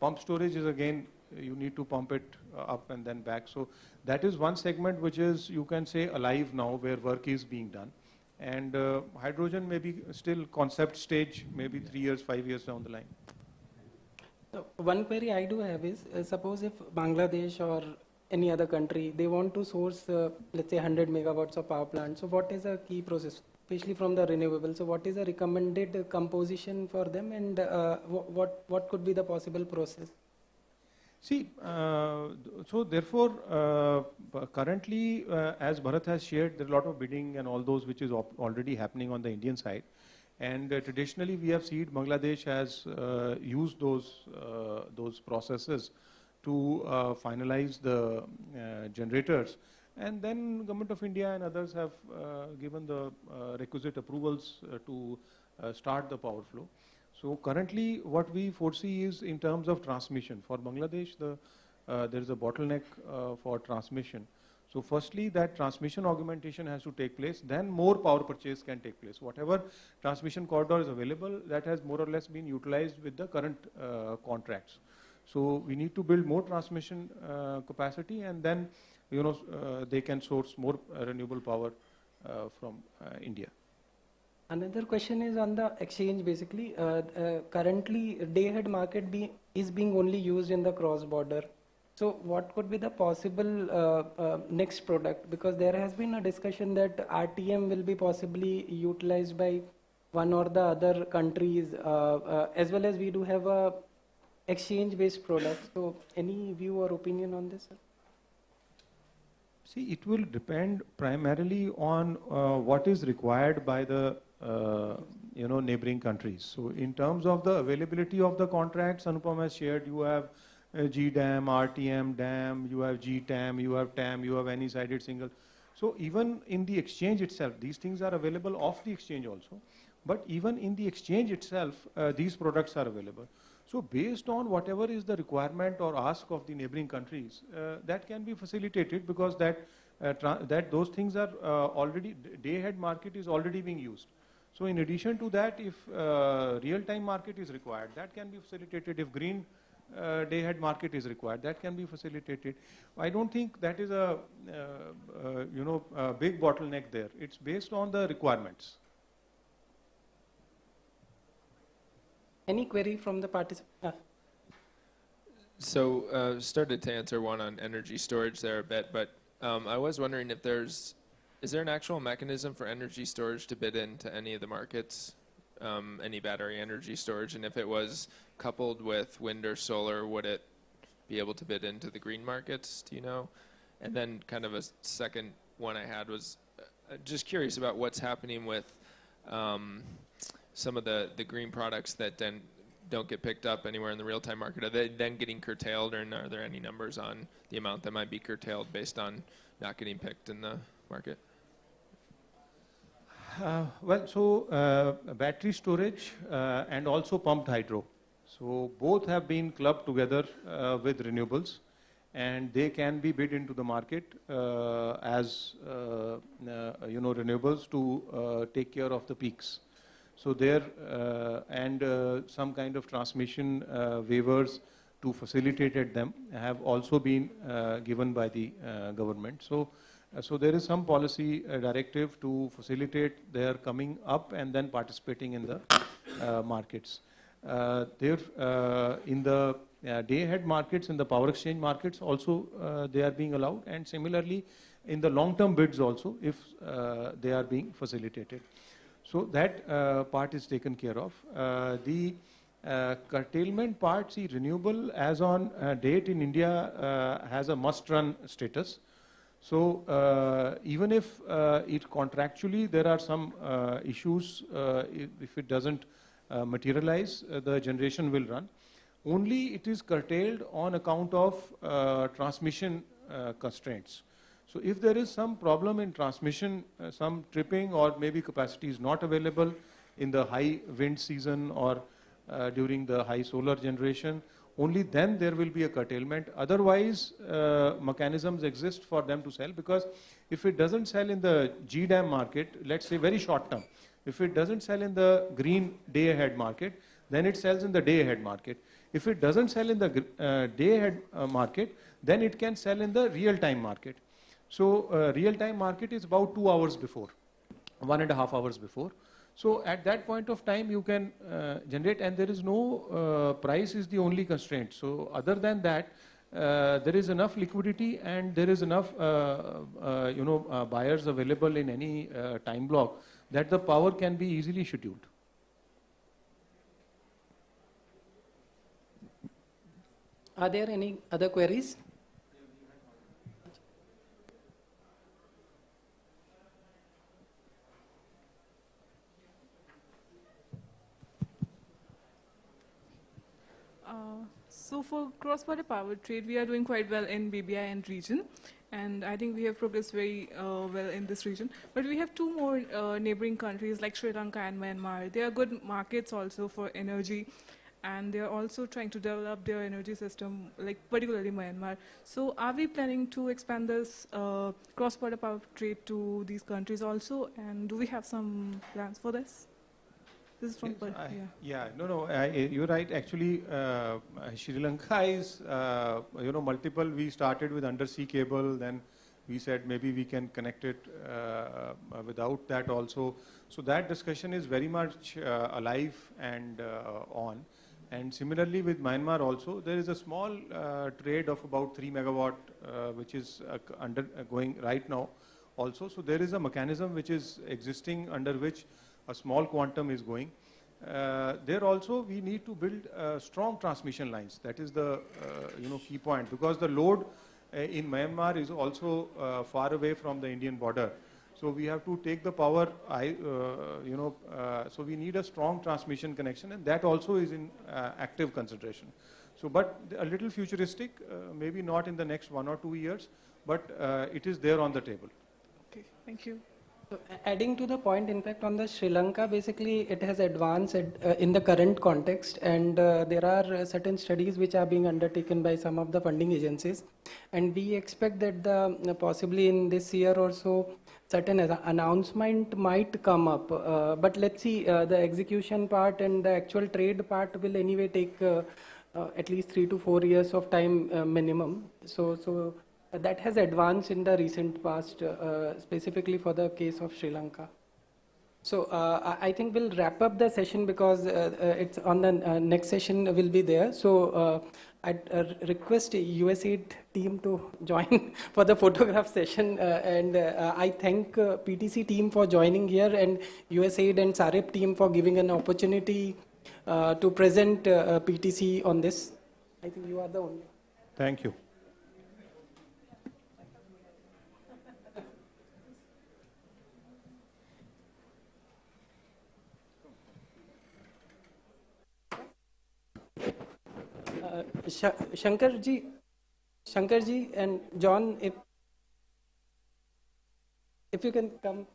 S: pump storage is again, you need to pump it up and then back. So that is one segment which is, you can say, alive now, where work is being done. And hydrogen may be still concept stage, maybe 3 years, 5 years down the line.
R: So one query I do have is, suppose if Bangladesh or any other country, they want to source, let's say 100 megawatts of power plant. So what is a key process, especially from the renewable? So what is a recommended composition for them, and what could be the possible process?
S: See, so therefore, currently, as Bharat has shared, there are a lot of bidding and all those which is already happening on the Indian side. And traditionally, we have seen Bangladesh has used those processes to finalize the generators. And then Government of India and others have given the requisite approvals to start the power flow. So currently, what we foresee is in terms of transmission. For Bangladesh, there is a bottleneck for transmission. So firstly, that transmission augmentation has to take place, then more power purchase can take place. Whatever transmission corridor is available, that has more or less been utilized with the current contracts. So we need to build more transmission capacity, and then they can source more renewable power from India.
R: Another question is on the exchange, basically. Currently, day-ahead market is being only used in the cross-border. So what could be the possible next product? Because there has been a discussion that RTM will be possibly utilized by one or the other countries, as well as we do have a exchange-based product. So any view or opinion on this, sir?
S: See, it will depend primarily on what is required by the neighboring countries. So in terms of the availability of the contracts, Anupam has shared, you have GDAM, RTM, DAM, you have GTAM, you have TAM, you have any-sided single. So even in the exchange itself, these things are available off the exchange also. But even in the exchange itself, these products are available. So based on whatever is the requirement or ask of the neighboring countries, that can be facilitated, because that those things are already, day-ahead market is already being used. So in addition to that, if real-time market is required, that can be facilitated. If green day-ahead market is required, that can be facilitated. I don't think that is a big bottleneck there. It's based on the requirements.
R: Any query from the participant?
F: So started to answer one on energy storage there a bit, but I was wondering if is there an actual mechanism for energy storage to bid into any of the markets, any battery energy storage, and if it was coupled with wind or solar, would it be able to bid into the green markets, do you know? And then kind of a second one I had was just curious about what's happening with some of the green products that then don't get picked up anywhere in the real-time market. Are they then getting curtailed, or are there any numbers on the amount that might be curtailed based on not getting picked in the market?
S: Well, so battery storage and also pumped hydro. So both have been clubbed together with renewables, and they can be bid into the market as renewables to take care of the peaks. So there and some kind of transmission waivers to facilitate them have also been given by the government. So there is some policy directive to facilitate their coming up and then participating in the markets. In the day-ahead markets, in the power exchange markets also they are being allowed, and similarly in the long-term bids also, if they are being facilitated. So that part is taken care of. The Curtailment part, see, renewable as on date in India has a must-run status. So even if it contractually there are some issues, if it doesn't materialize, the generation will run. Only it is curtailed on account of transmission constraints. So if there is some problem in transmission, some tripping or maybe capacity is not available in the high wind season or during the high solar generation, only then there will be a curtailment. Otherwise, mechanisms exist for them to sell, because if it doesn't sell in the GDAM market, let's say very short term, if it doesn't sell in the green day ahead market, then it sells in the day ahead market. If it doesn't sell in the day ahead market, then it can sell in the real time market. So real time market is about 2 hours before, 1.5 hours before. So at that point of time you can generate, and there is no price is the only constraint. So other than that, there is enough liquidity and there is enough buyers available in any time block that the power can be easily scheduled.
R: Are there any other queries?
G: So for cross-border power trade, we are doing quite well in BBI and region, and I think we have progressed very well in this region. But we have 2 more neighboring countries like Sri Lanka and Myanmar. They are good markets also for energy, and they are also trying to develop their energy system, like particularly Myanmar. So are we planning to expand this cross-border power trade to these countries also, and do we have some plans for this? This is from
S: you're right. Actually, Sri Lanka is, multiple. We started with undersea cable, then we said maybe we can connect it without that also. So that discussion is very much alive and on. And similarly with Myanmar also, there is a small trade of about 3 megawatt, which is undergoing right now also. So there is a mechanism which is existing under which a small quantum is going. There also we need to build strong transmission lines. That is the key point, because the load in Myanmar is also far away from the Indian border. So we have to take the power, so we need a strong transmission connection, and that also is in active consideration. So, but a little futuristic, maybe not in the next 1 or 2 years, but it is there on the table.
G: Okay, thank you.
R: So, adding to the point, in fact, on the Sri Lanka, basically it has advanced in the current context, and there are certain studies which are being undertaken by some of the funding agencies, and we expect that possibly in this year or so, certain announcement might come up. But let's see, the execution part and the actual trade part will anyway take at least 3 to 4 years of time minimum. So that has advanced in the recent past, specifically for the case of Sri Lanka. So I think we'll wrap up the session, because it's on the next session will be there. So I'd request USAID team to join for the photograph session, and I thank PTC team for joining here, and USAID and SAREP team for giving an opportunity to present PTC on this. I think you are the only.
S: Thank you.
R: Shankarji and John, if you can come.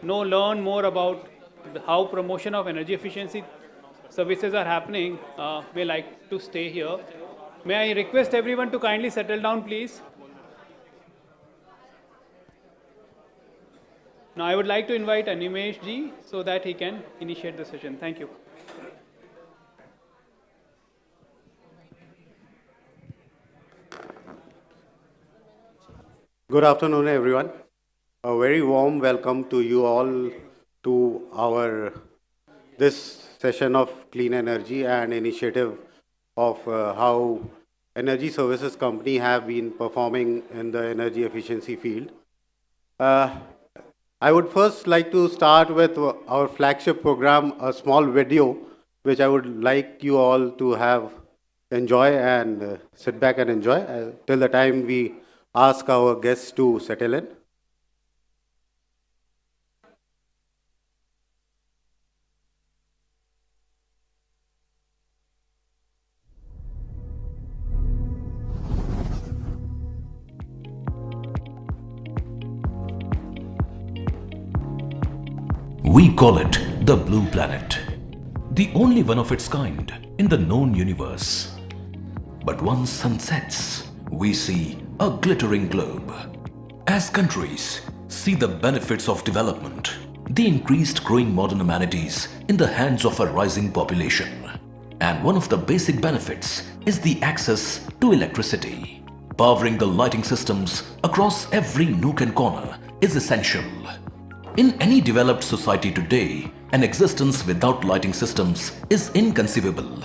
C: learn more about how promotion of energy efficiency services are happening may like to stay here. May I request everyone to kindly settle down, please? Now I would like to invite Animesh ji so that he can initiate the session. Thank you.
V: Good afternoon, everyone. A very warm welcome to you all to our this session of clean energy and initiative of how energy services company have been performing in the energy efficiency field. I would first like to start with our flagship program, a small video, which I would like you all to have enjoy and sit back and enjoy till the time we ask our guests to settle in.
W: We call it the Blue Planet, the only one of its kind in the known universe. But once sun sets, we see a glittering globe. As countries see the benefits of development, the increased growing modern amenities in the hands of a rising population. And one of the basic benefits is the access to electricity. Powering the lighting systems across every nook and corner is essential. In any developed society today, an existence without lighting systems is inconceivable.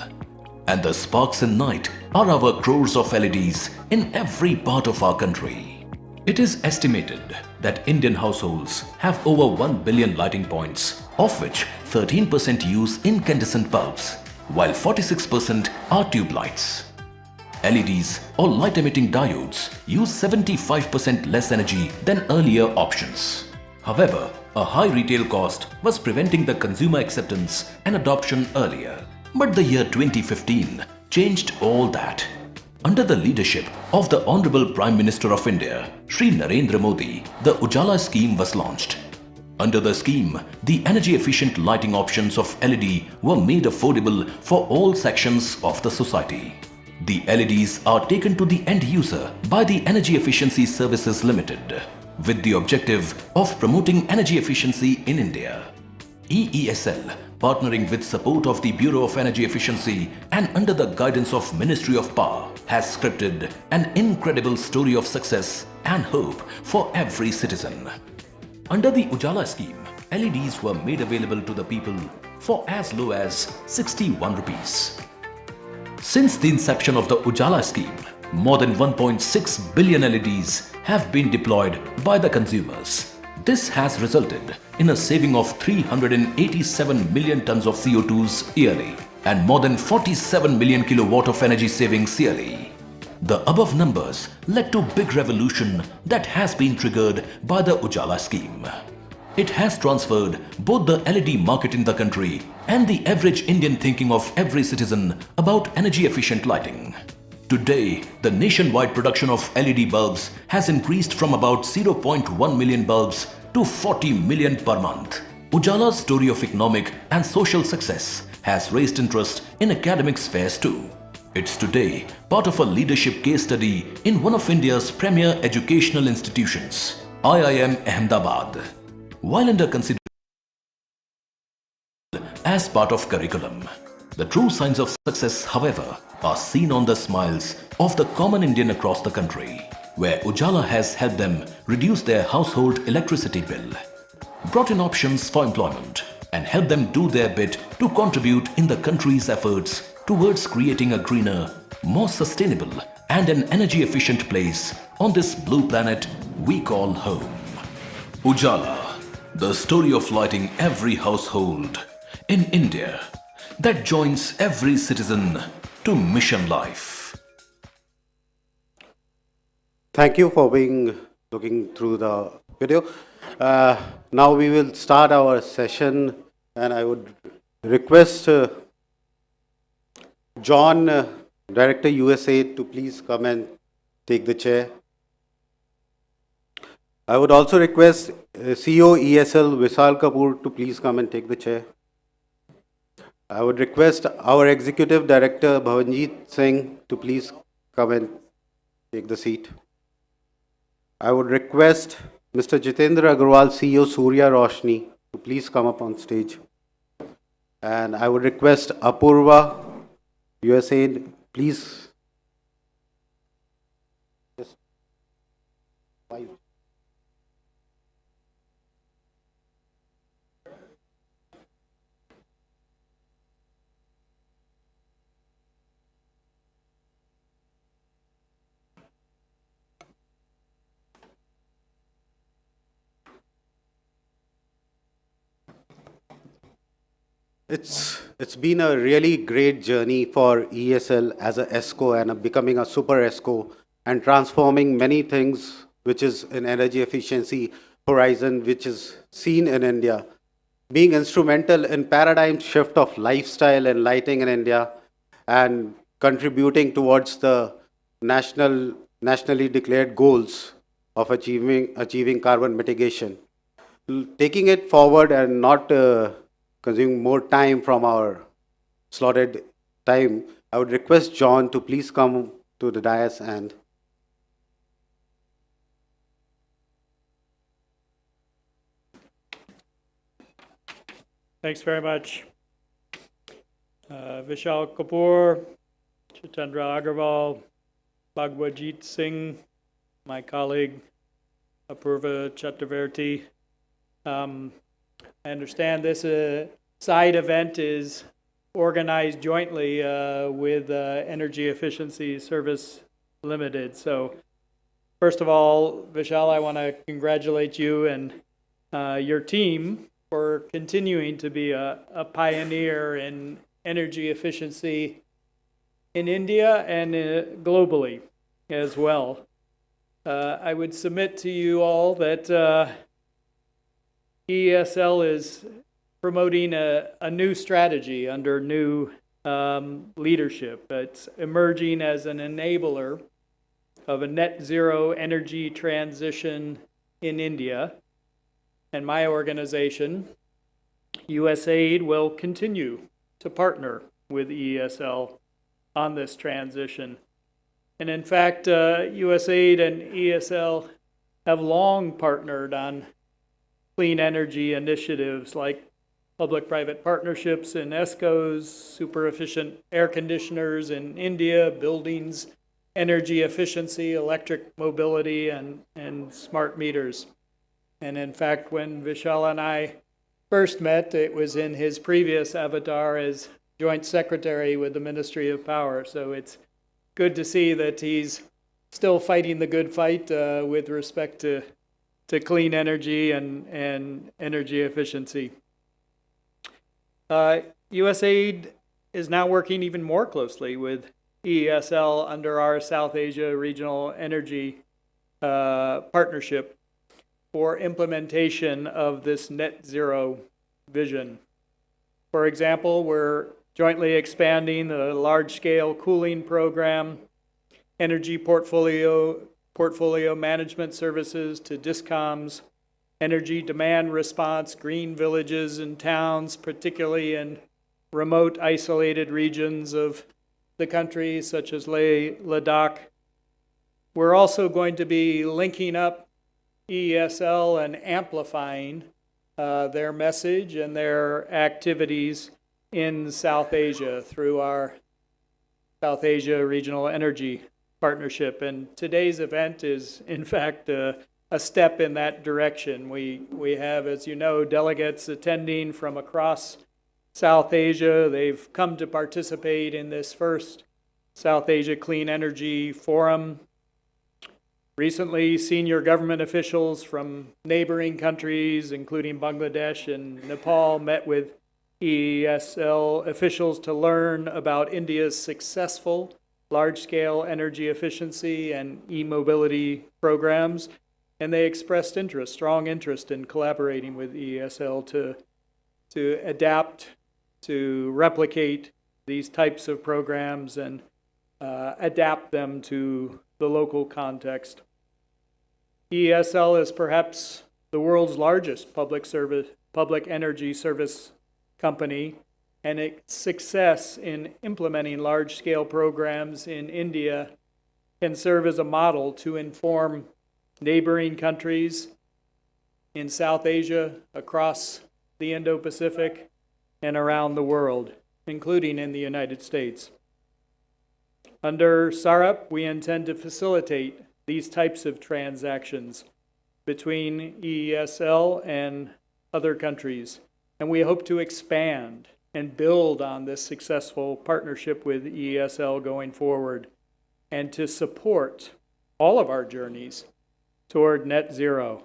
W: And the sparks in night are our crores of LEDs in every part of our country. It is estimated that Indian households have over 1 billion lighting points, of which 13% use incandescent bulbs, while 46% are tube lights. LEDs or light-emitting diodes use 75% less energy than earlier options. However, a high retail cost was preventing the consumer acceptance and adoption earlier. But the year 2015 changed all that. Under the leadership of the Honorable Prime Minister of India, Shri Narendra Modi, the Ujala scheme was launched. Under the scheme, the energy-efficient lighting options of LED were made affordable for all sections of the society. The LEDs are taken to the end user by the Energy Efficiency Services Limited, with the objective of promoting energy efficiency in India. EESL, partnering with support of the Bureau of Energy Efficiency and under the guidance of Ministry of Power, has scripted an incredible story of success and hope for every citizen. Under the Ujala scheme, LEDs were made available to the people for as low as 61 rupees. Since the inception of the Ujala scheme, more than 1.6 billion LEDs have been deployed by the consumers. This has resulted in a saving of 387 million tons of CO2s yearly and more than 47 million kilowatt of energy savings yearly. The above numbers led to a big revolution that has been triggered by the Ujala scheme. It has transferred both the LED market in the country and the average Indian thinking of every citizen about energy efficient lighting. Today, the nationwide production of LED bulbs has increased from about 0.1 million bulbs to 40 million per month. Ujala's story of economic and social success has raised interest in academic spheres too. It's today part of a leadership case study in one of India's premier educational institutions, IIM Ahmedabad. While under consideration as part of curriculum, the true signs of success, however, are seen on the smiles of the common Indian across the country, where Ujala has helped them reduce their household electricity bill, brought in options for employment, and helped them do their bit to contribute in the country's efforts towards creating a greener, more sustainable and an energy-efficient place on this blue planet we call home. Ujala, the story of lighting every household in India that joins every citizen to mission life.
V: Thank you for looking through the video. Now we will start our session, and I would request John, Director USAID, to please come and take the chair. I would also request CEO ESL Vishal Kapoor to please come and take the chair. I would request our Executive Director Bhavanjeet Singh to please come and take the seat. I would request Mr. Jitendra Agarwal, CEO Surya Roshni, to please come up on stage. And I would request Apurva, USAID, please. Just 5. It's been a really great journey for ESL as a ESCO and becoming a super ESCO and transforming many things which is in energy efficiency horizon which is seen in India. Being instrumental in paradigm shift of lifestyle and lighting in India and contributing towards the nationally declared goals of achieving carbon mitigation. Taking it forward and not consuming more time from our slotted time, I would request John to please come to the dais and
I: thanks very much. Vishal Kapoor, Jitendra Agarwal, Bhagwajit Singh, my colleague Apurva Chakravarti. I understand this side event is organized jointly with Energy Efficiency Service Limited. So first of all, Vishal, I want to congratulate you and your team for continuing to be a pioneer in energy efficiency in India and globally as well. I would submit to you all that ESL is promoting a new strategy under new leadership. It's emerging as an enabler of a net zero energy transition in India. And my organization, USAID, will continue to partner with ESL on this transition. And in fact, USAID and ESL have long partnered on clean energy initiatives like public-private partnerships in ESCOs, super efficient air conditioners in India, buildings, energy efficiency, electric mobility, and smart meters. And in fact, when Vishal and I first met, it was in his previous avatar as Joint Secretary with the Ministry of Power. So it's good to see that he's still fighting the good fight with respect to clean energy and energy efficiency. USAID is now working even more closely with ESL under our South Asia Regional Energy Partnership for implementation of this net zero vision. For example, we're jointly expanding the large-scale cooling program, energy portfolio management services to DISCOMs, energy demand response, green villages and towns, particularly in remote isolated regions of the country, such as Ladakh. We're also going to be linking up ESL and amplifying their message and their activities in South Asia through our South Asia Regional Energy Partnership. And today's event is, in fact, a step in that direction. We have, as you know, delegates attending from across South Asia. They've come to participate in this first South Asia Clean Energy Forum. Recently, senior government officials from neighboring countries, including Bangladesh and Nepal, met with ESL officials to learn about India's successful large-scale energy efficiency and e-mobility programs, and they expressed interest, strong interest in collaborating with ESL to adapt, to replicate these types of programs and adapt them to the local context. ESL is perhaps the world's largest public energy service company, and its success in implementing large-scale programs in India can serve as a model to inform neighboring countries in South Asia, across the Indo-Pacific, and around the world, including in the United States. Under SAREP, we intend to facilitate these types of transactions between ESL and other countries, and we hope to expand and build on this successful partnership with ESL going forward, and to support all of our journeys toward net zero.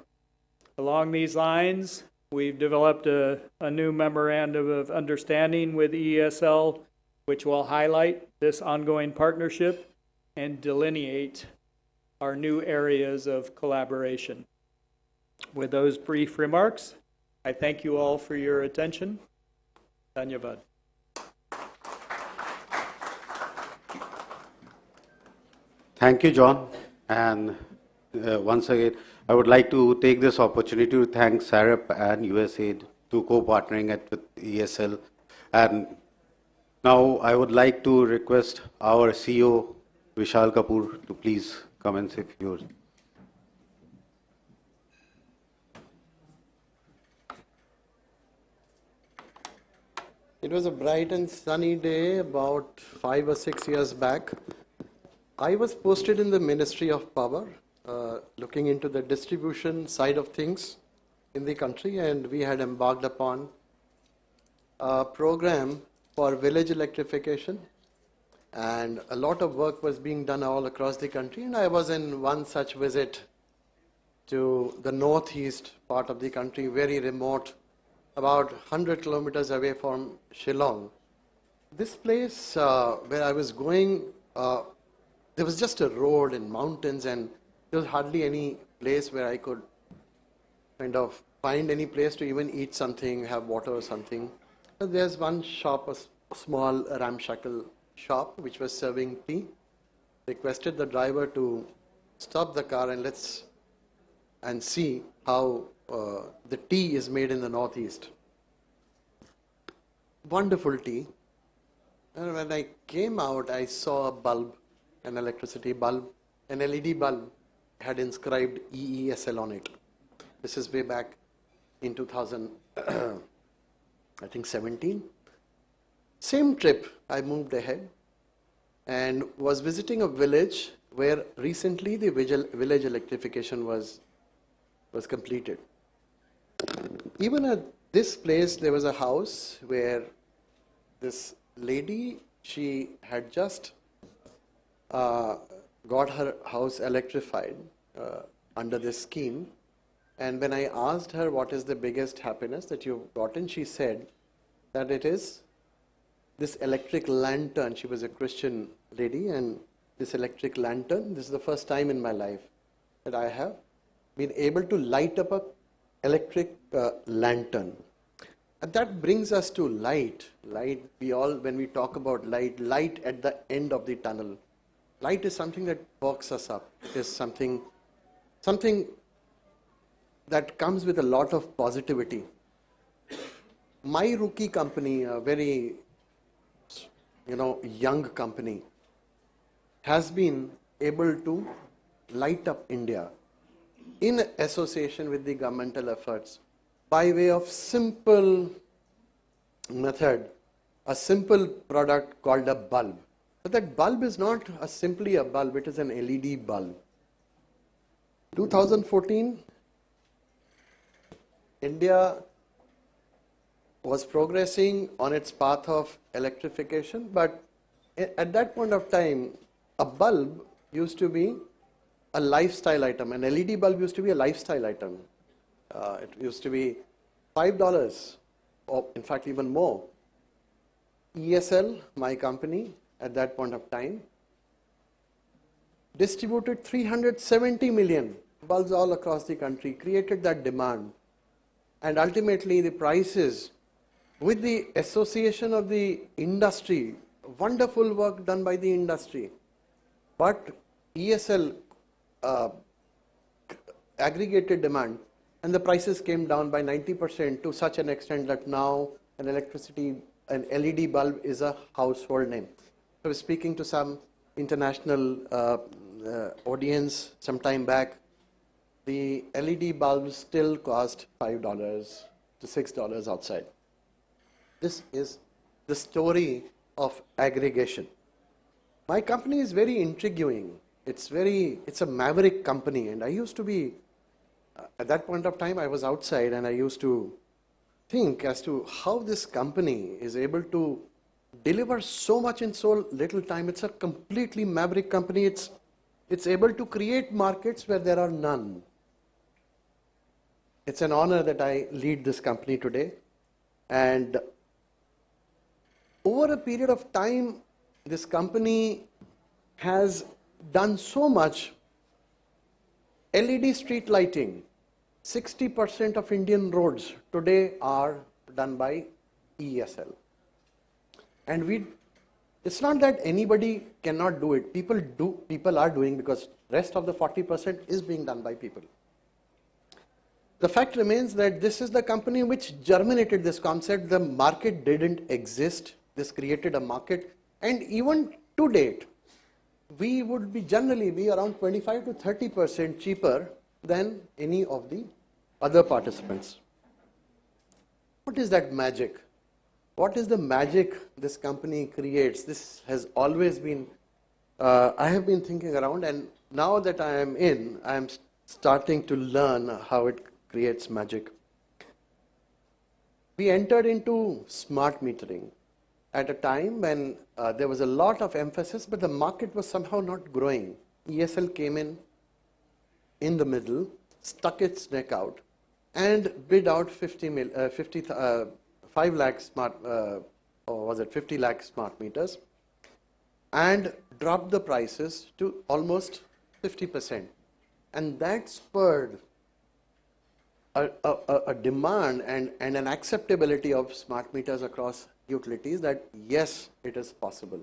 I: Along these lines, we've developed a new memorandum of understanding with ESL, which will highlight this ongoing partnership and delineate our new areas of collaboration. With those brief remarks, I thank you all for your attention. Dhanyavad.
V: Thank you, John. And once again, I would like to take this opportunity to thank SAREP and USAID to co-partnering with ESL. And now I would like to request our CEO, Vishal Kapoor, to please come and say a few words.
J: It was a bright and sunny day about 5 or 6 years back. I was posted in the Ministry of Power, looking into the distribution side of things in the country, and we had embarked upon a program for village electrification, and a lot of work was being done all across the country, and I was in one such visit to the northeast part of the country, very remote, about 100 kilometers away from Shillong. This place where I was going, there was just a road and mountains, and there was hardly any place where I could kind of find any place to even eat something, have water or something. But there's one shop, a small ramshackle shop, which was serving tea. Requested the driver to stop the car and see how the tea is made in the northeast. Wonderful tea. And when I came out, I saw a bulb, an electricity bulb, an LED bulb had inscribed EESL on it. This is way back in 2017. Same trip, I moved ahead and was visiting a village where recently the village electrification was completed. Even at this place, there was a house where this lady, she had just got her house electrified under this scheme. And when I asked her what is the biggest happiness that you've gotten, she said that it is this electric lantern. She was a Christian lady, and this electric lantern, this is the first time in my life that I have been able to light up a electric lantern. And that brings us to light. Light, when we talk about light at the end of the tunnel. Light is something that perks us up. It is something that comes with a lot of positivity. My rookie company, a very young company, has been able to light up India in association with the governmental efforts by way of simple method, a simple product called a bulb. But that bulb is not simply a bulb, it is an LED bulb. 2014, India was progressing on its path of electrification, but at that point of time, a bulb used to be a lifestyle item. An LED bulb used to be a lifestyle item. It used to be $5, or in fact even more. ESL, my company, at that point of time, distributed 370 million bulbs all across the country, created that demand. And ultimately the prices, with the association of the industry, wonderful work done by the industry. But ESL aggregated demand, and the prices came down by 90% to such an extent that now an LED bulb is a household name. I was speaking to some international audience some time back. The LED bulbs still cost $5 to $6 outside. This is the story of aggregation. My company is very intriguing. It's a maverick company, and I used to be, at that point of time, I was outside, and I used to think as to how this company is able to deliver so much in so little time. It's a completely maverick company. It's able to create markets where there are none. It's an honor that I lead this company today. And over a period of time, this company has done so much. LED street lighting, 60% of Indian roads today are done by ESL. And it's not that anybody cannot do it. People are doing, because rest of the 40% is being done by people. The fact remains that this is the company which germinated this concept. The market didn't exist. This created a market. And even to date, we would be generally be around 25 to 30% cheaper than any of the other participants. What is that magic? What is the magic this company creates? This has always been, I have been thinking around, and now that I am starting to learn how it creates magic. We entered into smart metering at a time when there was a lot of emphasis, but the market was somehow not growing. ESL came in the middle, stuck its neck out, and bid out 50 lakh smart meters, and dropped the prices to almost 50%. And that spurred a demand and an acceptability of smart meters across utilities, that yes, it is possible.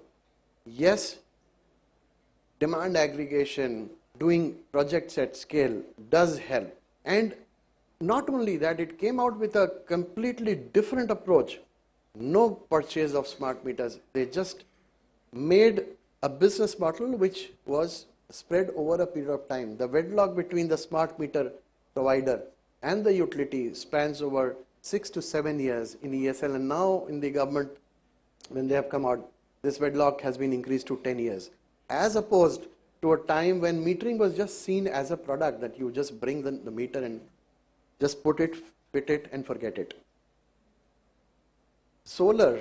J: Yes, demand aggregation, doing projects at scale does help. And not only that, it came out with a completely different approach. No purchase of smart meters. They just made a business model which was spread over a period of time. The wedlock between the smart meter provider and the utility spans over 6 to 7 years in ESL, and now in the government, when they have come out, this wedlock has been increased to 10 years, as opposed to a time when metering was just seen as a product that you just bring the meter and just put it, fit it, and forget it. Solar,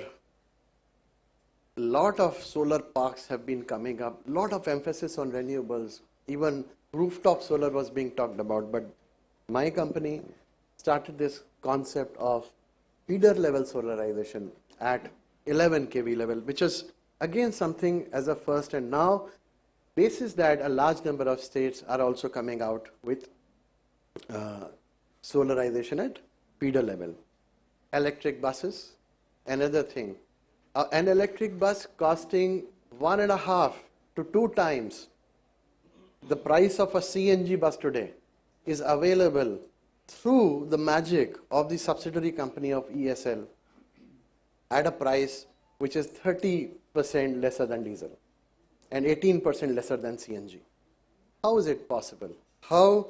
J: a lot of solar parks have been coming up, a lot of emphasis on renewables, even rooftop solar was being talked about, but my company started this concept of feeder level solarization at 11 kV level, which is again something as a first, and now basis that a large number of states are also coming out with solarization at feeder level. Electric buses, another thing. An electric bus costing 1.5 to 2 times the price of a CNG bus today is available through the magic of the subsidiary company of ESL at a price which is 30% lesser than diesel and 18% lesser than CNG. How is it possible? How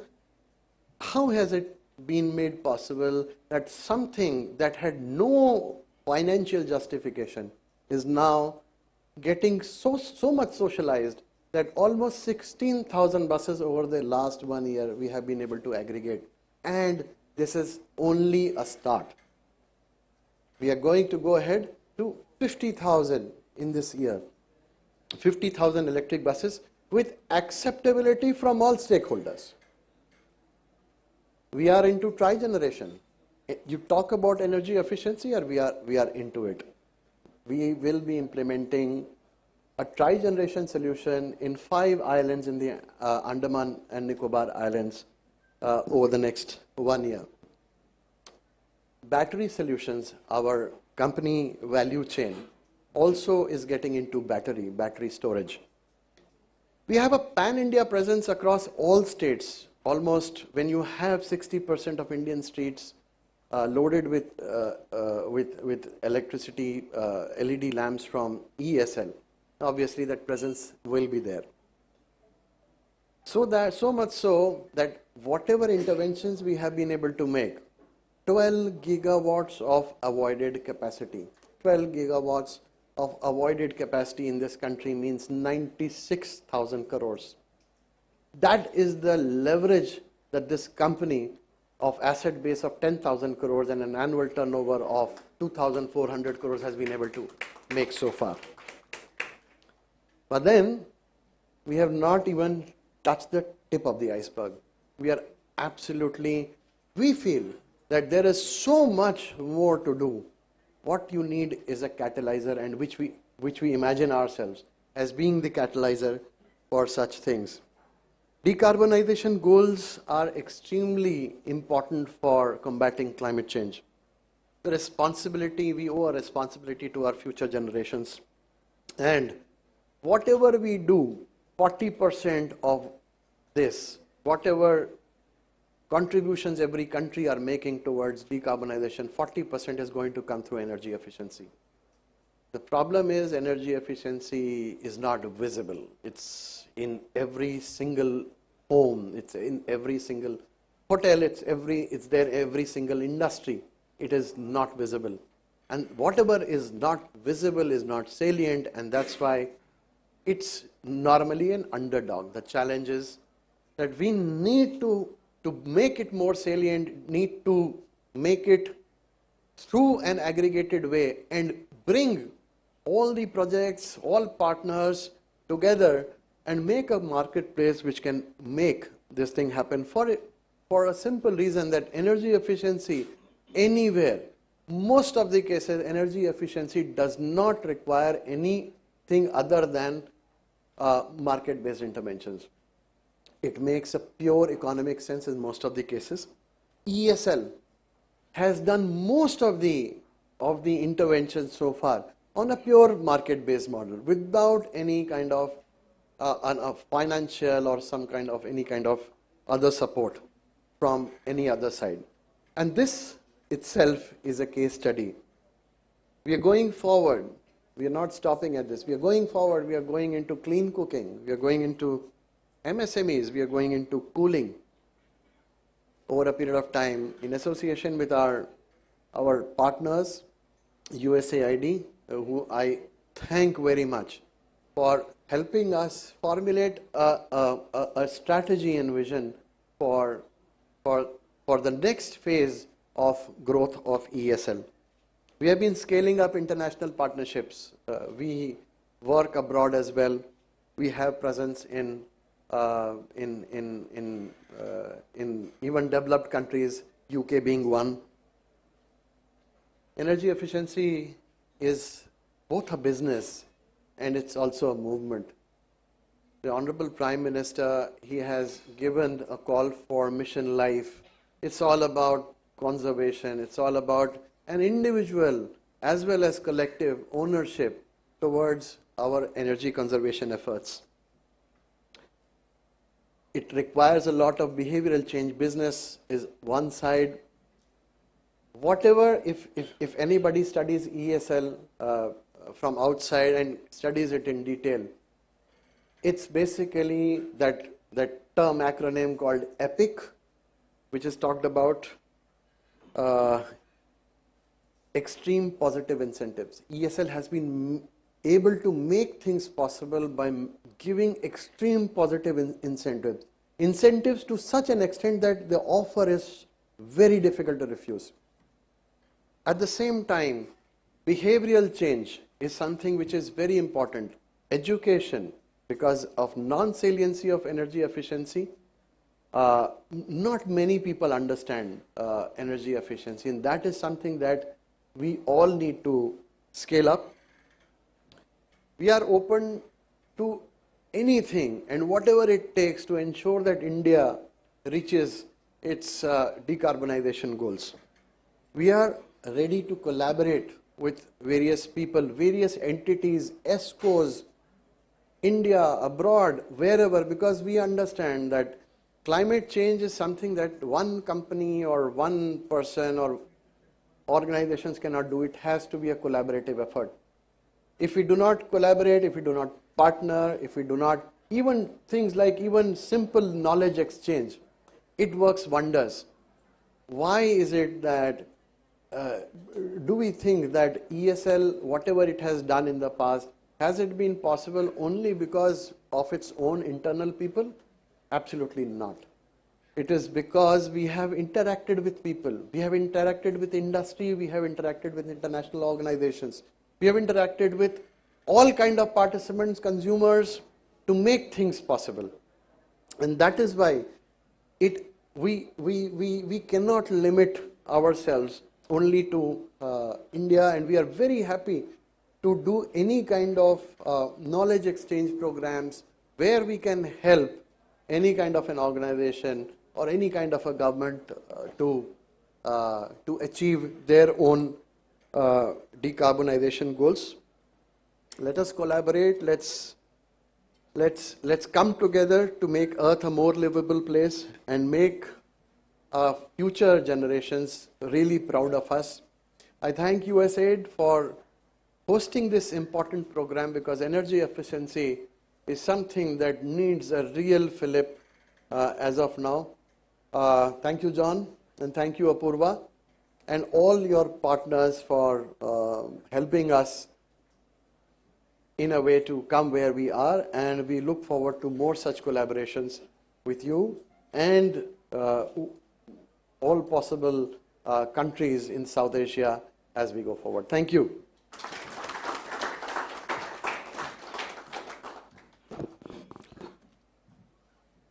J: has it been made possible that something that had no financial justification is now getting so much socialized that almost 16,000 buses over the last 1 year we have been able to aggregate, and this is only a start. We are going to go ahead to 50,000 in this year, 50,000 electric buses with acceptability from all stakeholders. We are into tri-generation. You talk about energy efficiency, or we are into it. We will be implementing a tri-generation solution in 5 islands in the Andaman and Nicobar Islands over the next 1 year. Battery solutions, our company value chain also is getting into battery storage. We have a pan-India presence across all states almost, when you have 60% of Indian streets loaded with electricity, LED lamps from ESL, obviously that presence will be there. So much so that whatever interventions we have been able to make, 12 gigawatts of avoided capacity. 12 gigawatts of avoided capacity in this country means 96,000 crores. That is the leverage that this company of asset base of 10,000 crores and an annual turnover of 2,400 crores has been able to make so far. But then we have not even touched the tip of the iceberg. We feel that there is so much more to do. What you need is a catalyzer, and which we imagine ourselves as being the catalyzer for such things. Decarbonization goals are extremely important for combating climate change. We owe a responsibility to our future generations. And whatever we do, 40% of this, whatever contributions every country are making towards decarbonization, 40% is going to come through energy efficiency. The problem is energy efficiency is not visible. It's in every single home, it's in every single hotel, it's there every single industry. It is not visible. And whatever is not visible is not salient, and that's why it's normally an underdog. The challenge is that we need to make it more salient, need to make it through an aggregated way and bring all the projects, all partners together and make a marketplace which can make this thing happen for a simple reason that energy efficiency anywhere, most of the cases, energy efficiency does not require anything other than market-based interventions. It makes a pure economic sense in most of the cases. ESL has done most of the interventions so far on a pure market-based model without any kind of financial or any kind of other support from any other side. And this itself is a case study. We are going forward. We are not stopping at this. We are going forward. We are going into clean cooking. We are going into MSMEs. We are going into cooling over a period of time in association with our partners, USAID, who I thank very much for helping us formulate a strategy and vision for the next phase of growth of ESL. We have been scaling up international partnerships. We work abroad as well. We have presence in even developed countries, UK being one. Energy efficiency is both a business and it's also a movement. The Honorable Prime Minister, he has given a call for Mission Life. It's all about conservation. It's all about an individual as well as collective ownership towards our energy conservation efforts. It requires a lot of behavioral change. Business is one side. Whatever, if anybody studies ESL from outside and studies it in detail, it's basically that term acronym called EPIC, which is talked about extreme positive incentives. ESL has been able to make things possible by giving extreme positive incentives. Incentives to such an extent that the offer is very difficult to refuse. At the same time, behavioral change is something which is very important. Education, because of non-saliency of energy efficiency, not many people understand energy efficiency, and that is something that we all need to scale up. We are open to anything and whatever it takes to ensure that India reaches its decarbonization goals. We are ready to collaborate with various people, various entities, ESCOs, India, abroad, wherever, because we understand that climate change is something that one company or one person or organizations cannot do. It has to be a collaborative effort. If we do not collaborate, if we do not partner, if we do not, even things like even simple knowledge exchange, it works wonders. Why is it that, do we think that ESL, whatever it has done in the past, has it been possible only because of its own internal people? Absolutely not. It is because we have interacted with people, we have interacted with industry, we have interacted with international organizations, we have interacted with all kind of participants, consumers, to make things possible. And that is why we cannot limit ourselves only to India, and we are very happy to do any kind of knowledge exchange programs where we can help any kind of an organization or any kind of a government to achieve their own decarbonization goals. Let us collaborate. Let's come together to make Earth a more livable place and make future generations really proud of us. I thank USAID for hosting this important program, because energy efficiency is something that needs a real fillip as of now. Thank you, John, and thank you, Apurva, and all your partners for helping us in a way to come where we are, and we look forward to more such collaborations with you and all possible countries in South Asia as we go forward. Thank you.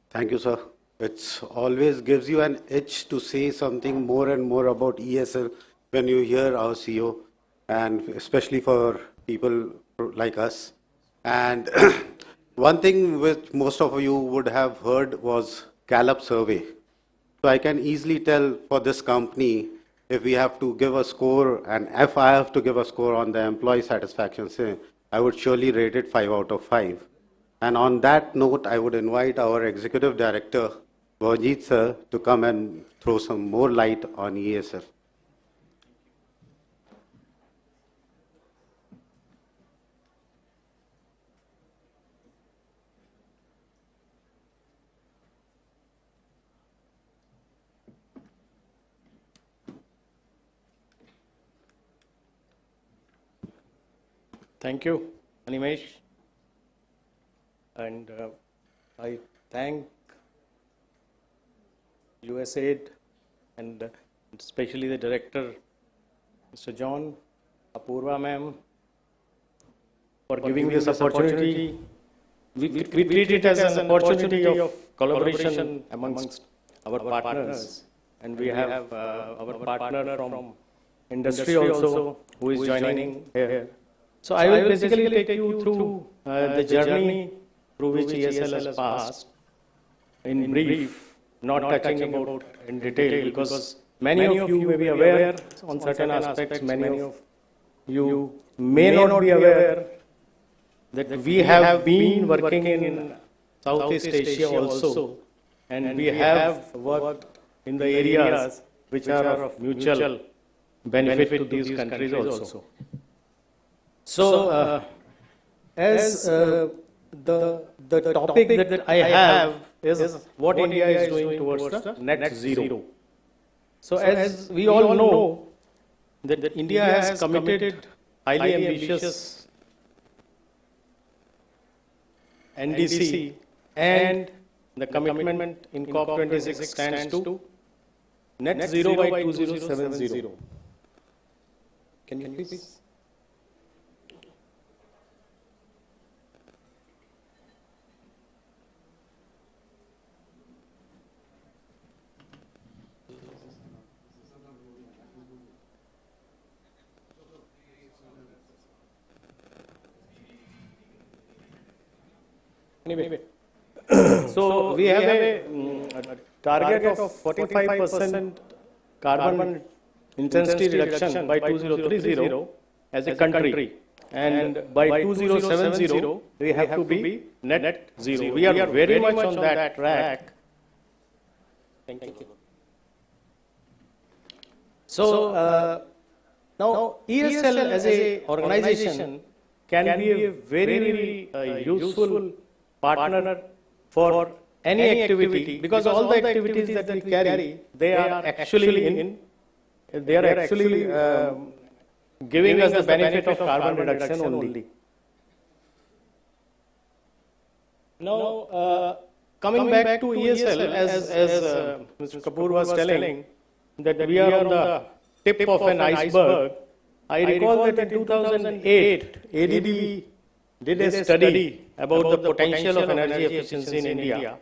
V: Thank you, sir. It always gives you an itch to say something more and more about ESL when you hear our CEO, and especially for people like us. And one thing which most of you would have heard was Gallup survey. So I can easily tell for this company, if we have to give a score, and if I have to give a score on the employee satisfaction, I would surely rate it 5 out of 5. And on that note, I would invite our Executive Director, Bhavjit sir, to come and throw some more light on ESL.
T: Thank you, Animesh. And I thank USAID and especially the director, Mr. John, Apurva ma'am, for giving this opportunity. We treat it as an opportunity of collaboration amongst our partners. And we have our partner from industry also who is joining here. So I will basically take you through the journey through which ESL has passed in brief, not touching about in detail, because many of you may be aware on certain aspects, many of you may not be aware that we have been working in Southeast Asia also, and we have worked in the areas which are of mutual benefit to these countries also. So, as the topic that I have is what India is doing towards the net zero. So, as we all know, that India has committed highly ambitious NDC, and the commitment in COP26 stands to net zero by 2070. Can you please? Anyway, so we have a target of 45% carbon intensity reduction by 2030 as a country, and by 2070 we have to be net zero. We are very much on that track, Thank you. So now ESL as a organization can be a very, very useful partner for any activity, because all the activities that we carry, they are actually giving us the benefit of carbon reduction only. Now, coming back to ESL, as Mr. Kapoor was telling, that we are on the tip of an iceberg. I recall that in 2008, ADB did a study about the potential of energy efficiency in India,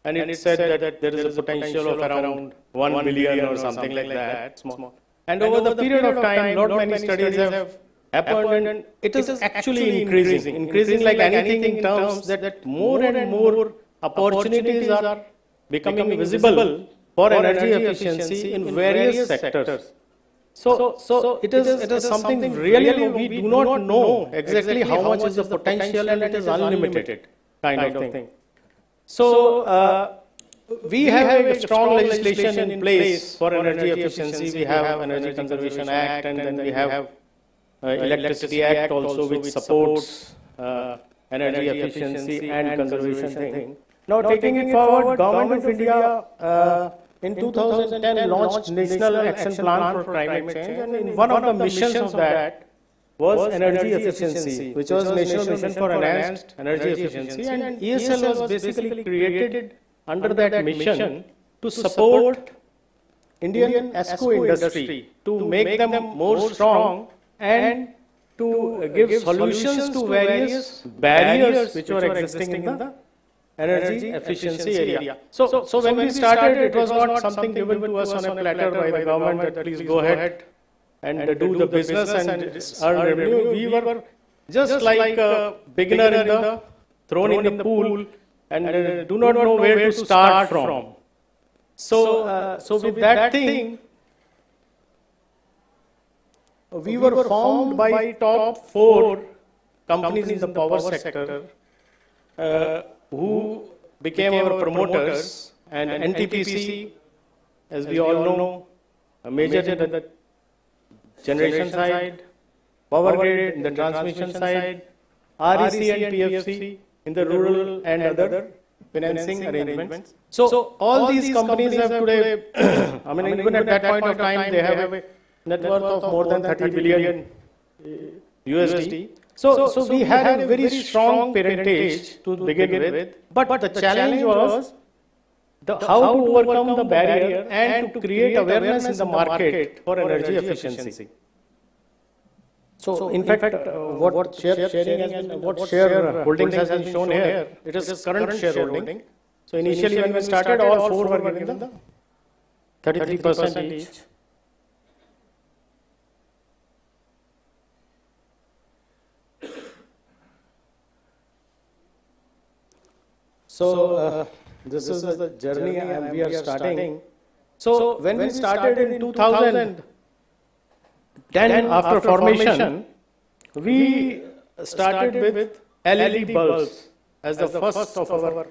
T: and it said that there is a potential of around 1 billion or something like that. Small. And over the period of time, not many studies have happened, and it is actually increasing like anything in terms that more and more opportunities are becoming visible for energy efficiency in various sectors. So it is something really we do not know exactly how much is the potential, and it is unlimited kind of thing. So we have a strong legislation in place for energy efficiency. We have Energy Conservation Act, and then we have Electricity Act also, which supports energy efficiency and conservation thing. Now, taking it forward, Government of India in 2010 launched National Action Plan for Climate Change, and in one of the missions of that was energy efficiency, which was National Mission for Enhanced Energy Efficiency, and ESL was basically created under that mission to support Indian ESCO industry, to make them more strong and to give solutions to various barriers which were existing in the energy efficiency area. So when we started, it was not something given to us on a platter by the government that please go ahead and do the business and earn revenue. We were just like a beginner thrown in the pool and do not know where to start from. So with that thing, we were formed by top 4 companies in the power sector who became our promoters, and NTPC, as we all know, a major in the generation side, Power Grid in the transmission side, REC and PFC in the rural and other financing arrangements. So all these companies have today, I mean, even at that point of time, they have a net worth of more than 30 billion USD. So we had a very strong parentage to begin with, but the challenge was how to overcome the barrier and to create awareness in the market for energy efficiency. So in fact, what share holdings has been shown here, it is current shareholding. So initially when we started, all 4 were given the 33% each. So this is the journey we are starting. So when we started in 2010, after formation, we started with LED bulbs as the first of our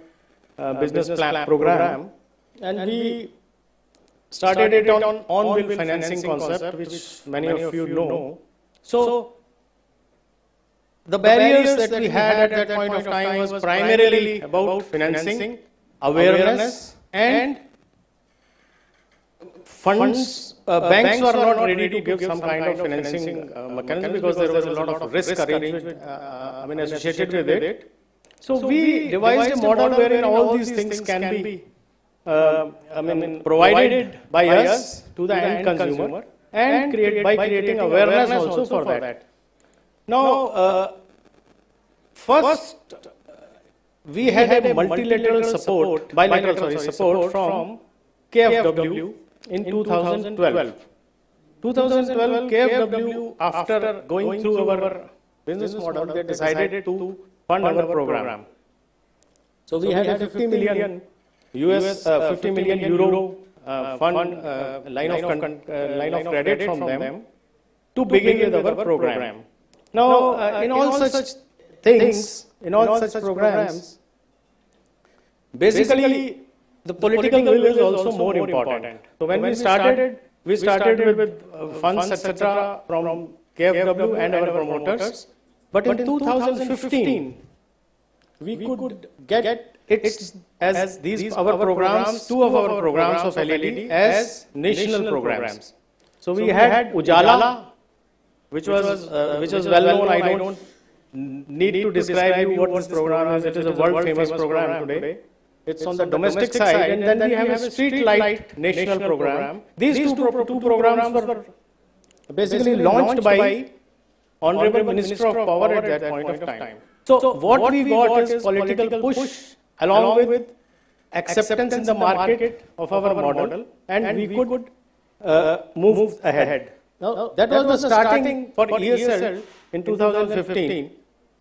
T: business plan program, and we started it on on-bill financing concept, which many of you know. So the barriers that we had at that point of time was primarily about financing, awareness, and funds. Banks were not ready to give some kind of financing mechanism because there was a lot of risk arrangement associated with it. So we devised a model wherein all these things can be provided by us to the end consumer, and by creating awareness also for that. Now, first, we had a bilateral support from KfW in 2012. 2012, KfW, after going through our business model, they decided to fund our program. So we had a 50 million euro fund line of credit from them to begin with our program. Now, in all such things, in all such programs, basically the political will is also more important. So when we started with funds, etc. from KFW and our promoters. But in 2015, we could get it as these our programs, two of our programs of LED as national programs. So we had Ujala, which was well known. I don't need to describe you what this program is. It is a world famous program today. It's on the domestic side, and then we have a street light national program. These two programs were basically launched by Honorable Minister of Power at that point of time. So what we got is political push along with acceptance in the market of our model, and we could move ahead. Now, that was the starting for ESL in 2015.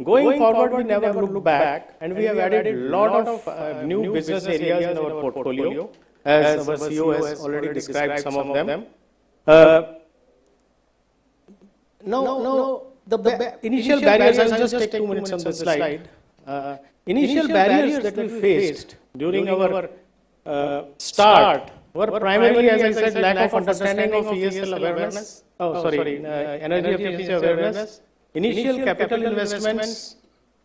T: Going forward, we never looked back, and we have added a lot of new business areas in our portfolio, as our CEO has already described some of them. Now, the initial barriers, I'll just take 2 minutes on this slide. Initial barriers that we faced during our start were primarily, as I said, lack of understanding of ESL awareness. Energy efficiency awareness. Initial capital investments,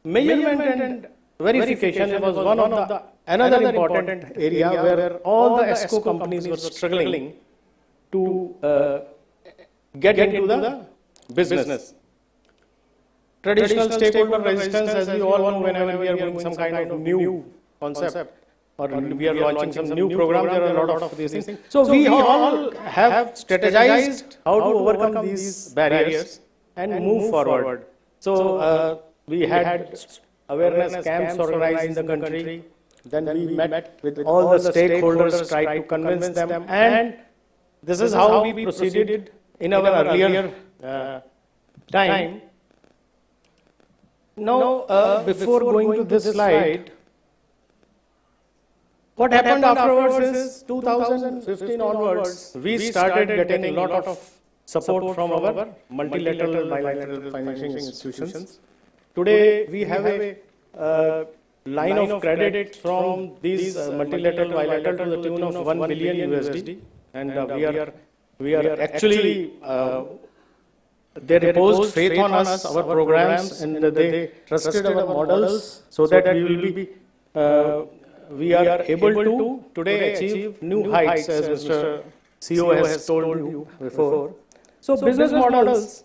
T: measurement and verification was one of the another important area where all the ESCO companies were struggling to get into the business. Traditional stakeholder resistance, as we all know, whenever we are doing some kind of new concept or we are launching some new program, there are a lot of these things. So we all have strategized how to overcome these barriers and move forward. So we had awareness camps organized in the country. Then we met with all the stakeholders, tried to convince them, and this is how we proceeded in our earlier time. Now, before going to this slide, what happened afterwards is 2015 onwards, we started getting a lot of support from our multilateral, bilateral financing institutions. Today, we have a line of credit from these multilateral, bilateral to the tune of $1 billion USD, and we are actually they reposed faith on us, our programs, and they trusted our models so that we are able to today achieve new heights, as Mr. CEO has told you before. So business models,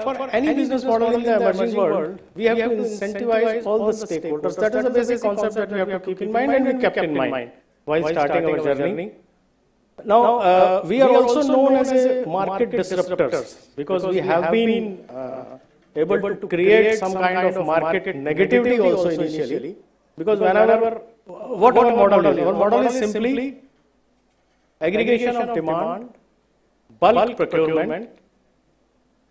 T: for any business model in the emerging world, we have to incentivize all the stakeholders. That is a basic concept that we have to keep in mind, and we kept in mind while starting our journey. Now, we are also known as a market disruptors because we have been able to create some kind of market negativity also initially. Because whenever, what our model is? Our model is simply aggregation of demand, bulk procurement,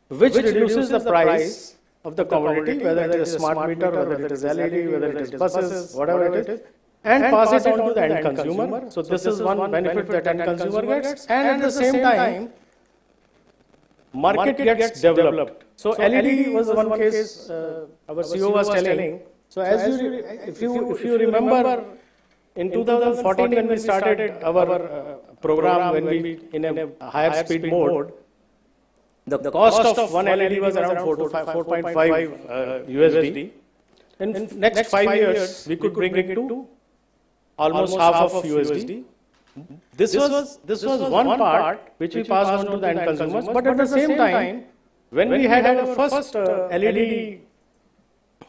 T: which reduces the price of the commodity, whether it is smart meter, whether it is LED, whether it is buses, whatever it is, and pass it on to the end consumer. So this is one benefit that end consumer gets, and at the same time, market gets developed. So LED was one case our CEO was telling. So as if you remember, in 2014 when we started our program, when we in a higher speed mode, the cost of one LED was around 4.5 USD. In next 5 years, we could bring it to almost half of USD. This was one part which we passed on to the end consumers. But at the same time, when we had our first LED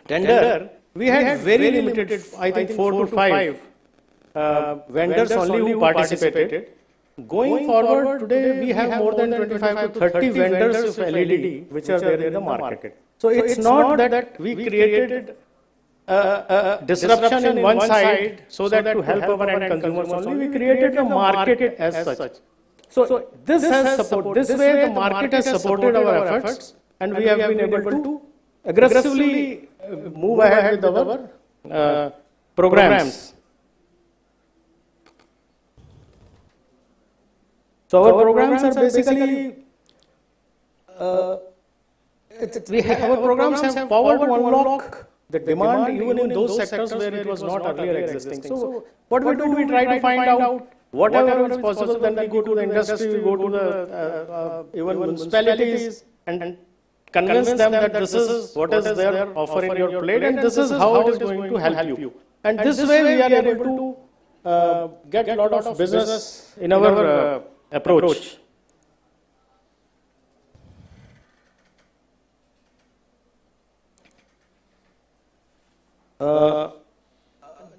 T: tender, we had very limited, I think 4 to 5 vendors only who participated. Going forward, today we have more than 25 to 30 vendors of LED which are there in the market. So it's not that we created a disruption in one side so that to help our end consumers only, we created a market as such. So this has support. This way the market has supported our efforts, and we have been able to aggressively move ahead with our programs. So our programs are basically, our programs have power to unlock the demand even in those sectors where it was not earlier existing. So what we do, we try to find out whatever is possible, then we go to the industry, we go to the even municipalities and convince them that this is what is their offer in your plate and this is how it is going to help you. And this way we are able to get a lot of business in our approach.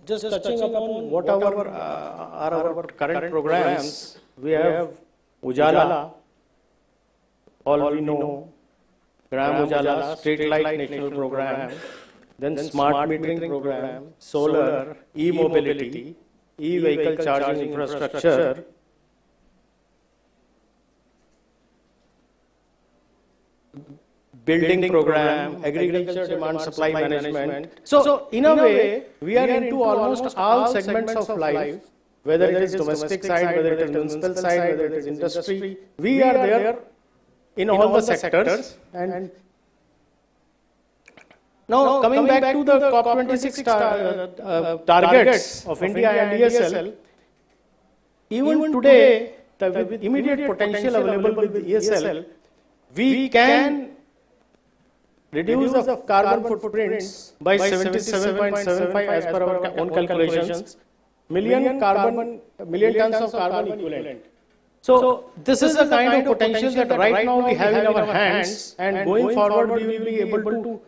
T: Just touching upon whatever are our current programs, we have Ujala, all we know, Gram Ujala, Street Light National Program, then Smart Metering Program, Solar, E-Mobility, E-Vehicle Charging Infrastructure, building program, agriculture demand supply management. So in a way, we are into almost all segments of life, whether it is domestic side, whether it is municipal side, whether it is industry. We are there in all the sectors. And now coming back to the COP26 targets of India and ESL, even today, with immediate potential available with ESL, we can reduce the carbon footprints by 77.75 as per our own calculations, million tons of carbon equivalent. So this is the kind of potential that right now we have in our hands, and going forward we will be able to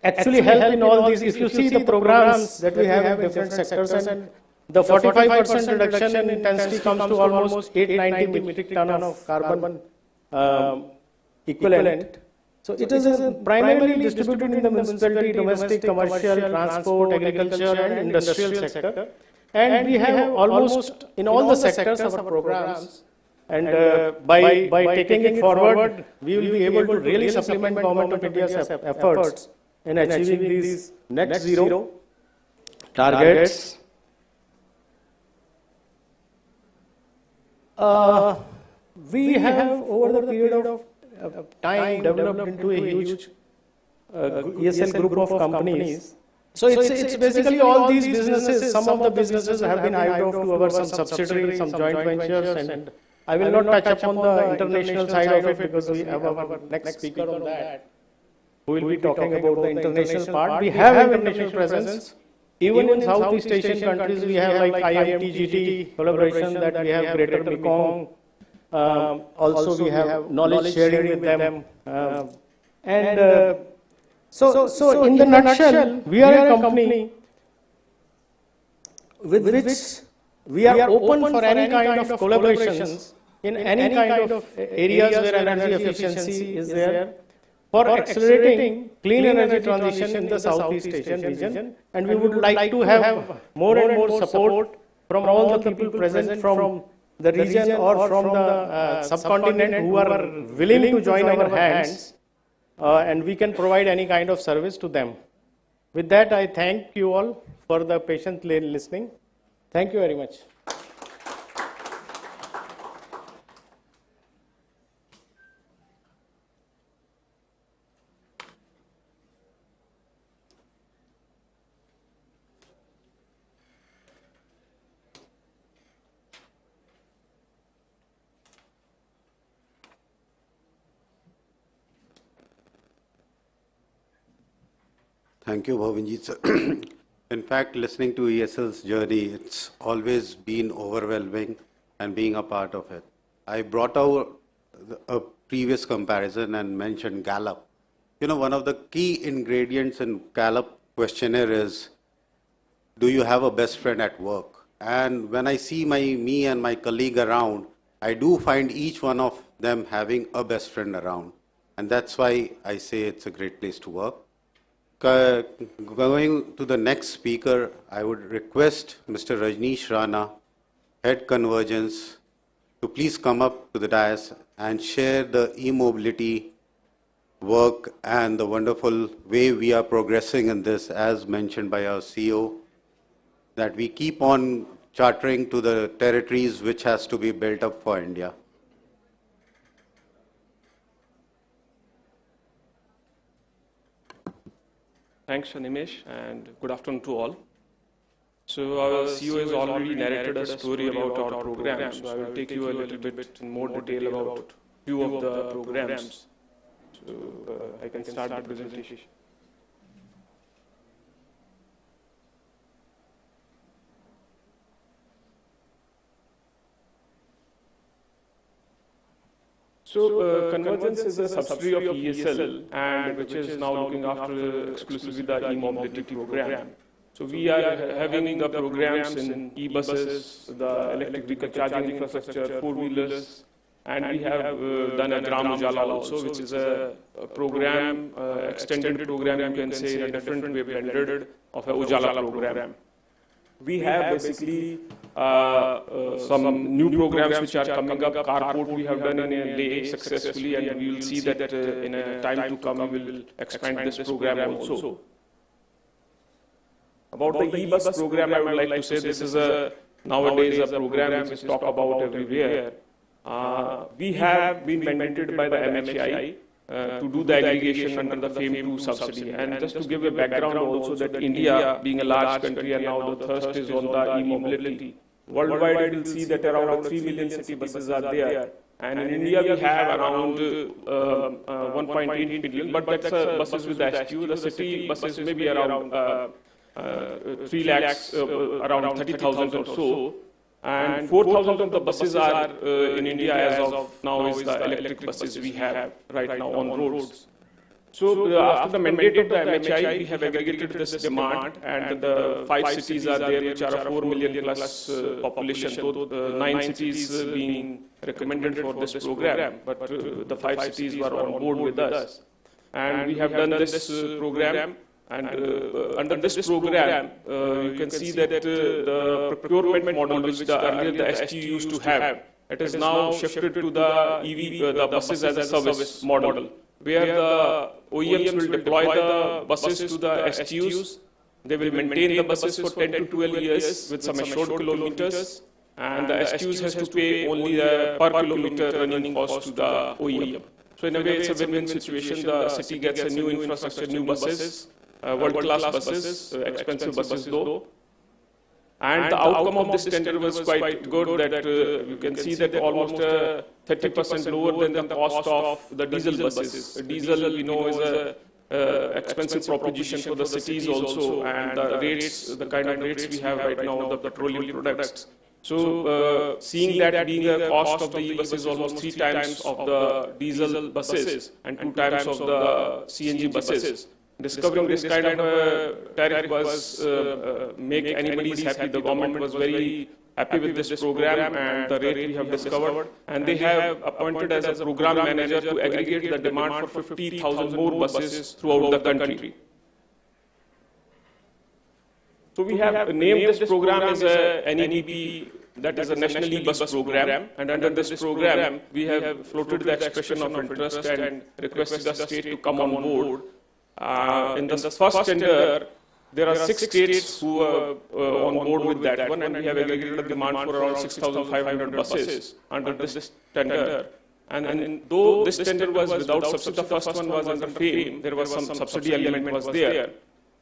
T: actually help in all these. If you see the programs that we have in different sectors, and the 45% reduction in intensity comes to almost 890 metric ton of carbon equivalent. So it is primarily distributed in the municipality, domestic, commercial, transport, agriculture and industrial sector. And we have almost in all the sectors our programs. And by taking it forward, we will be able to really supplement Government of India's efforts in achieving these net zero targets. We have over the period of time developed into a huge ESL group of companies. So it's basically all these businesses. Some of the businesses have been hived off to our some subsidiaries, some joint ventures, and I will not touch upon the international side of it because we have our next speaker on that who will be talking about the international part. We have international presence. Even in Southeast Asian countries, we have like IMT-GT collaboration that we have Greater Mekong. Also we have knowledge sharing with them. So in the nutshell, we are a company with which we are open for any kind of collaborations in any kind of areas where energy efficiency is there for accelerating clean energy transition in the Southeast Asian region. And we would like to have more and more support from all the people present from the region or from the subcontinent who are willing to join our hands, and we can provide any kind of service to them. With that, I thank you all for the patient listening. Thank you very much.
V: Thank you, Bhavinji sir. In fact, listening to ESL's journey, it's always been overwhelming and being a part of it. I brought out a previous comparison and mentioned Gallup. You know, one of the key ingredients in Gallup questionnaire is, do you have a best friend at work? And when I see me and my colleague around, I do find each one of them having a best friend around. And that's why I say it's a great place to work. Going to the next speaker, I would request Mr. Rajneesh Rana, Head Convergence, to please come up to the dais and share the e-mobility work and the wonderful way we are progressing in this, as mentioned by our CEO, that we keep on chartering to the territories which has to be built up for India.
K: Thanks, Animesh, and good afternoon to all. So our CEO has already narrated a story about our program, so I will take you a little bit in more detail about few of the programs. So I can start the presentation. So Convergence is a subsidiary of ESL, and which is now looking after exclusively the e-mobility program. So we are having the programs in e-buses, the electric vehicle charging infrastructure, four-wheelers, and we have done a Gram Ujala also, which is a program, extended program, you can say, in a different way blended of a Ujala program. We have basically some new programs which are coming up. Carport we have done in Leh successfully, and we will see that in a time to come we will expand this program also. About the e-bus program, I would like to say this is nowadays a program which is talked about everywhere. We have been mandated by the MHI to do the aggregation under the FAME2 subsidy. And just to give a background also that India, being a large country, and now the thrust is on the e-mobility. Worldwide, you will see that around 3 million city buses are there. And in India, we have around 1.8 million, but that's buses with STU. The city buses may be around 3 lakhs, around 30,000 or so. And 4,000 of the buses are in India as of now is the electric buses we have right now on roads. So after the mandate of the MHI, we have aggregated this demand, and the 5 cities are there which are a 4 million plus population, though 9 cities being recommended for this program, but the 5 cities were on board with us. And we have done this program. And under this program, you can see that the procurement model which earlier the STU used to have, it is now shifted to the EV, the buses as a service model, where the OEMs will deploy the buses to the STUs. They will maintain the buses for 10 to 12 years with some assured kilometers, and the STUs has to pay only the per kilometer running cost to the OEM. So in a way, it's a win-win situation. The city gets a new infrastructure, new buses, world-class buses, expensive buses though. And the outcome of this tender was quite good, that you can see that almost 30% lower than the cost of the diesel buses. Diesel, we know, is an expensive proposition for the cities also, and the rates, the kind of rates we have right now of the petroleum products. So seeing that being a cost of the e-buses almost 3 times of the diesel buses and 2 times of the CNG buses, discovering this kind of a tariff was make anybody happy. The government was very happy with this program and the rate we have discovered, and they have appointed as a program manager to aggregate the demand for 50,000 more buses throughout the country. So we have named this program as a NEP, that is a National E-Bus Program, and under this program we have floated the expression of interest and requested the state to come on board. In the first tender, there are 6 states who are on board with that one, and we have aggregated a demand for around 6,500 buses under this tender. And though this tender was without subsidy, the first one was under FAME, there was some subsidy element was there.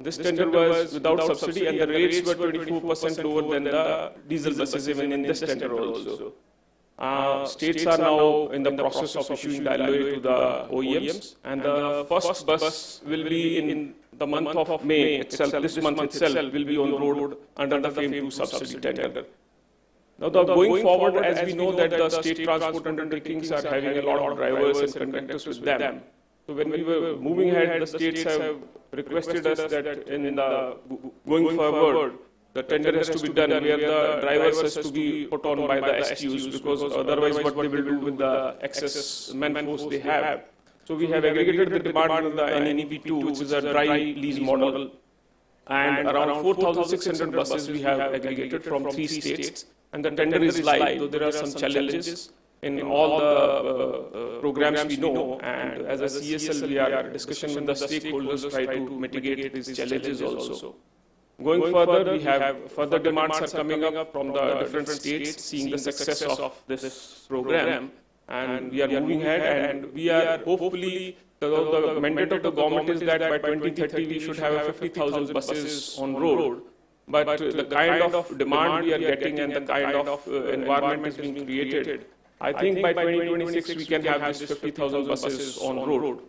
K: This tender was without subsidy, and the rates were 24% lower than the diesel buses even in this tender also. States are now in the process of issuing the LOA to the OEMs, and the first bus will be in the month of May itself, this month itself, will be on road under the FAME2 subsidy tender. Now, going forward, as we know that the state transport undertakings are having a lot of drivers and conductors with them. So when we were moving ahead, the states have requested us that in the going forward, the tender has to be done where the drivers has to be put on by the STUs, because otherwise what they will do with the excess manforce they have. So we have aggregated the demand under the NEP2, which is a dry lease model, and around 4,600 buses we have aggregated from 3 states, and the tender is live, though there are some challenges in all the programs we know, and as a CSL we are in discussion with the stakeholders try to mitigate these challenges also. Going further, we have further demands are coming up from the different states, seeing the success of this program, and we are moving ahead, and we are hopefully, the mandate of the government is that by 2030 we should have 50,000 buses on road. But the kind of demand we are getting and the kind of environment is being created, I think by 2026 we can have this 50,000 buses on road.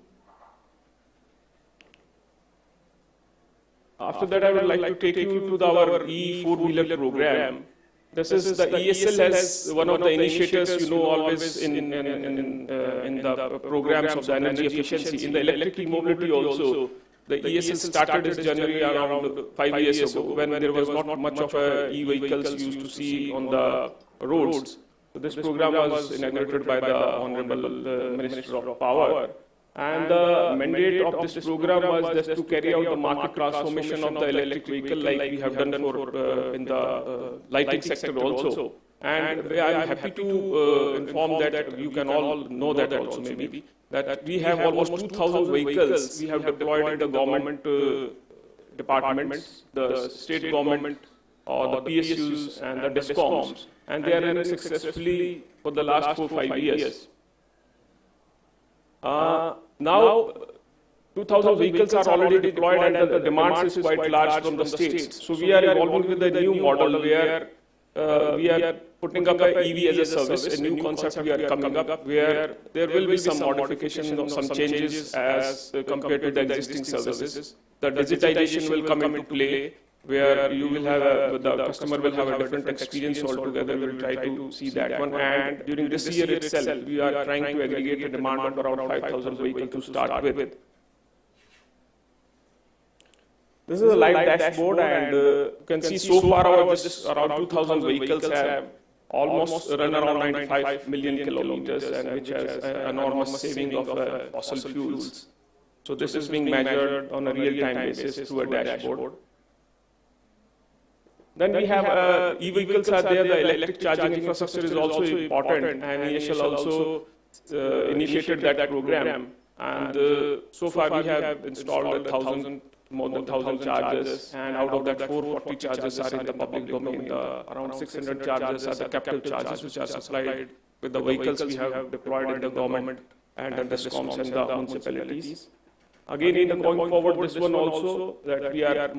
K: After that, I would like to take you to our e-4-wheeler program. This is the ESL has one of the initiators, always in the programs of the energy efficiency. In the electric mobility also, the ESL started its journey around 5 years ago, when there was not much of e-vehicles used to see on the roads. So this program was inaugurated by the Honorable Minister of Power. And the mandate of this program was just to carry out the market transformation of the electric vehicle, like we have done for in the lighting sector also. And I am happy to inform that you can all know that also maybe, that we have almost 2,000 vehicles we have deployed in the government departments, the state government, or the PSUs and the DISCOMs, and they are running successfully for the last 4 or 5 years. Now, 2,000 vehicles are already deployed, and the demand is quite large from the states. So we are evolving with a new model where we are putting up the EV as a service, a new concept we are coming up, where there will be some modification, some changes as compared to the existing services. The digitization will come into play, where you will have the customer will have a different experience altogether. We will try to see that one. And during this year itself, we are trying to aggregate a demand of around 5,000 vehicles to start with. This is a live dashboard, and you can see so far around 2,000 vehicles have almost run around 95 million kilometers, and which has an enormous saving of fossil fuels. So this is being measured on a real-time basis through a dashboard. Then we have e-vehicles are there. The electric charging infrastructure is also important, and INISHAL also initiated that program. And so far we have installed more than 1,000 chargers, and out of that 440 chargers are in the public domain. Around 600 chargers are the capital chargers, which are supplied with the vehicles we have deployed in the government and the DISCOMs and the municipalities. Again, in the going forward, this one also, that we are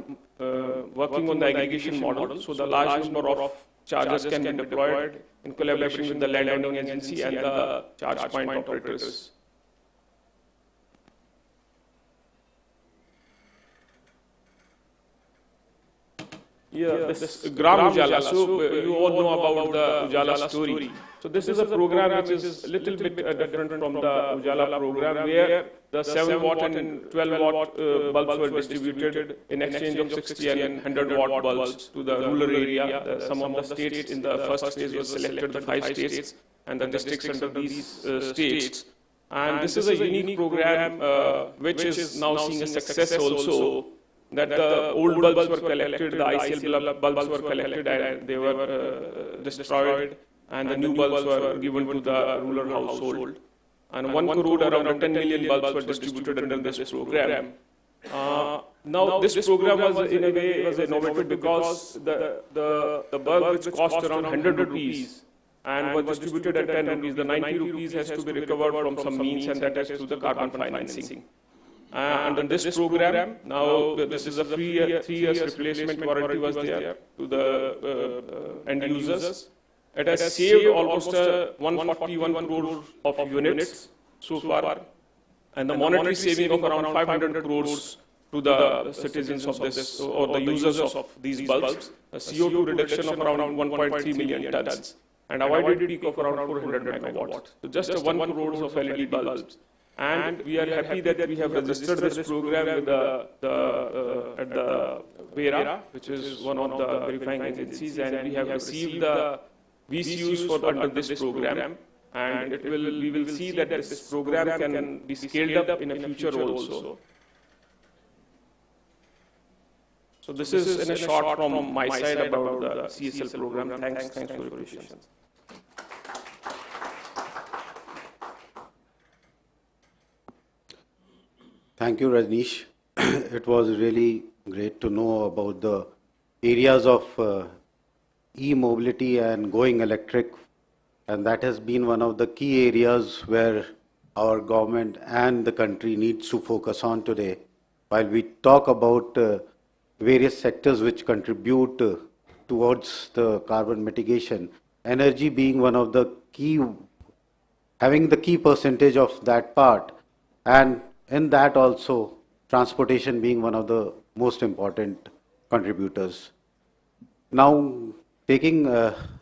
K: working on the aggregation model. So the large number of chargers can be deployed in collaboration with the landowning agency and the charge point operators. Yeah, this Gram Ujala. So you all know about the Ujala story. So this is a program which is a little bit different from the Ujala program, where the 7 watt and 12 watt bulbs were distributed in exchange of 60 and 100 watt bulbs to the rural area. Some of the states in the first phase were selected, the 5 states, and the districts under these states. And this is a unique program which is now seeing a success also. That the old bulbs were collected, the ICL bulbs were collected, and they were destroyed, and the new bulbs were given to the rural household. And 1 crore, around 10 million bulbs were distributed under this program. Now this program was in a way was innovative because the bulb which cost around 100 rupees and was distributed at 10 rupees, the 90 rupees has to be recovered from some means, and that is through the carbon financing. And in this program, now this is a 3 years replacement warranty was there to the end users. It has saved almost 141 crore of units so far, and the monetary saving of around 500 crores to the citizens of this, or the users of these bulbs, a CO2 reduction of around 1.3 million tons, and avoided peak of around 400 megawatts. So just 1 crore of LED bulbs. And we are happy that we have registered this program with at the VERA, which is one of the verifying agencies, and we have received the VCUs for under this program. And we will see that this program can be scaled up in the future also. So this is in a short from my side about the CSL program. Thanks for your patience.
V: Thank you, Rajneesh. It was really great to know about the areas of e-mobility and going electric And that has been one of the key areas where our government and the country needs to focus on today. While we talk about various sectors which contribute towards the carbon mitigation, energy being one of the key, having the key percentage of that part, and in that also transportation being one of the most important contributors. Now, taking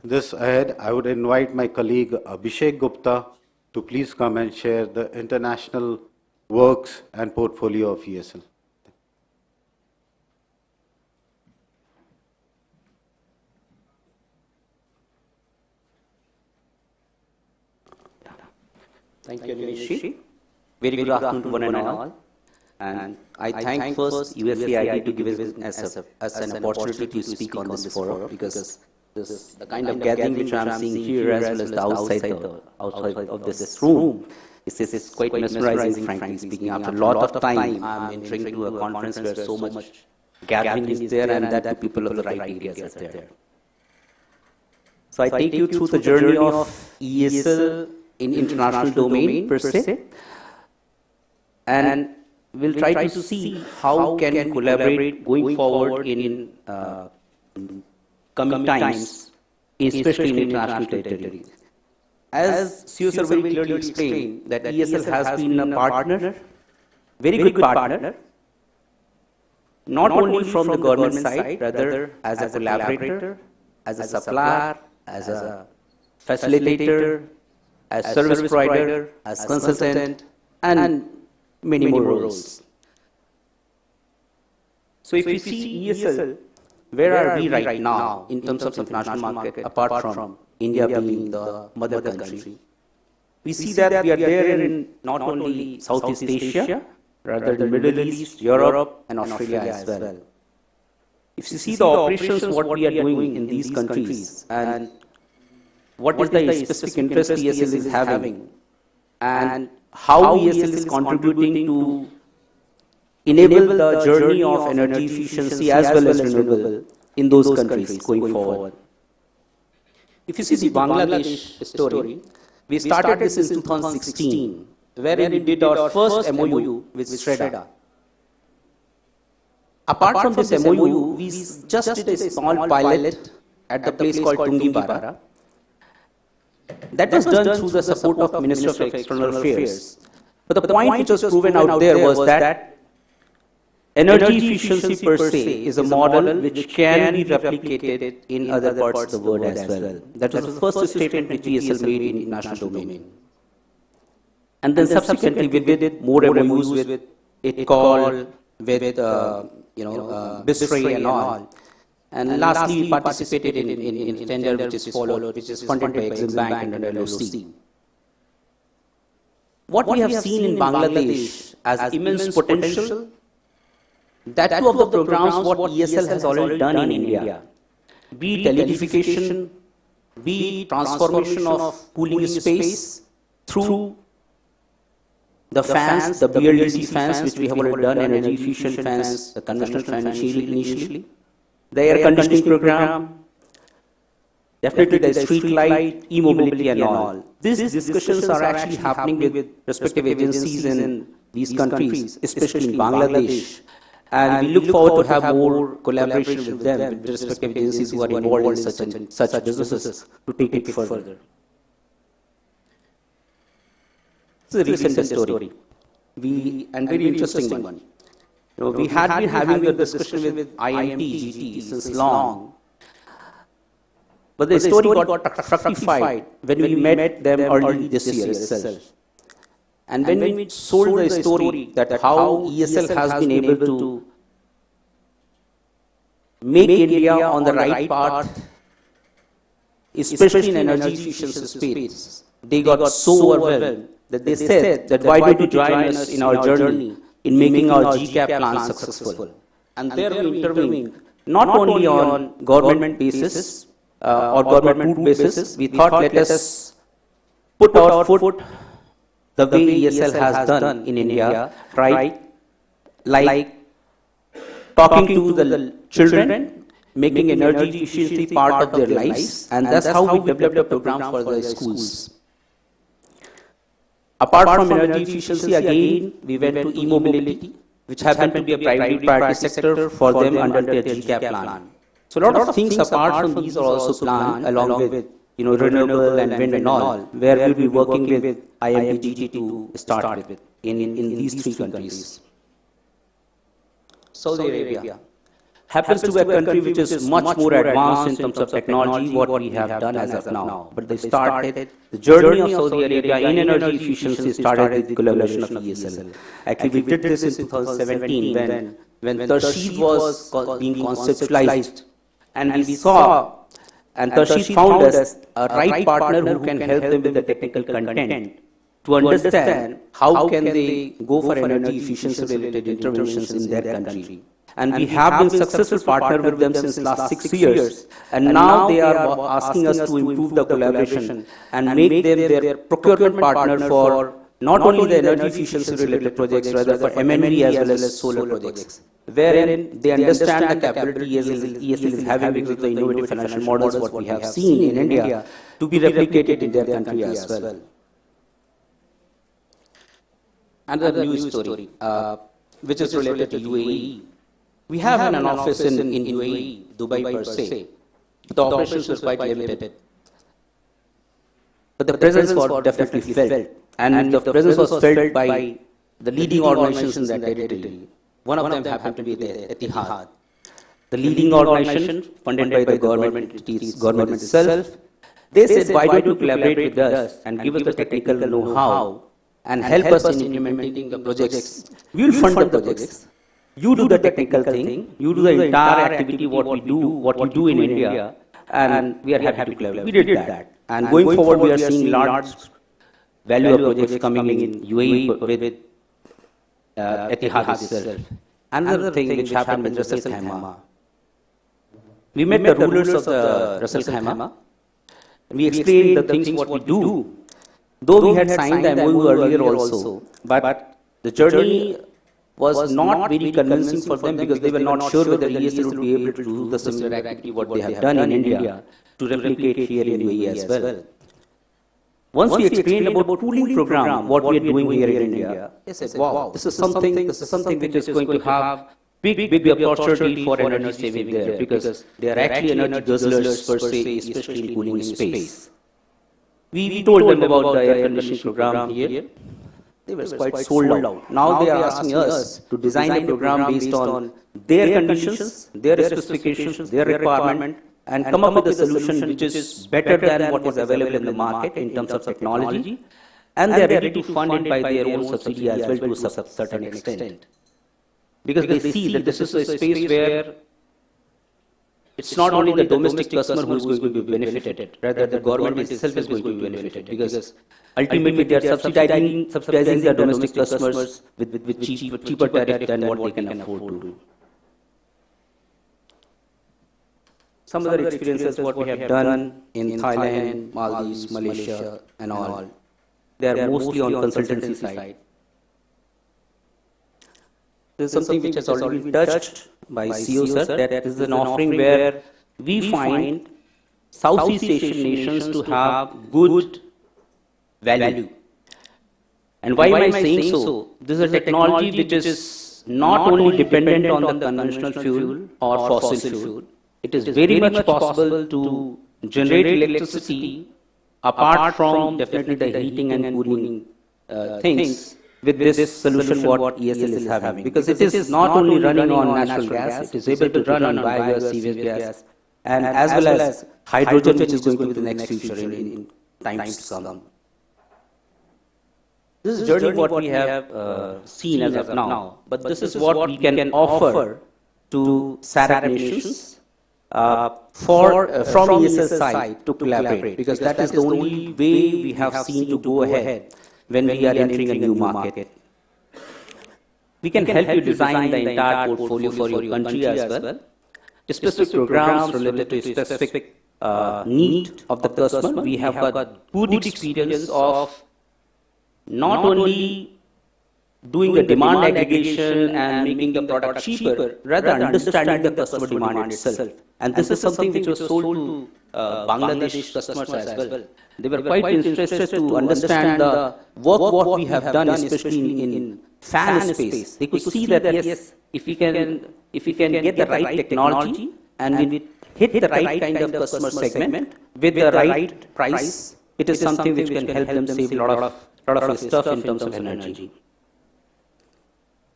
V: this ahead, I would invite my colleague Abhishek Gupta to please come and share the international works and portfolio of ESL.
E: Thank you, Nishi. Very good afternoon to one and all. And I thank first USAID to give us an opportunity to speak on this forum, because this the kind of gathering which I am seeing here as well as the outside of this room is quite mesmerizing, frankly speaking. After a lot of time, I am entering to a conference where so much gathering is there, and that the people of the right areas are there. So I take you through the journey of ESL in international domain per se, and we'll try to see how can we collaborate going forward in coming times, especially in international territory. As CEO sir very clearly explained, that ESL has been a partner, very good partner, not only from the government side, rather as a collaborator, as a supplier, as a facilitator, as service provider, as consultant, and many more roles. So if you see ESL, where are we right now in terms of international market, apart from India being the mother country? We see that we are there in not only Southeast Asia, rather the Middle East, Europe, and Australia as well. If you see the operations, what we are doing in these countries, and what is the specific interest ESL is having, and how ESL is contributing to enable the journey of energy efficiency as well as renewable in those countries going forward. If you see the Bangladesh story, we started this in 2016, wherein we did our first MOU with SREDA. Apart from this MOU, we just did a small pilot at the place called Tungibara. That was done through the support of Ministry of External Affairs. But the point which was proven out there was that energy efficiency per se is a model which can be replicated in other parts of the world as well. That was the first statement which ESL made in international domain. And then subsequently we did more MOUs with ITCOL, with BISRE and all. And lastly, we participated in a tender which is followed, which is funded by Exim Bank and LOC. What we have seen in Bangladesh as immense potential, that two of the programs what ESL has already done in India, be it electrification, be it transformation of cooling space through the fans, the BLDC fans which we have already done, energy efficient fans, the conventional fan initially, the air conditioning program, definitely the street light, e-mobility and all. These discussions are actually happening with respective agencies in these countries, especially in Bangladesh. And we look forward to have more collaboration with them, with respective agencies who are involved in such businesses, to take it further. It's a recent story, and very interesting one. We had been having the discussion with IMT, GT since long, but the story got fructified when we met them early this year itself. And when we sold the story that how ESL has been able to make India on the right path, especially in energy efficiency space, they got so overwhelmed that they said that why don't you join us in our journey in making our GCAP plan successful. And there we intervened not only on government basis or government route basis. We thought let us put our foot the way ESL has done in India, right? Like talking to the children, making energy efficiency part of their lives, and that's how we developed a program for the schools. Apart from energy efficiency, again, we went to e-mobility, which happened to be a primary priority sector for them under their GCAP plan. So a lot of things apart from these are also planned along with renewable and wind and all, where we'll be working with IMDG to start with in these three countries. Saudi Arabia happens to be a country which is much more advanced in terms of technology, what we have done as of now. But they started, the journey of Saudi Arabia in energy efficiency started with the collaboration of ESL. Actually, we did this in 2017 when Tarshid was being conceptualized. And we saw, and Tarshid found us a right partner who can help them with the technical content to understand how can they go for energy efficiency related interventions in their country. And we have been successful partner with them since last 6 years. And now they are asking us to improve the collaboration and make them their procurement partner for not only the energy efficiency related projects, rather for MME as well as solar projects, wherein they understand the capability ESL is having because of the innovative financial models what we have seen in India to be replicated in their country as well. Another news story, which is related to UAE. We have an office in UAE, Dubai per se. The operations were quite limited. But the presence was definitely felt. And the presence was felt by the leading organizations in that territory. One of them happened to be the Etihad. The leading organization funded by the government itself. They said, why don't you collaborate with us and give us the technical know-how and help us in implementing the projects. We will fund the projects. You do the technical thing, you do the entire activity, what we do in India, and we are happy to collaborate. We did that. And going forward, we are seeing large value of projects coming in UAE with Etihad itself. Another thing which happened with Ras Al Khaimah. We met the rulers of the Ras Al Khaimah. We explained the things what we do. Though we had signed the MOU earlier also, but the journey was not very convincing for them because they were not sure whether ESL would be able to do the similar activity what they have done in India to replicate here in UAE as well. Once we explained about pooling program, what we are doing here in India, they said, wow, this is something which is going to have big opportunity for energy saving there because they are actually energy guzzlers per se, especially in cooling space. We told them about the air conditioning program here. They were quite sold out. Now they are asking us to design a program based on their conditions, their specifications, their requirement, and come up with a solution which is better than what is available in the market in terms of technology, and they are ready to fund it by their own subsidy as well to a certain extent. Because they see that this is a space where it's not only the domestic customer who is going to be benefited, rather the government itself is going to be benefited because ultimately they are subsidizing their domestic customers with cheaper tariff than what they can afford to do. Some other experiences what we have done in Thailand, Maldives, Malaysia and all, they are mostly on consultancy side. This is something which has already been touched by CEO sir, that is an offering where we find Southeast Asian nations to have good value. And why am I saying so? This is a technology which is not only dependent on the conventional fuel or fossil fuel. It is very much possible to generate electricity apart from definitely the heating and cooling things with this solution what ESL is having. Because it is not only running on natural gas, it is able to run on biogas, sewage gas, and as well as hydrogen, which is going to be the next future in times to come. This is journey what we have seen as of now, but this is what we can offer to SAREP nations from ESL side to collaborate, because that is the only way we have seen to go ahead when we are entering a new market. We can help you design the entire portfolio for your country as well. Specific programs related to specific need of the customer. We have got good experience of not only doing the demand aggregation and making the product cheaper, rather understanding the customer demand itself. And this is something which was sold to Bangladesh customers as well. They were quite interested to understand the work what we have done, especially in fan space. They could see that yes, if we can get the right technology and we hit the right kind of customer segment with the right price, it is something which can help them save a lot of stuff in terms of energy.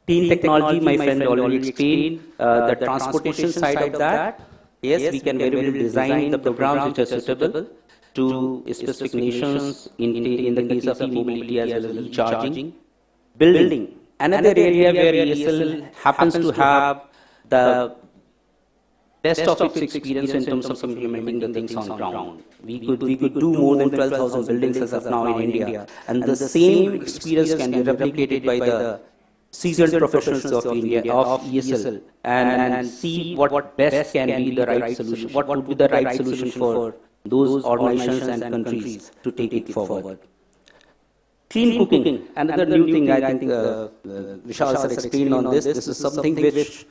E: Clean technology, my friend already explained the transportation side of that. Yes, we can very well design the programs which are suitable to specific nations in the case of e-mobility as well as e-charging. Building, another area where ESL happens to have the best of its experience in terms of implementing the things on ground. We could do more than 12,000 buildings as of now in India, and the same experience can be replicated by the seasoned professionals of India, of ESL, and see what best can be the right solution, what would be the right solution for those organizations and countries to take it forward. Clean cooking, another new thing I think Vishal sir explained on this. This is something which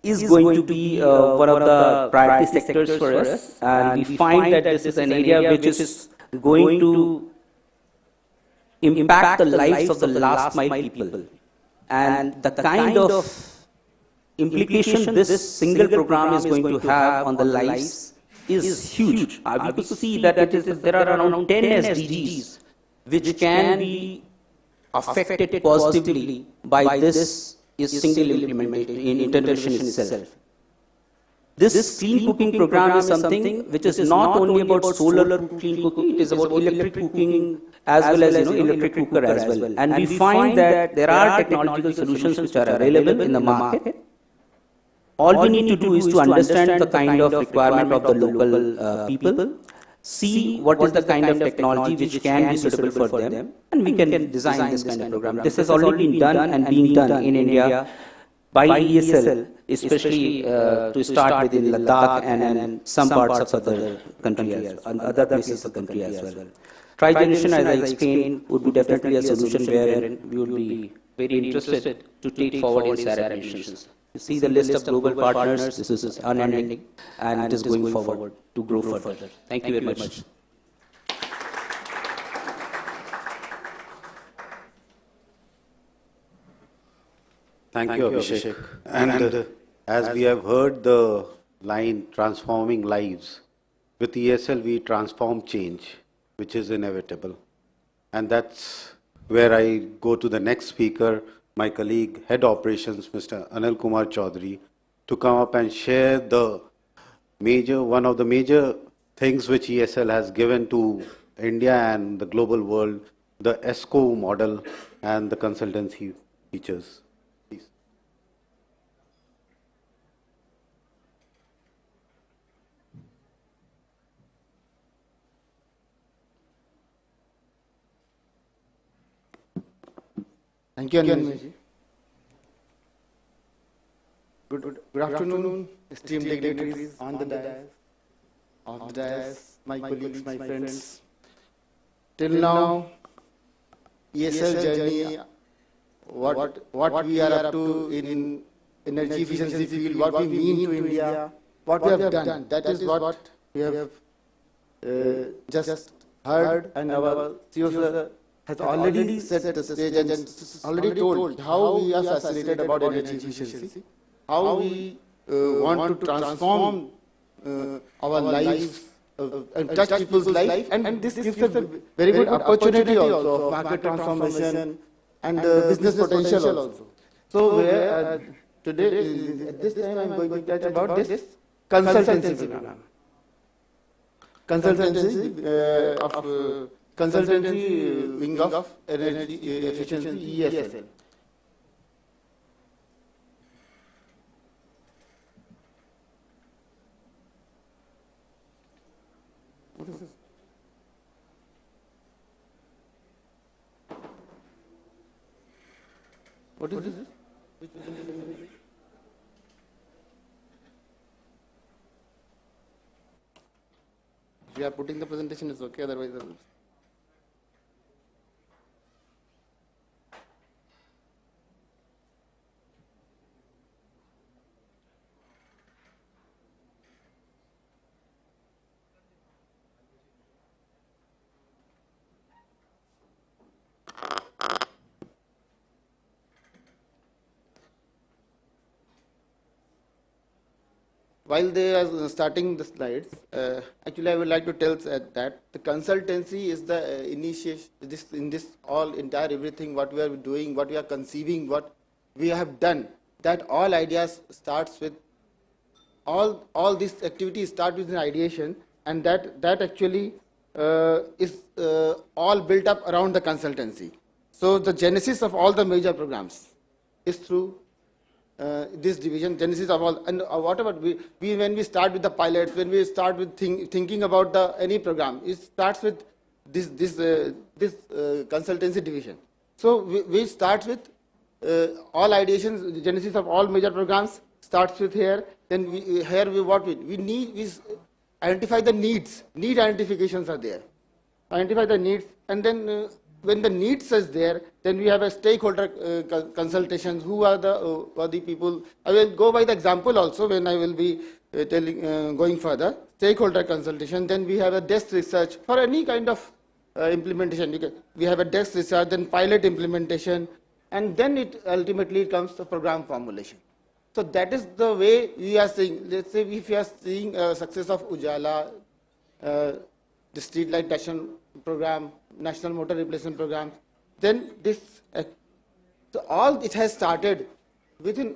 E: is going to be one of the priority sectors for us, and we find that this is an area which is going to impact the lives of the last mile people. And the kind of implication this single program is going to have on the lives is huge. We could see that there are around 10 SDGs which can be affected positively by this single intervention itself. This clean cooking program is something which is not only about solar clean cooking, it is about electric cooking as well as electric cooker as well. And we find that there are technological solutions which are available in the market. All we need to do is to understand the kind of requirement of the local people, see what is the kind of technology which can be suitable for them, and we can design this kind of program. This has already been done and being done in India by ESL, especially to start with in Ladakh and some parts of other country as well, and other places of the country as well. Tri-generation, as I explained, would be definitely a solution wherein we would be very interested to take forward in SAREP missions. You see the list of global partners, this is unending, and it is going forward to grow further. Thank you very much.
V: Thank you, Abhishek. And as we have heard the line, transforming lives, with ESL we transform change, which is inevitable. And that's where I go to the next speaker, my colleague, Head Operations, Mr. Anil Kumar Chaudhary, to come up and share one of the major things which ESL has given to India and the global world, the ESCO model and the consultancy features. Please.
L: Thank you, Anil. Good afternoon, esteemed dignitaries on the dais, my colleagues, my friends. Till now, ESL journey, what we are up to in energy efficiency field, what we mean to India, what we have done. That is what we have just heard, and our CEO sir has already set the stage and already told how we are fascinated about energy efficiency, how we want to transform our lives and touch people's life, and this gives a very good opportunity also of market transformation and business potential also. So today, at this time, I am going to touch about this consultancy program. Consultancy wing of energy efficiency, ESL. What is this? What is this? If you are putting the presentation, it's okay, otherwise. while they are starting the slides, actually I would like to tell that the consultancy is the initiation, in this all entire everything, what we are doing, what we are conceiving, what we have done, that all ideas starts with, all these activities start with an ideation, and that actually is all built up around the consultancy. So the genesis of all the major programs is through this division, genesis of all, and whatever when we start with the pilots, when we start with thinking about any program, it starts with this consultancy division. So we start with all ideations, genesis of all major programs starts with here. Then we identify the needs. Need identifications are there. Identify the needs, and then when the needs is there, then we have a stakeholder consultations. Who are the people? I will go by the example also when I will be going further. Stakeholder consultation. Then we have a desk research for any kind of implementation. We have a desk research, then pilot implementation, and then it ultimately comes to program formulation. So that is the way we are seeing. Let's say if you are seeing success of Ujala, the street light action program, national motor replacement program, then this so all it has started within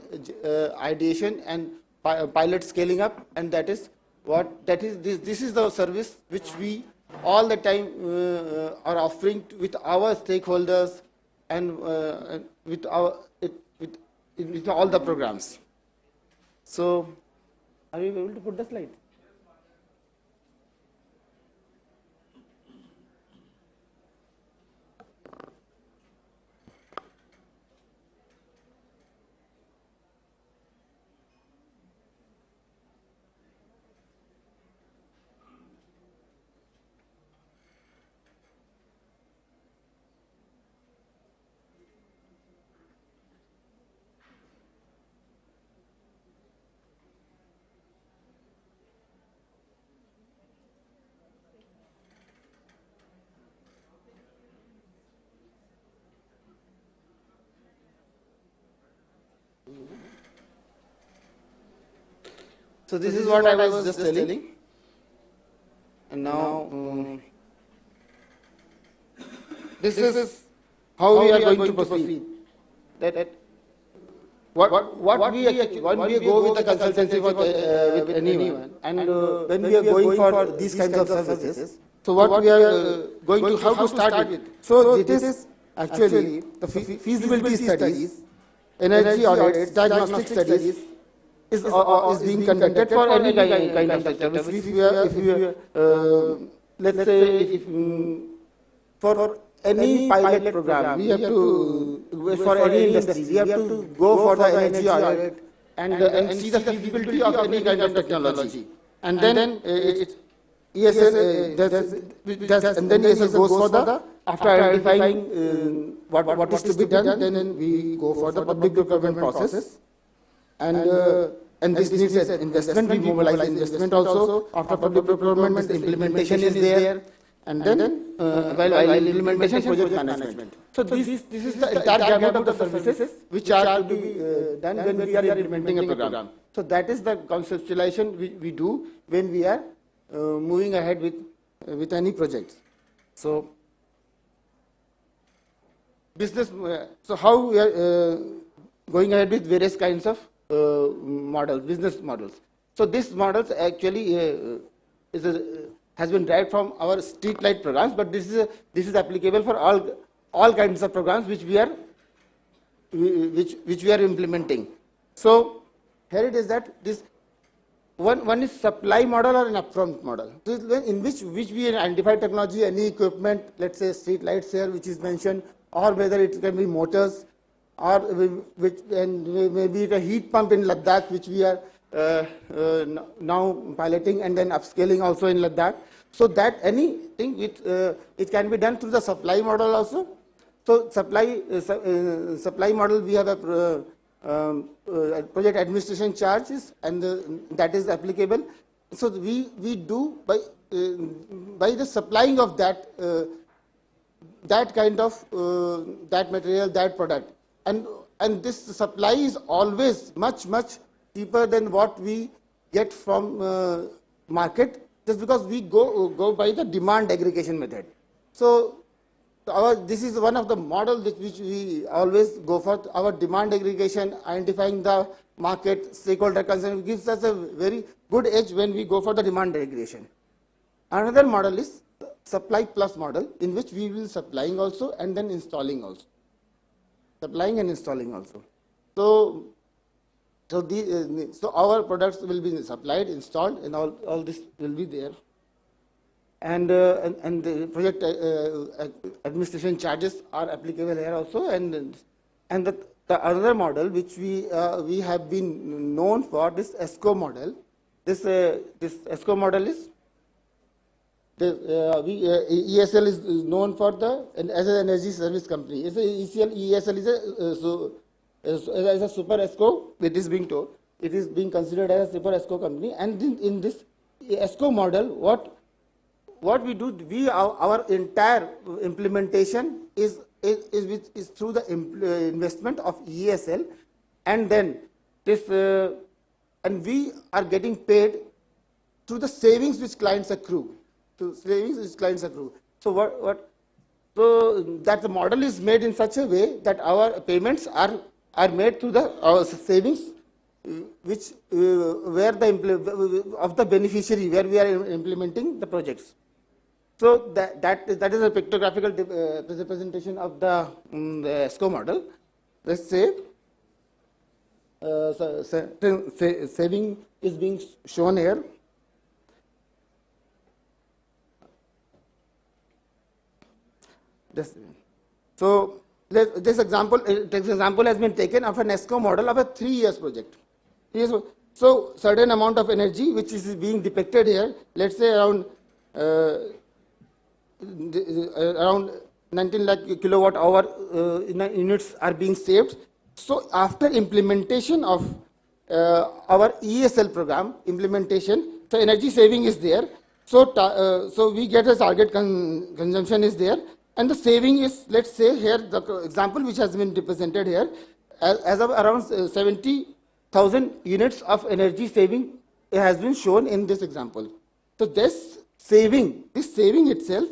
L: ideation and pilot scaling up, and this is the service which we all the time are offering with our stakeholders and with all the programs. So, are you able to put the slide? So this is what I was just telling, and now this is how we are going to proceed. What we actually, when we go with the consultancy with anyone, and when we are going for these kinds of services, so what we are going to, how to start with. So it is actually the feasibility studies, energy audits, diagnostic studies, is being conducted for any kind of sector. If we let's say if for any pilot program, we have to, for any industry, we have to go for the energy audit and see the feasibility of any kind of technology. And then ESL, and then ESL goes for the, after identifying what is to be done, then we go for the public procurement process. And this needs investment, we mobilize investment also. After public procurement, the implementation is there. And then, while implementation, project management. So this is the entire gamut of the services which are to be done when we are implementing a program. So that is the conceptualization we do when we are moving ahead with any project. So business. So how we are going ahead with various kinds of models, business models. So this models actually has been derived from our street light programs, but this is applicable for all kinds of programs which we are implementing. So here it is that this one is supply model or an upfront model, in which we identify technology, any equipment, let's say street lights here, which is mentioned, or whether it can be motors, or maybe the heat pump in Ladakh, which we are now piloting and then upscaling also in Ladakh. So that anything it can be done through the supply model also. So supply model, we have a project administration charges, and that is applicable. So we do by the supplying of that kind of that material, that product, and this supply is always much cheaper than what we get from market just because we go by the demand aggregation method. So this is one of the models which we always go for. Our demand aggregation, identifying the market, stakeholder concern, gives us a very good edge when we go for the demand aggregation. Another model is supply plus model, in which we will supplying also and then installing also. Supplying and installing also. So our products will be supplied, installed, and all this will be there. And the project administration charges are applicable here also. And the other model which we have been known for, this ESCO model. This ESCO model is ESL is known for as an energy service company. ESL is a super ESCO. It is being told. It is being considered as a super ESCO company. And in this ESCO model, what we do, our entire implementation is through the investment of ESL, and then and we are getting paid through the savings which clients accrue. So so that the model is made in such a way that our payments are made through our savings, which where of the beneficiary, where we are implementing the projects. So that is a pictographical representation of the ESCO model. Let's say saving is being shown here. So this example has been taken of an ESCO model of a 3 years project. So certain amount of energy which is being depicted here, let's say around 19 lakh kilowatt hour units are being saved. So after implementation of our ESL program implementation, the energy saving is there. So we get a target consumption is there. And the saving is, let's say here, the example which has been represented here, as of around 70,000 units of energy saving has been shown in this example. So this saving itself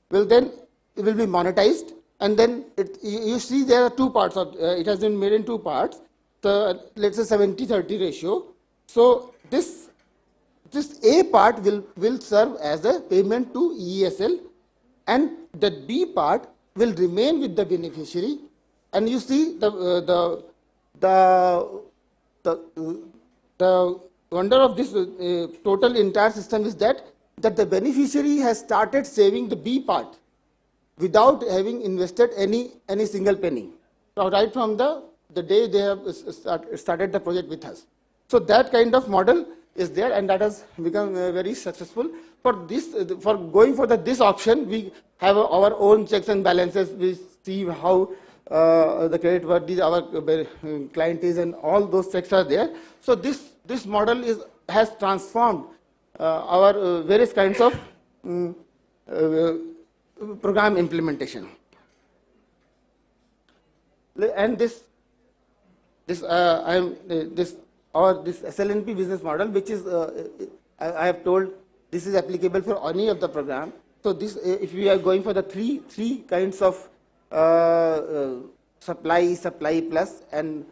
L: will be monetized, and then you see there are two parts of it has been made in two parts. So let's say 70-30 ratio. So this A part will serve as a payment to ESL, and the B part will remain with the beneficiary. And you see the wonder of this total entire system is that the beneficiary has started saving the B part without having invested any single penny. So right from the day they have started the project with us. So that kind of model is there, and that has become very successful. For going for this option, we have our own checks and balances. We see how the credit worthy our client is, and all those checks are there. So this model has transformed our various kinds of program implementation. And this SLNP business model, which is I have told this is applicable for any of the program. So this, if we are going for the three kinds of supply plus, and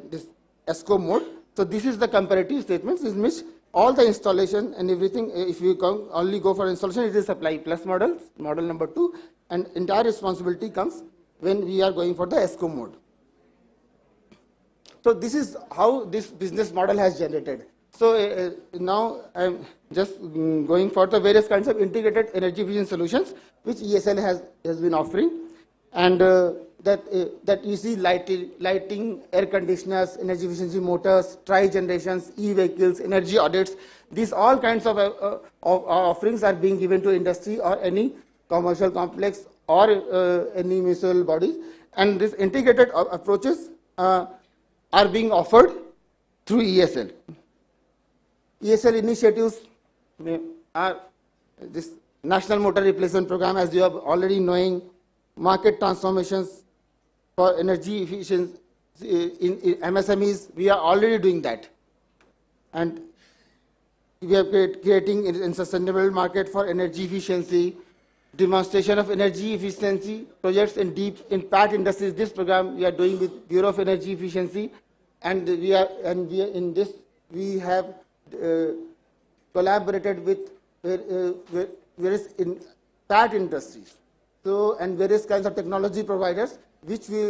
L: this ESCO mode. So this is the comparative statements in which all the installation and everything, if you only go for installation, it is supply plus model number 2, and entire responsibility comes when we are going for the ESCO mode. So this is how this business model has generated. So now I am just going for the various kinds of integrated energy efficient solutions which ESL has been offering, and that you see lighting, air conditioners, energy efficiency motors, tri-generations, e-vehicles, energy audits. These all kinds of offerings are being given to industry or any commercial complex or any municipal bodies, and these integrated approaches are being offered through ESL. ESL initiatives are this National Motor Replacement Program, as you are already knowing, market transformations for energy efficiency in MSMEs. We are already doing that, and we are creating a sustainable market for energy efficiency, demonstration of energy efficiency projects in deep impact industries. This program we are doing with Bureau of Energy Efficiency, and we have collaborated with various impact industries, and various kinds of technology providers, which we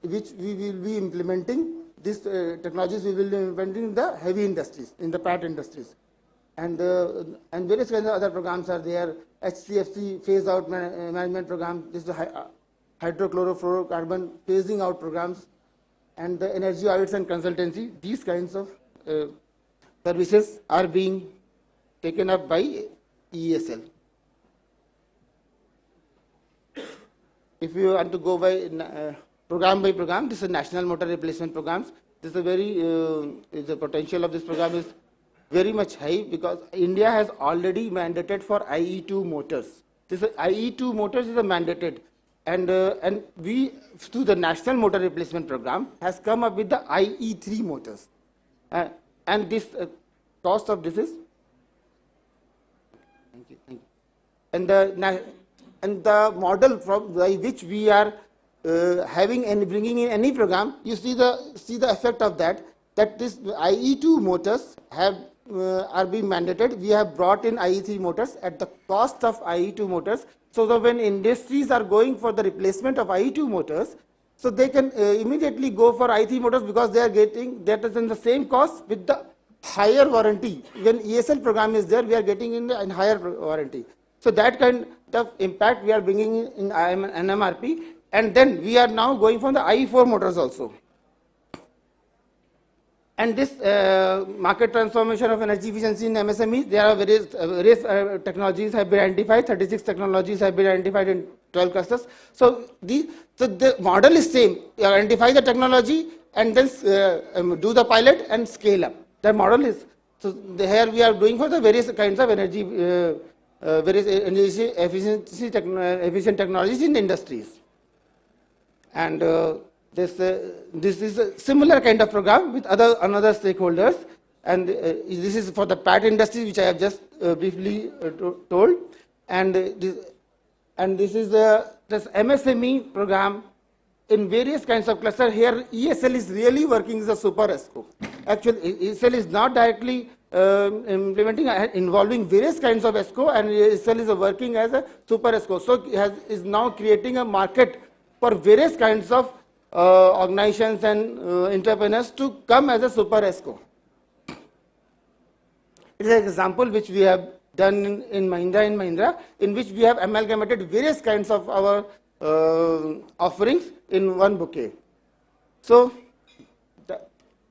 L: will be implementing. These technologies we will be implementing in the heavy industries, in the PAT industries. And various kinds of other programs are there. HCFC phase out management program. This is the hydrochlorofluorocarbon phasing out programs, and the energy audits and consultancy. These kinds of services are being taken up by ESL. If you want to go by program, this is national motor replacement programs. This is a very the potential of this program is very much high, because India has already mandated for IE2 motors. This IE2 motors is a mandated, and we through the national motor replacement program has come up with the IE3 motors, and this cost of this is and the model from by which we are having and bringing in any program, you see the effect of that this IE2 motors are being mandated. We have brought in IE3 motors at the cost of IE2 motors, so that when industries are going for the replacement of IE2 motors, so they can immediately go for IE3 motors, because they are getting that is in the same cost with the higher warranty. When ESL program is there, we are getting in higher warranty. So that kind of impact we are bringing in NMRP, and then we are now going for the IE4 motors also. And this market transformation of energy efficiency in MSMEs, there are various technologies have been identified. 36 technologies have been identified in 12 clusters. So the model is same. You identify the technology and then do the pilot and scale up. The model is, so here we are doing for the various kinds of energy, various energy efficient technologies in industries. And this is a similar kind of program with another stakeholders, and this is for the PAT industry, which I have just briefly told, and this is this MSME program in various kinds of clusters. Here ESL is really working as a super ESCO. Actually, ESL is not directly implementing, involving various kinds of ESCO, and ESL is working as a super ESCO. So is now creating a market for various kinds of organizations and entrepreneurs to come as a super ESCO. It is an example which we have done in Mahindra, in which we have amalgamated various kinds of our offerings in one bouquet. So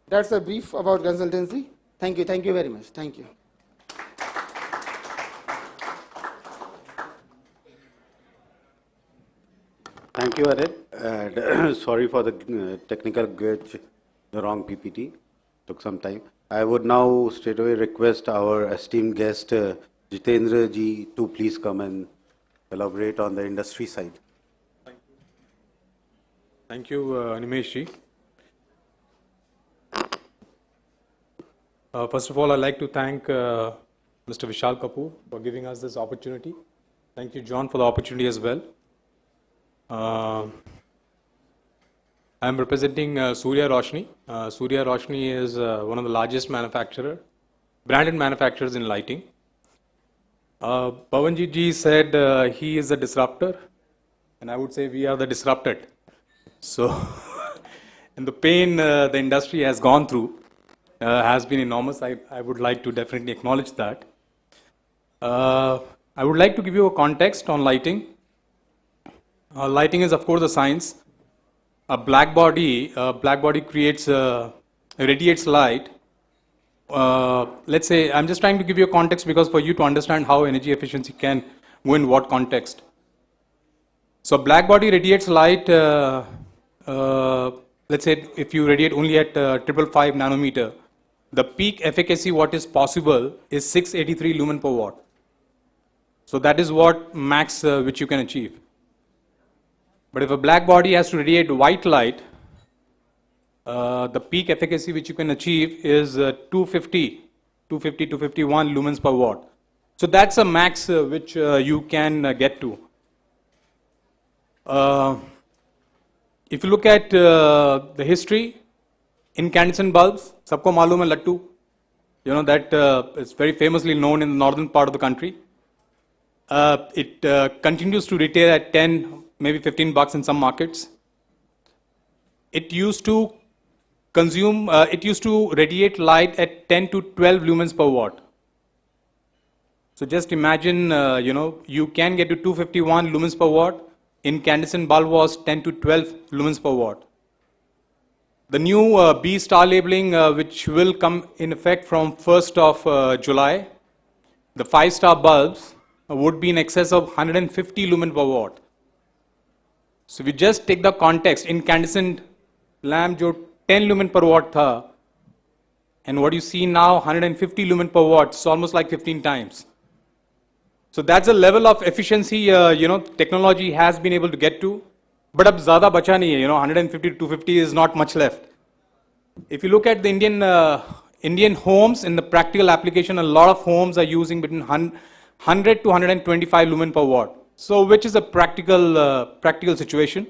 L: that's a brief about consultancy. Thank you very much. Thank you.
V: Thank you, Arid. Sorry for the technical glitch, the wrong PPT. Took some time. I would now straight away request our esteemed guest, Jitendra ji, to please come and elaborate on the industry side.
H: Thank you, Animesh ji. First of all, I'd like to thank Mr. Vishal Kapoor for giving us this opportunity. Thank you, John, for the opportunity as well. I'm representing Surya Roshni. Surya Roshni is one of the largest branded manufacturers in lighting. Pavanjit ji said he is a disruptor, and I would say we are the disrupted. So, and the pain the industry has gone through has been enormous. I would like to definitely acknowledge that. I would like to give you a context on lighting. Lighting is, of course, a science. A black body radiates light. Let's say, I'm just trying to give you a context because for you to understand how energy efficiency can go in what context. So black body radiates light, let's say if you radiate only at 555 nanometer, the peak efficacy what is possible is 683 lumen per watt. So that is what max which you can achieve. But if a black body has to radiate white light, the peak efficacy which you can achieve is 250 250, 251 lumens per watt. So that's a max which you can get to. If you look at the history, incandescent bulbs, sabko malum hai lattu, you know, that is very famously known in the northern part of the country. It continues to retail at 10, maybe 15 bucks in some markets. It used to consume, it used to radiate light at 10 to 12 lumens per watt. So just imagine, you know, you can get to 251 lumens per watt. Incandescent bulb was 10 to 12 lumens per watt. The new B star labeling, which will come in effect from 1st of July, the 5-star bulbs would be in excess of 150 lumen per watt. So we just take the context, incandescent lamp jo 10 lumen per watt tha, and what you see now 150 lumen per watt, it's almost like 15 times. So that's a level of efficiency, you know, technology has been able to get to. But ab zyada bacha nahi hai, you know, 150 to 250 is not much left. If you look at the Indian homes, in the practical application, a lot of homes are using between 100 to 125 lumen per watt. So which is a practical situation.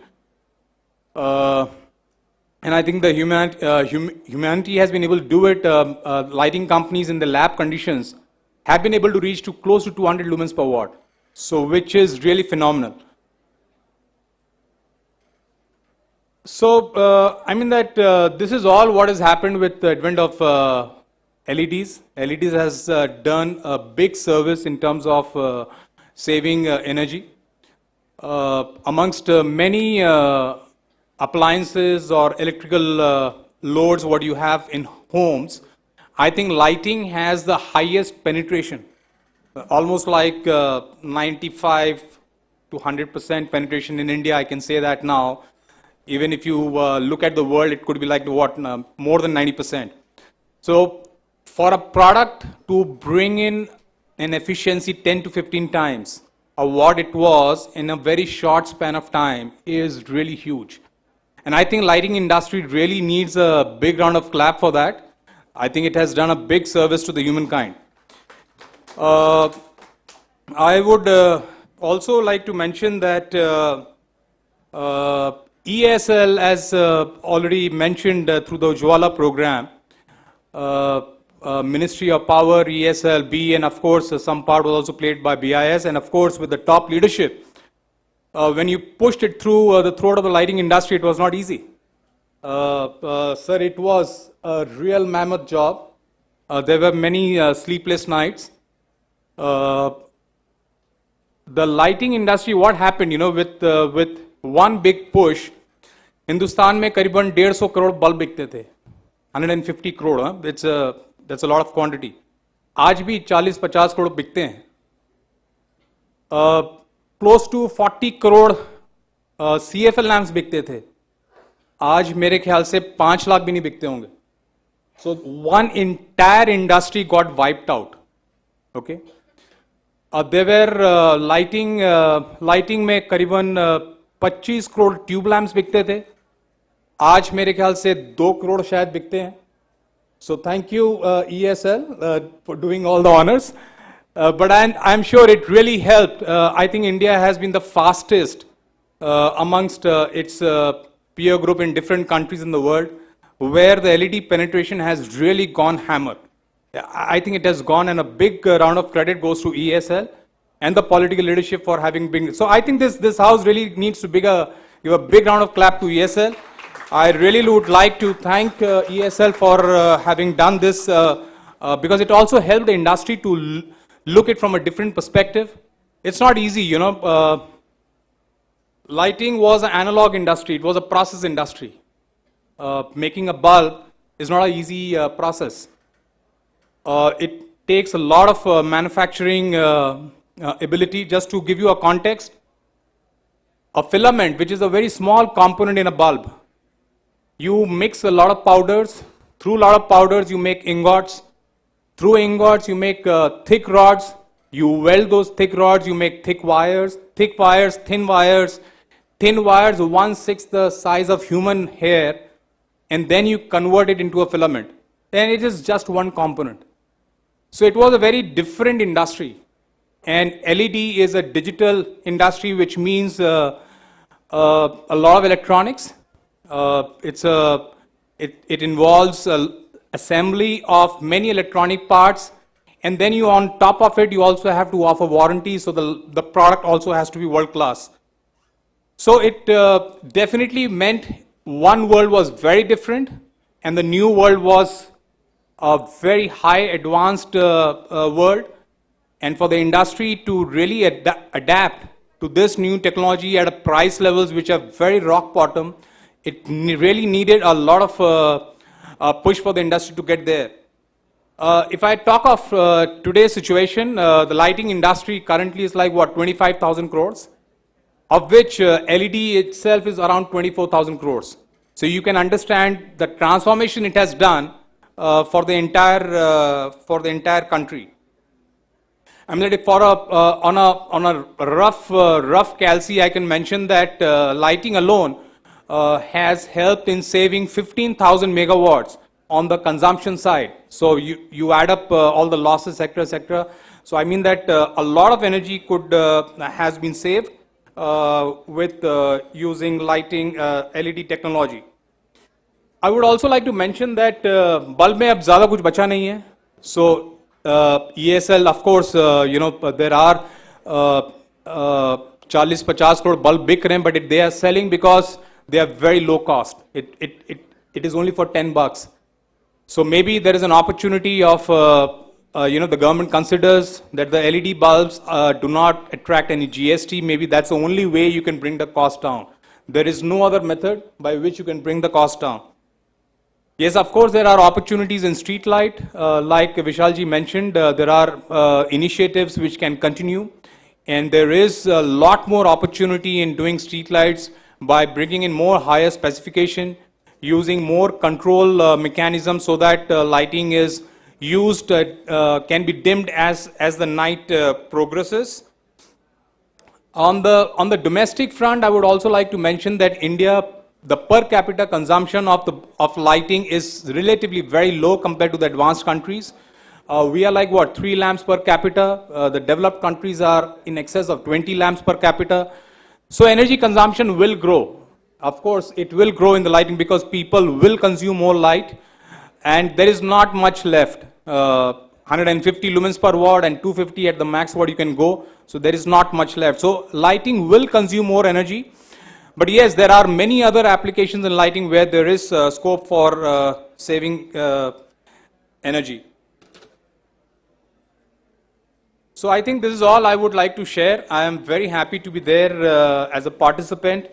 H: And I think the humanity has been able to do it. Lighting companies in the lab conditions have been able to reach to close to 200 lumens per watt. So which is really phenomenal. So, I mean that this is all what has happened with the advent of LEDs. LEDs has done a big service in terms of saving energy. Amongst many appliances or electrical loads what you have in homes, I think lighting has the highest penetration. Almost like 95 to 100% penetration in India, I can say that now. Even if you look at the world, it could be like what, more than 90%. So for a product to bring in an efficiency 10 to 15 times of what it was in a very short span of time is really huge. And I think lighting industry really needs a big round of clap for that. I think it has done a big service to the humankind. I would also like to mention that ESL, as already mentioned through the Ujwala program, Ministry of Power, ESL, B, and of course some part was also played by BIS, and of course with the top leadership. When you pushed it through the throat of the lighting industry, it was not easy. Sir, it was a real mammoth job. There were many sleepless nights. The lighting industry, what happened, you know, with one big push, Hindustan में करीबन 150 crore bulb बिकते थे, 150 crore, that's a lot of quantity. आज भी 40-50 करोड़ बिकते हैं. Close to 40 crore CFL lamps बिकते थे. आज मेरे ख्याल से 5 लाख भी नहीं बिकते होंगे. So one entire industry got wiped out. Okay. There were lighting में करीबन 25 करोड़ ट्यूब लैम्प्स बिकते थे. आज मेरे ख्याल से 2 करोड़ शायद बिकते हैं. So thank you ESL for doing all the honors. But I'm sure it really helped. I think India has been the fastest amongst its peer group in different countries in the world, where the LED penetration has really gone hammer. I think it has gone, and a big round of credit goes to ESL and the political leadership for having been. So I think this house really needs to give a big round of clap to ESL. I really would like to thank ESL for having done this because it also helped the industry to look it from a different perspective. It's not easy, you know. Lighting was an analog industry. It was a process industry. Making a bulb is not an easy process. It takes a lot of manufacturing ability. Just to give you a context, a filament, which is a very small component in a bulb, you mix a lot of powders. Through a lot of powders, you make ingots. Through ingots, you make thick rods. You weld those thick rods, you make thick wires, thin wires, 1/6 the size of human hair, and then you convert it into a filament. And it is just one component. So it was a very different industry. And LED is a digital industry, which means a lot of electronics. It involves assembly of many electronic parts, and then you, on top of it, you also have to offer warranty, so the product also has to be world class. So it definitely meant one world was very different, and the new world was a very high advanced world. And for the industry to really adapt to this new technology at a price levels which are very rock bottom, it really needed a lot of push for the industry to get there. If I talk of today's situation, the lighting industry currently is like what, 25,000 crores, of which LED itself is around 24,000 crores. So you can understand the transformation it has done for the entire country. I mean, on a rough calci, I can mention that lighting alone has helped in saving 15,000 megawatts on the consumption side. So you add up all the losses, etc. So I mean that a lot of energy has been saved with using lighting LED technology. I would also like to mention that bulb mein ab zyada kuch bacha nahi hai. So ESL, of course, there are 40-50 crore bulb bic rahe hain, but they are selling because they are very low cost. It is only for $10. So maybe there is an opportunity of, the government considers that the LED bulbs do not attract any GST. Maybe that's the only way you can bring the cost down. There is no other method by which you can bring the cost down. Yes, of course, there are opportunities in street light. Like Vishalji mentioned, there are initiatives which can continue. And there is a lot more opportunity in doing street lights by bringing in more higher specification, using more control mechanisms so that lighting is used, can be dimmed as the night progresses. On the domestic front, I would also like to mention that India, the per capita consumption of lighting is relatively very low compared to the advanced countries. We are like what, 3 lamps per capita. The developed countries are in excess of 20 lamps per capita. So energy consumption will grow. Of course, it will grow in the lighting because people will consume more light, and there is not much left. 150 lumens per watt and 250 at the max what you can go. So there is not much left. So lighting will consume more energy. But yes, there are many other applications in lighting where there is scope for saving energy. So I think this is all I would like to share. I am very happy to be there as a participant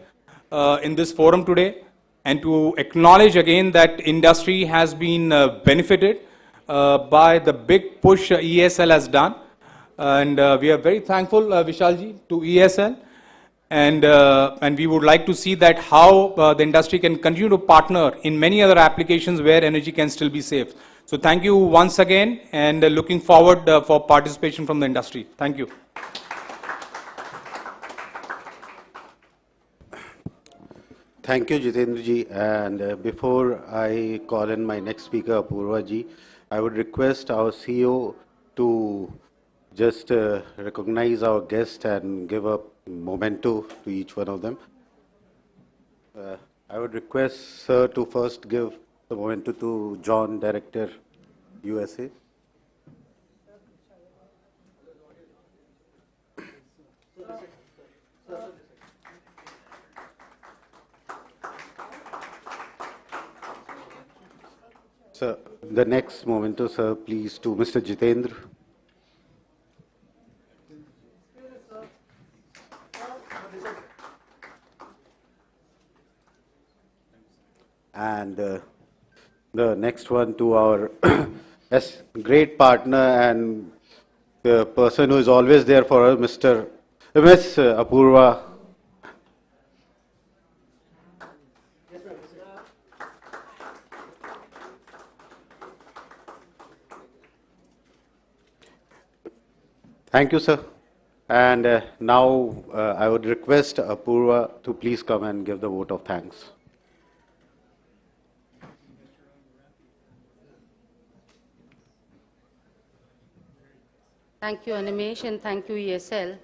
H: in this forum today, and to acknowledge again that industry has been benefited by the big push ESL has done. And we are very thankful, Vishalji, to ESL. And we would like to see that how the industry can continue to partner in many other applications where energy can still be saved. So thank you once again, and looking forward for participation from the industry. Thank you.
V: Thank you, Jitendra ji. And before I call in my next speaker, Apurva ji, I would request our CEO to just recognize our guest and give a memento to each one of them. I would request sir to first give the memento to John, Director, USA. Sir, the next memento, sir, please, to Mr. Jitendra. And the next one to our great partner and the person who is always there for us, Miss Apurva. Thank you, sir. And now I would request Apurva to please come and give the vote of thanks.
M: Thank you, Animesh, and thank you, ESL.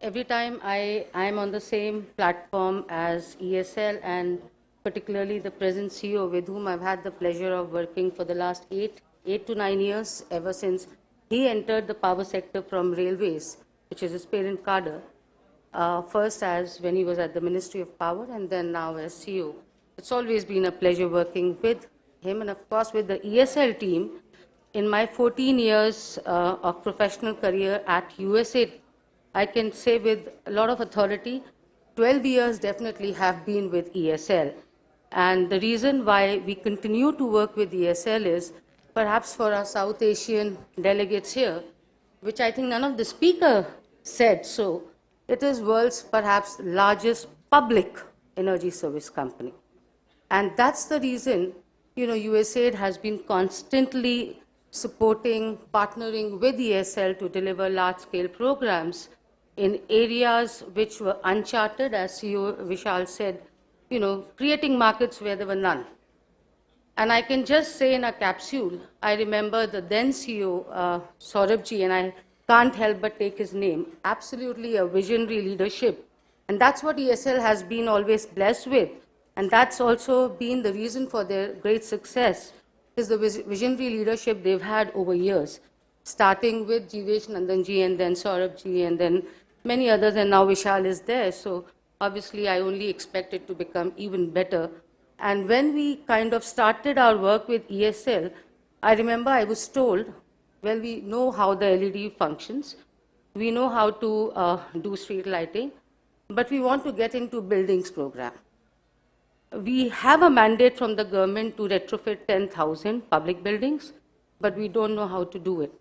M: Every time I am on the same platform as ESL and particularly the present CEO with whom I've had the pleasure of working for the last 8 to 9 years, ever since he entered the power sector from railways, which is his parent cadre, first as when he was at the Ministry of Power and then now as CEO. It's always been a pleasure working with him and of course with the ESL team. In my 14 years of professional career at USAID, I can say with a lot of authority, 12 years definitely have been with ESL. And the reason why we continue to work with ESL is perhaps for our South Asian delegates here, which I think none of the speaker said so, it is world's perhaps largest public energy service company. And that's the reason, USAID has been constantly supporting, partnering with ESL to deliver large-scale programs in areas which were uncharted, as CEO Vishal said, creating markets where there were none. And I can just say in a capsule, I remember the then CEO, SAREP, and I can't help but take his name, absolutely a visionary leadership. And that's what ESL has been always blessed with. And that's also been the reason for their great success, is the visionary leadership they've had over years, starting with Jivesh Nandanji and then Saurabhji and then many others, and now Vishal is there. So obviously I only expect it to become even better. And when we kind of started our work with ESL, I remember I was told, well, we know how the LED functions, we know how to do street lighting, but we want to get into buildings program. We have a mandate from the government to retrofit 10,000 public buildings, but we don't know how to do it.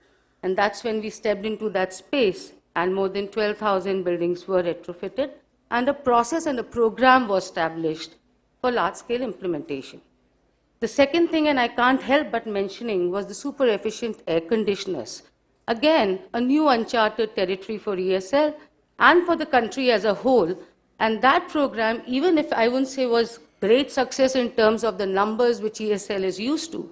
M: And that's when we stepped into that space, and more than 12,000 buildings were retrofitted, and a process and a program was established for large-scale implementation. The second thing, and I can't help but mentioning, was the super efficient air conditioners. Again, a new uncharted territory for ESL and for the country as a whole. And that program, even if I wouldn't say was great success in terms of the numbers which ESL is used to,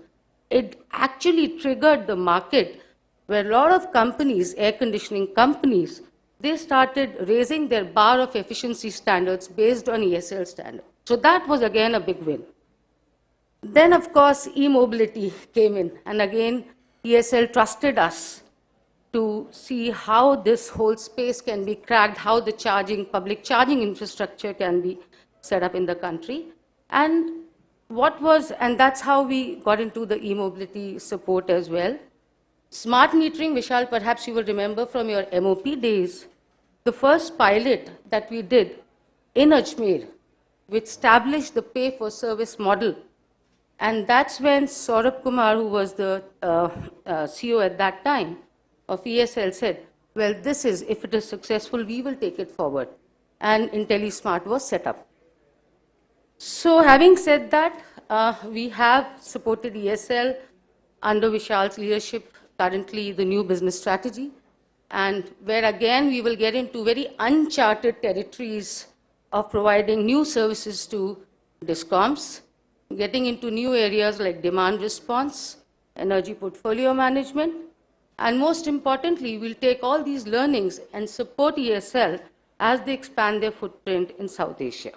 M: it actually triggered the market where a lot of companies, air conditioning companies, they started raising their bar of efficiency standards based on ESL standards. So that was again a big win. Then of course e-mobility came in, and again ESL trusted us to see how this whole space can be cracked, how the public charging infrastructure can be set up in the country. And that's how we got into the e-mobility support as well. Smart metering, Vishal, perhaps you will remember from your MOP days, the first pilot that we did in Ajmer, which established the pay-for-service model. And that's when Saurabh Kumar, who was the CEO at that time of ESL, said, well, if it is successful, we will take it forward. And IntelliSmart was set up. So having said that, we have supported ESL under Vishal's leadership, currently the new business strategy, and where again we will get into very uncharted territories of providing new services to DISCOMs, getting into new areas like demand response, energy portfolio management, and most importantly, we'll take all these learnings and support ESL as they expand their footprint in South Asia.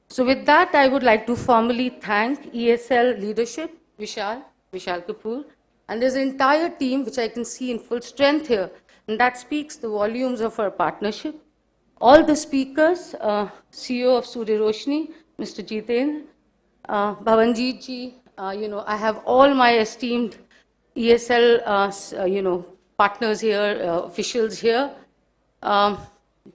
M: So with that, I would like to formally thank ESL leadership, Vishal Kapoor, and there's an entire team which I can see in full strength here, and that speaks the volumes of our partnership. All the speakers, CEO of Surya Roshni, Mr. Jitendra, Bhavanjeet ji, I have all my esteemed ESL, partners here, officials here.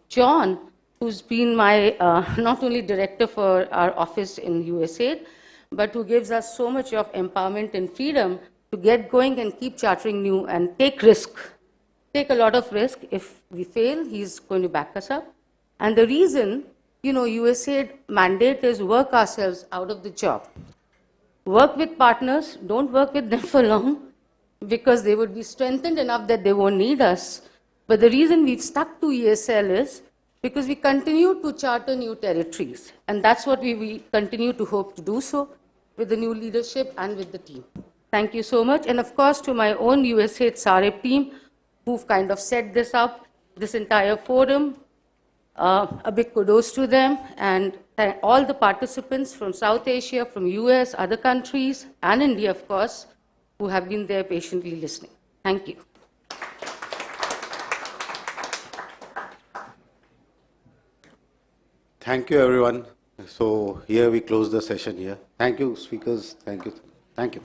M: John, who's been my not only director for our office in USAID, but who gives us so much of empowerment and freedom to get going and keep chartering new and take risk. Take a lot of risk. If we fail, he's going to back us up. And the reason, USAID mandate is work ourselves out of the job. Work with partners, don't work with them for long, because they would be strengthened enough that they won't need us. But the reason we've stuck to ESL is because we continue to charter new territories. And that's what we continue to hope to do so with the new leadership and with the team. Thank you so much. And of course, to my own USAID SAREP team, who've kind of set this up, this entire forum. A big kudos to them, and all the participants from South Asia, from US, other countries, and India, of course, who have been there patiently listening. Thank you.
V: Thank you, everyone. So here we close the session here. Thank you, speakers. Thank you. Thank you.